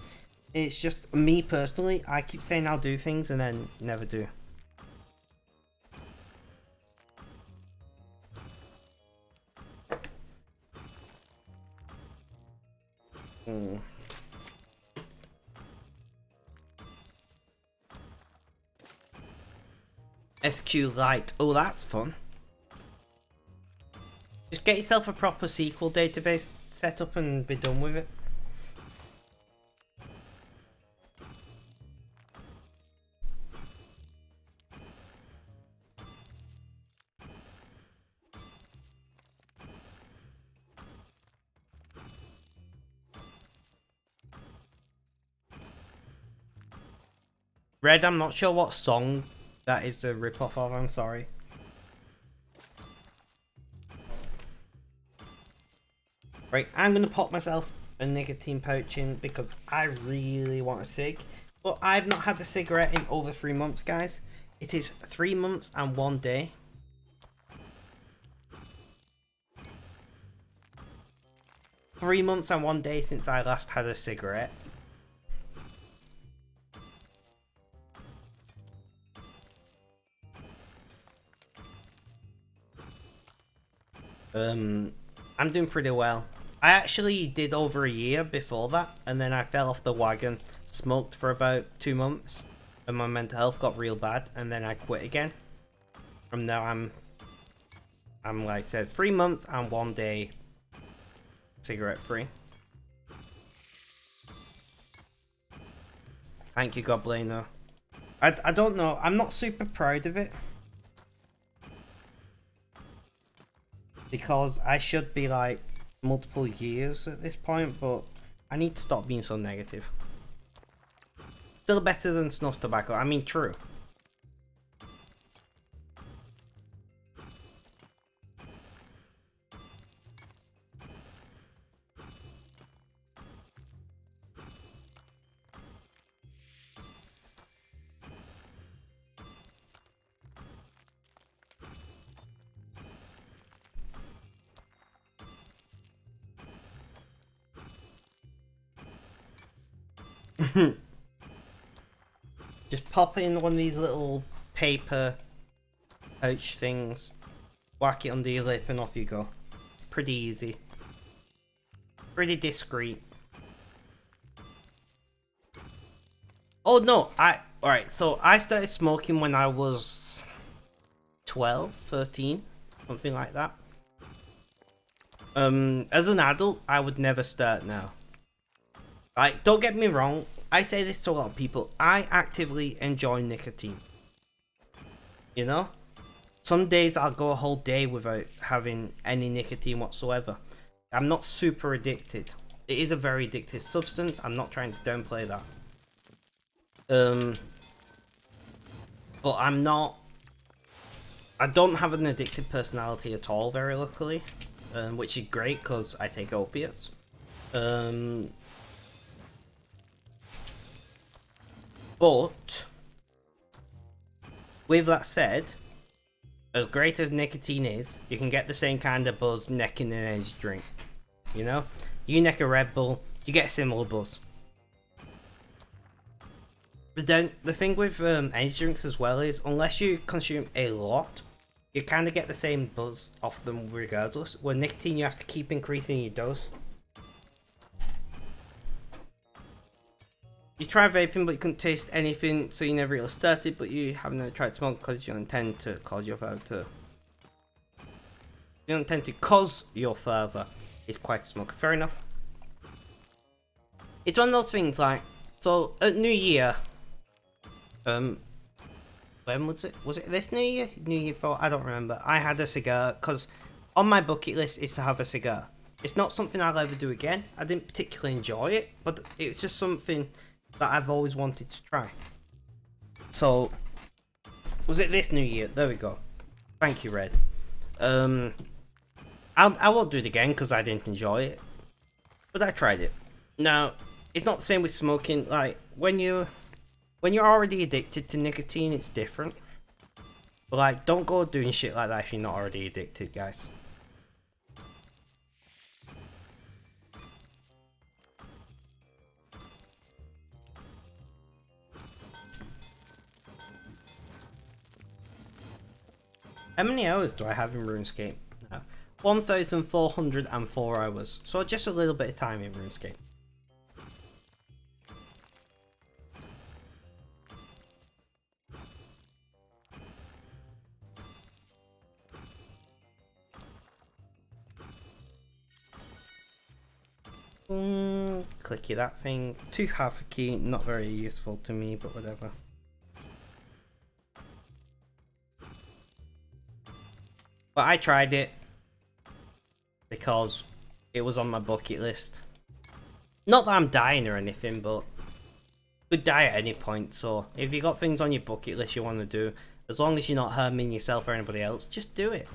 It's just me personally, I keep saying I'll do things and then never do. SQLite. Oh, that's fun. Just get yourself a proper SQL database set up and be done with it. Red, I'm not sure what song that is a rip-off of, I'm sorry. Right, I'm going to pop myself a nicotine pouch in because I really want a cig. But I've not had a cigarette in over 3 months, guys. It is 3 months and 1 day. Three months and 1 day since I last had a cigarette. I'm doing pretty well. I actually did over a year before that, and then I fell off the wagon, smoked for about 2 months, and my mental health got real bad, and then I quit again. From now I'm like I said, 3 months and 1 day cigarette free. Thank you, Goblino. I don't know, I'm not super proud of it. Because I should be like multiple years at this point, but I need to stop being so negative. Still better than snuff tobacco, I mean true. Just pop in one of these little paper pouch things, whack it under your lip, and off you go. Pretty easy. Pretty discreet. Oh no, alright, so I started smoking when I was 12, 13, something like that. As an adult, I would never start now. Like, don't get me wrong, I say this to a lot of people, I actively enjoy nicotine. You know? Some days I'll go a whole day without having any nicotine whatsoever. I'm not super addicted. It is a very addictive substance, I'm not trying to downplay that. But I don't have an addictive personality at all, very luckily. Which is great, because I take opiates. But with that said, as great as nicotine is, you can get the same kind of buzz necking an energy drink. You know? You neck a Red Bull, you get a similar buzz. But then, the thing with energy drinks as well is, unless you consume a lot, you kind of get the same buzz off them regardless. With nicotine, you have to keep increasing your dose. You try vaping, but you couldn't taste anything, so you never really started, but you haven't tried to smoke because you don't intend to cause your father to... You don't intend to cause your father is quite a smoker. Fair enough. It's one of those things like, so at New Year, when was it? Was it this New Year? New Year 4? I don't remember. I had a cigar, because on my bucket list is to have a cigar. It's not something I'll ever do again. I didn't particularly enjoy it, but it's just something that I've always wanted to try. So, was it this New Year? There we go. Thank you, Red. I won't do it again, because I didn't enjoy it. But I tried it. Now, it's not the same with smoking. Like, when you're already addicted to nicotine, it's different. But like, don't go doing shit like that if you're not already addicted, guys. How many hours do I have in RuneScape? No. 1,404 hours. So just a little bit of time in RuneScape. Clicky that thing. 2 half a key, not very useful to me, but whatever. But I tried it because it was on my bucket list. Not that I'm dying or anything, but could die at any point. So if you got things on your bucket list you want to do, as long as you're not harming yourself or anybody else, just do it.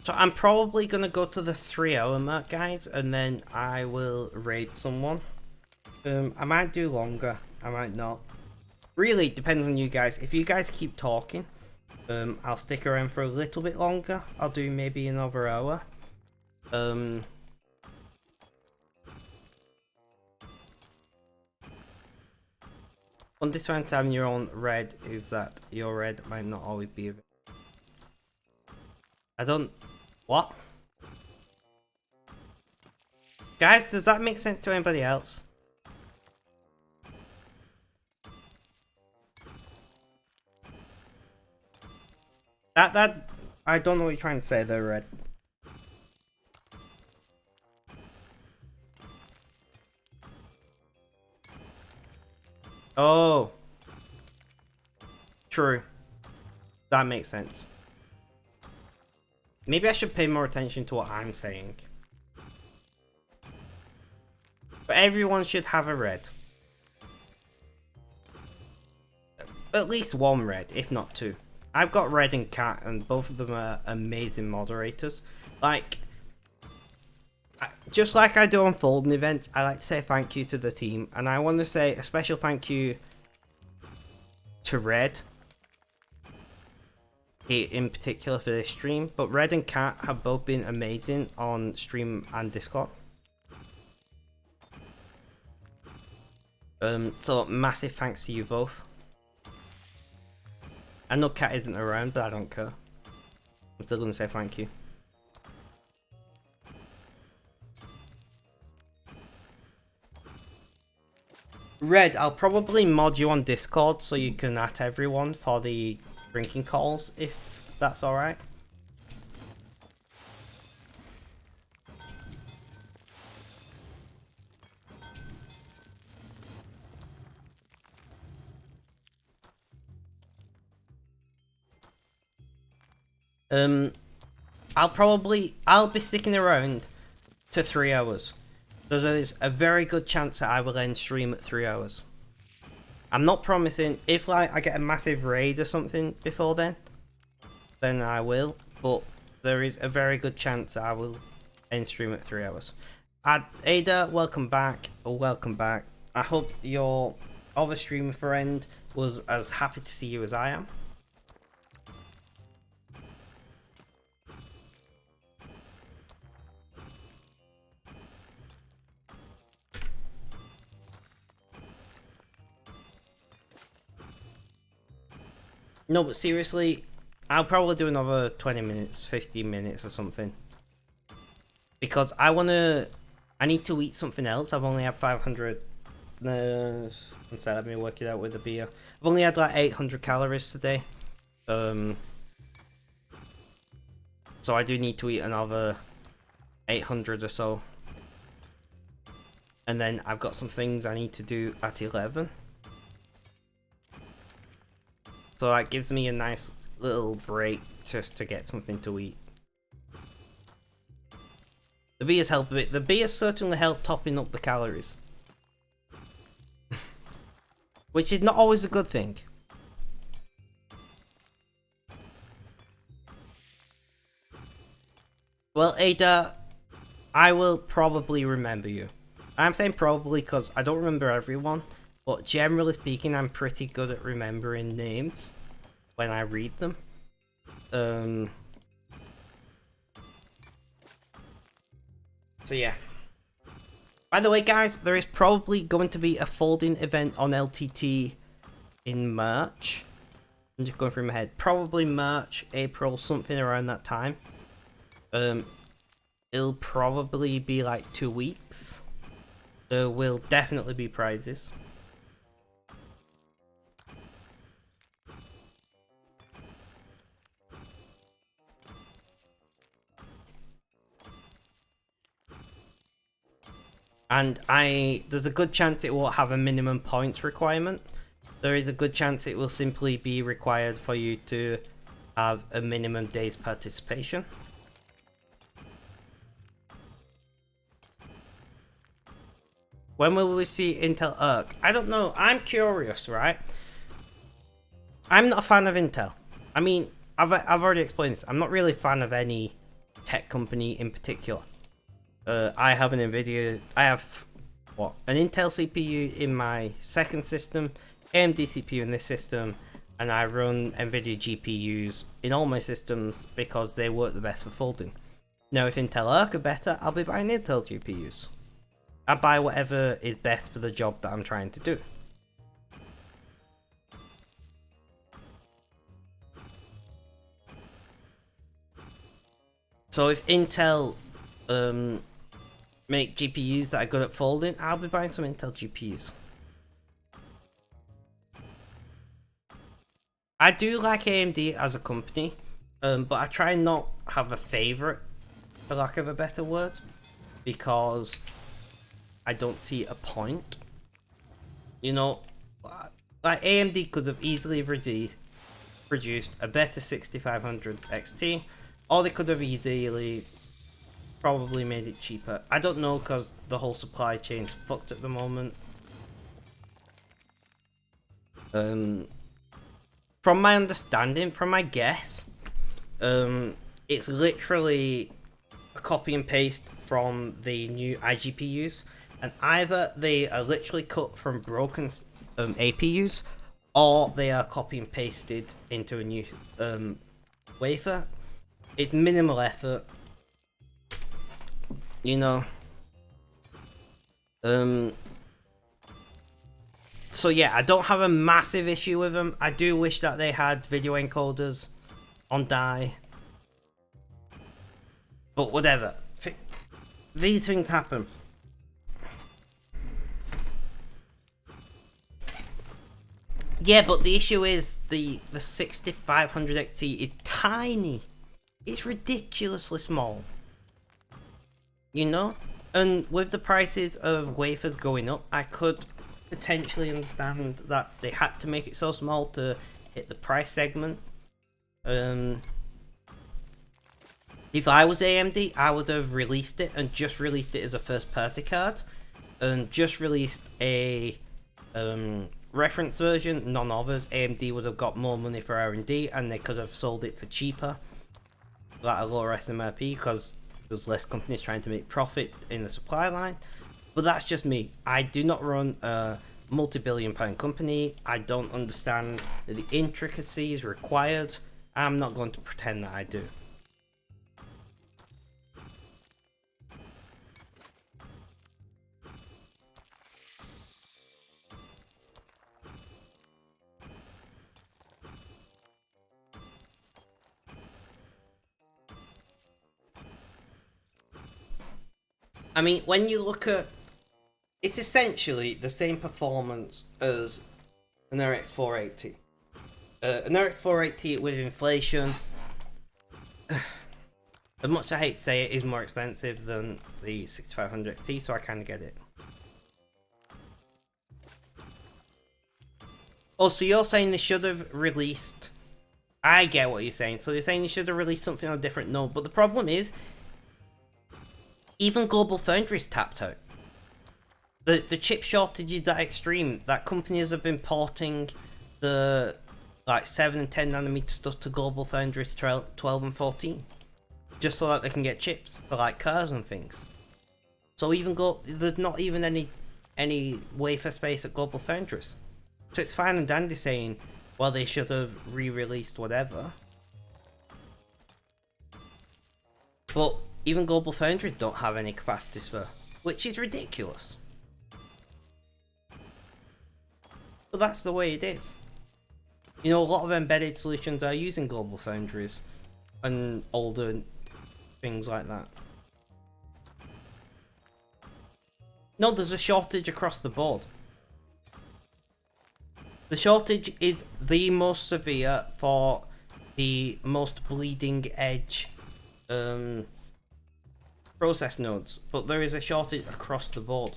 So I'm probably going to go to the 3-hour mark, guys, and then I will raid someone. I might do longer, I might not. Really, it depends on you guys. If you guys keep talking, I'll stick around for a little bit longer. I'll do maybe another hour. One disadvantage having your own red is that your red might not always be available. I don't... What? Guys, does that make sense to anybody else? That... I don't know what you're trying to say there, Red. Oh. True. That makes sense. Maybe I should pay more attention to what I'm saying. But everyone should have a red. At least one red, if not 2. I've got Red and Cat, and both of them are amazing moderators. Like, just like I do on folding events, I like to say thank you to the team, and I want to say a special thank you to Red in particular for this stream. But Red and Cat have both been amazing on stream and Discord. So massive thanks to you both. I know Cat isn't around, but I don't care. I'm still gonna say thank you. Red, I'll probably mod you on Discord so you can at everyone for the drinking calls, if that's alright. I'll be sticking around to 3 hours. So there's a very good chance that I will end stream at 3 hours. I'm not promising. If like I get a massive raid or something before then I will. But there is a very good chance that I will end stream at 3 hours. Ada, welcome back. Welcome back. I hope your other streamer friend was as happy to see you as I am. No, but seriously, I'll probably do another 20 minutes, 15 minutes or something. Because I need to eat something else. I've only had 500, let me work it out with the beer. I've only had like 800 calories today. So I do need to eat another 800 or so. And then I've got some things I need to do at 11. So that gives me a nice little break just to get something to eat. The beers help a bit. The beers certainly help topping up the calories. Which is not always a good thing. Well, Ada, I will probably remember you. I'm saying probably because I don't remember everyone. But generally speaking, I'm pretty good at remembering names when I read them. So yeah. By the way, guys, there is probably going to be a folding event on LTT in March. I'm just going through my head. Probably March, April, something around that time. It'll probably be like 2 weeks. There will definitely be prizes. And there's a good chance it won't have a minimum points requirement. There is a good chance it will simply be required for you to have a minimum days participation. When will we see Intel Arc? I don't know. I'm curious, right? I'm not a fan of Intel. I mean, I've already explained this. I'm not really a fan of any tech company in particular. I have an NVIDIA. I have an Intel CPU in my second system, AMD CPU in this system, and I run NVIDIA GPUs in all my systems because they work the best for folding. Now, if Intel Arc are better, I'll be buying Intel GPUs. I buy whatever is best for the job that I'm trying to do. So if Intel make GPUs that are good at folding, I'll be buying some Intel GPUs. I do like AMD as a company, but I try not have a favorite, for lack of a better word, because I don't see a point. You know, like AMD could have easily produced a better 6500 XT, or they could have easily probably made it cheaper. I don't know because the whole supply chain's fucked at the moment. from my understanding, from my guess, it's literally a copy and paste from the new iGPUs, and either they are literally cut from broken APUs, or they are copy and pasted into a new wafer. It's minimal effort, you know. So yeah, I don't have a massive issue with them. I do wish that they had video encoders on die, but whatever. These things happen. Yeah, but the issue is the 6500 XT is tiny. It's ridiculously small. You know? And with the prices of wafers going up, I could potentially understand that they had to make it so small to hit the price segment. If I was AMD, I would have released it and just released it as a first party card, and just released a reference version, none others. AMD would have got more money for R&D, and they could have sold it for cheaper, like a lower SMRP, because there's less companies trying to make profit in the supply line. But that's just me. I do not run a multi-billion pound company. I don't understand the intricacies required. I'm not going to pretend that I do. I mean, when you look at, it's essentially the same performance as an RX 480. An RX 480 with inflation, as much as I hate to say it, is more expensive than the 6500 XT, so I kind of get it. Oh, so you're saying they should have released... I get what you're saying. So they're saying they should have released something on a different node, but the problem is, even Global Foundry's tapped out. The chip shortage is that extreme that companies have been porting the like 7 and 10 nanometer stuff to Global Foundry's 12 and 14, just so that they can get chips for like cars and things. So even there's not even any wafer space at Global Foundries. So it's fine and dandy saying, well, they should have re-released whatever. But even Global Foundries don't have any capacity spare, which is ridiculous. But that's the way it is. You know, a lot of embedded solutions are using Global Foundries and older things like that. No, there's a shortage across the board. The shortage is the most severe for the most bleeding edge process nodes, but there is a shortage across the board.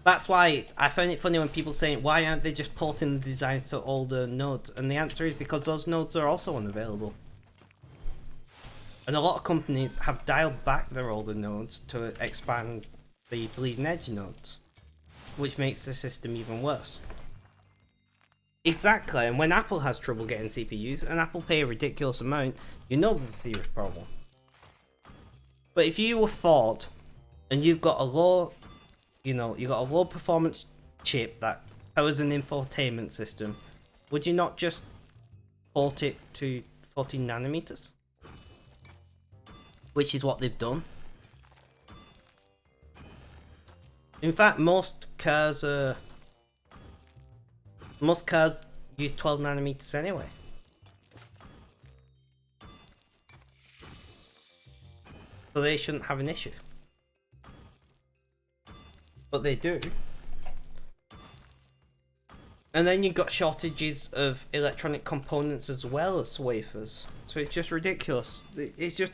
That's why I find it funny when people say, why aren't they just porting the designs to older nodes? And the answer is because those nodes are also unavailable. And a lot of companies have dialed back their older nodes to expand the bleeding edge nodes, which makes the system even worse. Exactly, and when Apple has trouble getting CPUs, and Apple pay a ridiculous amount, you know there's a serious problem. But if you were Ford, and you've got a low, you got a low performance chip that powers an infotainment system, would you not just port it to 14 nanometers? Which is what they've done. In fact, most cars use 12 nanometers anyway. So they shouldn't have an issue. But they do. And then you've got shortages of electronic components as well as wafers. So it's just ridiculous. It's just...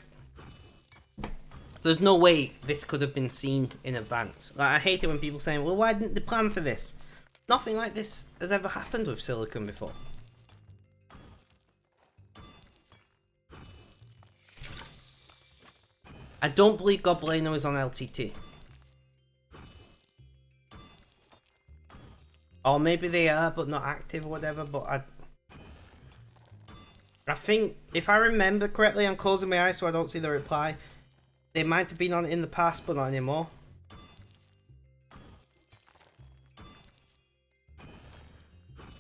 There's no way this could have been seen in advance. Like, I hate it when people say, well, why didn't they plan for this? Nothing like this has ever happened with silicon before. I don't believe Goblino is on LTT. Or maybe they are, but not active or whatever, but think, if I remember correctly, I'm closing my eyes so I don't see the reply. They might have been on it in the past, but not anymore.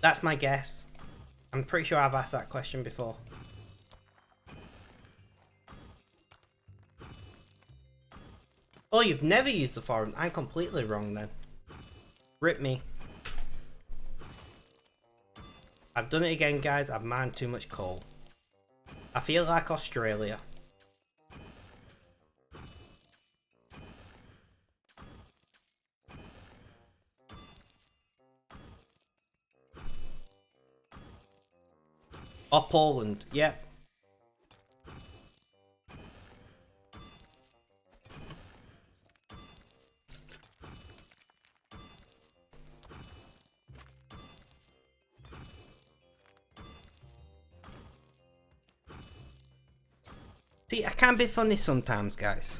That's my guess. I'm pretty sure I've asked that question before. Oh, you've never used the forum? I'm completely wrong then. Rip me. I've done it again, guys. I've mined too much coal. I feel like Australia. Or Poland, yep. See, I can be funny sometimes, guys.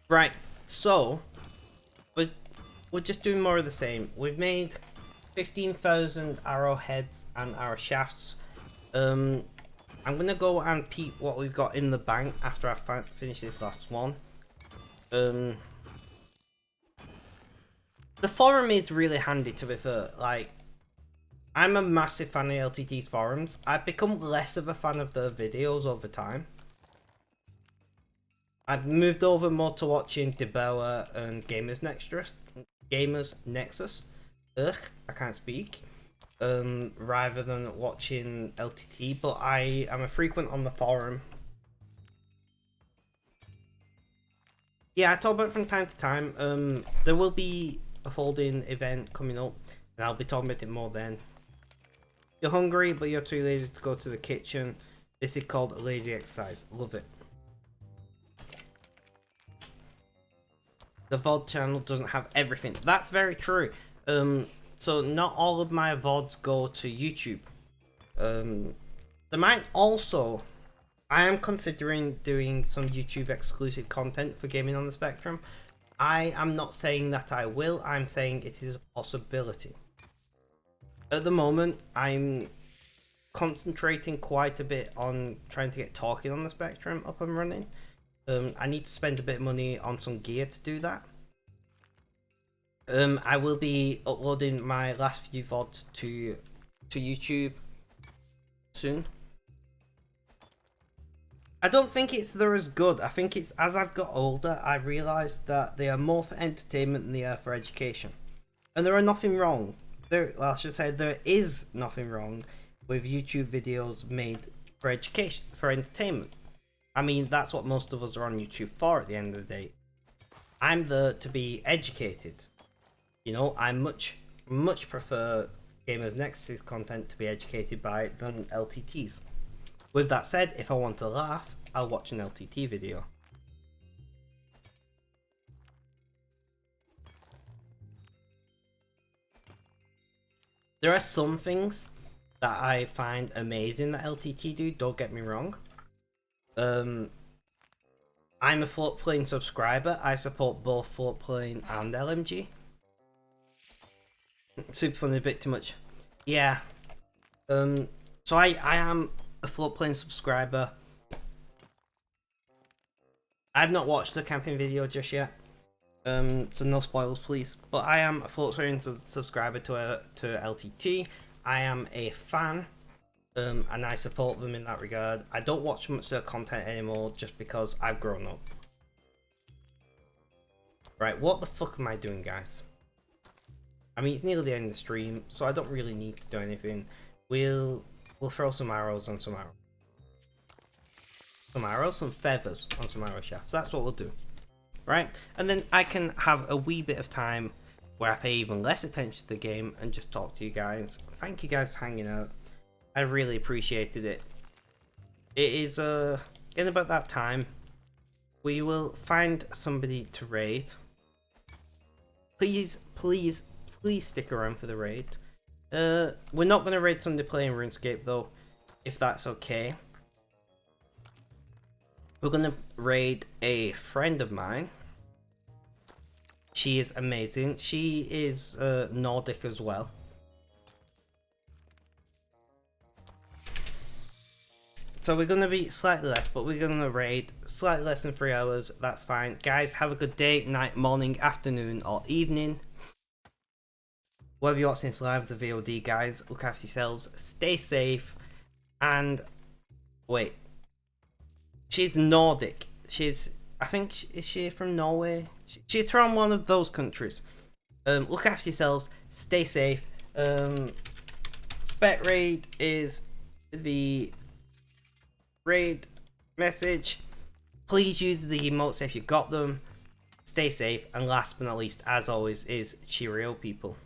Right, so we're just doing more of the same. We've made 15,000 arrowheads and arrow shafts. I'm gonna go and peep what we've got in the bank after I finish this last one. The forum is really handy, to be fair. Like, I'm a massive fan of LTT's forums. I've become less of a fan of their videos over time. I've moved over more to watching Deboa and Gamers Nexus. Ugh, I can't speak. Rather than watching LTT, but I am a frequent on the forum. Yeah, I talk about it from time to time. There will be a folding event coming up, and I'll be talking about it more then. You're hungry, but you're too lazy to go to the kitchen. This is called a lazy exercise. Love it. The VOD channel doesn't have everything. That's very true. So not all of my VODs go to YouTube. There might also... I am considering doing some YouTube exclusive content for Gaming on the Spectrum. I am not saying that I will. I'm saying it is a possibility. At the moment, I'm concentrating quite a bit on trying to get Talking on the Spectrum up and running. I need to spend a bit of money on some gear to do that. I will be uploading my last few VODs to YouTube soon. I don't think they're as good. I think it's as I've got older, I realised that they are more for entertainment than they are for education. And there are nothing wrong. Well, I should say there is nothing wrong with YouTube videos made for education, for entertainment. I mean, that's what most of us are on YouTube for at the end of the day. I'm there to be educated. You know, I much prefer Gamers Nexus content to be educated by than LTTs. With that said, if I want to laugh, I'll watch an LTT video. There are some things that I find amazing that LTT do, don't get me wrong. I'm a Floatplane subscriber. I support both Floatplane and LMG. Super funny, a bit too much. Yeah. So I am a Floatplane subscriber. I've not watched the camping video just yet. So no spoilers, please. But I am a Floatplane subscriber to LTT. I am a fan. And I support them in that regard. I don't watch much of their content anymore just because I've grown up. Right, what the fuck am I doing, guys? I mean, it's nearly the end of the stream, so I don't really need to do anything. We'll throw some arrows on some arrows. Some feathers on some arrow shafts. That's what we'll do. right? And then I can have a wee bit of time where I pay even less attention to the game and just talk to you guys. Thank you guys for hanging out. I really appreciated it. It is in about that time we will find somebody to raid. Please stick around for the raid. We're not going to raid somebody playing RuneScape though, if that's okay. We're going to raid a friend of mine. She is amazing. She is Nordic as well. So we're going to be slightly less, but we're going to raid slightly less than 3 hours. That's fine. Guys, have a good day, night, morning, afternoon, or evening. Whether you're watching this live as a VOD, guys, look after yourselves, stay safe, and wait. She's Nordic. I think, is she from Norway? She's from one of those countries. Look after yourselves, stay safe. Spec raid is the raid message. Please use the emotes if you got them. Stay safe, and last but not least, as always, is cheerio, people.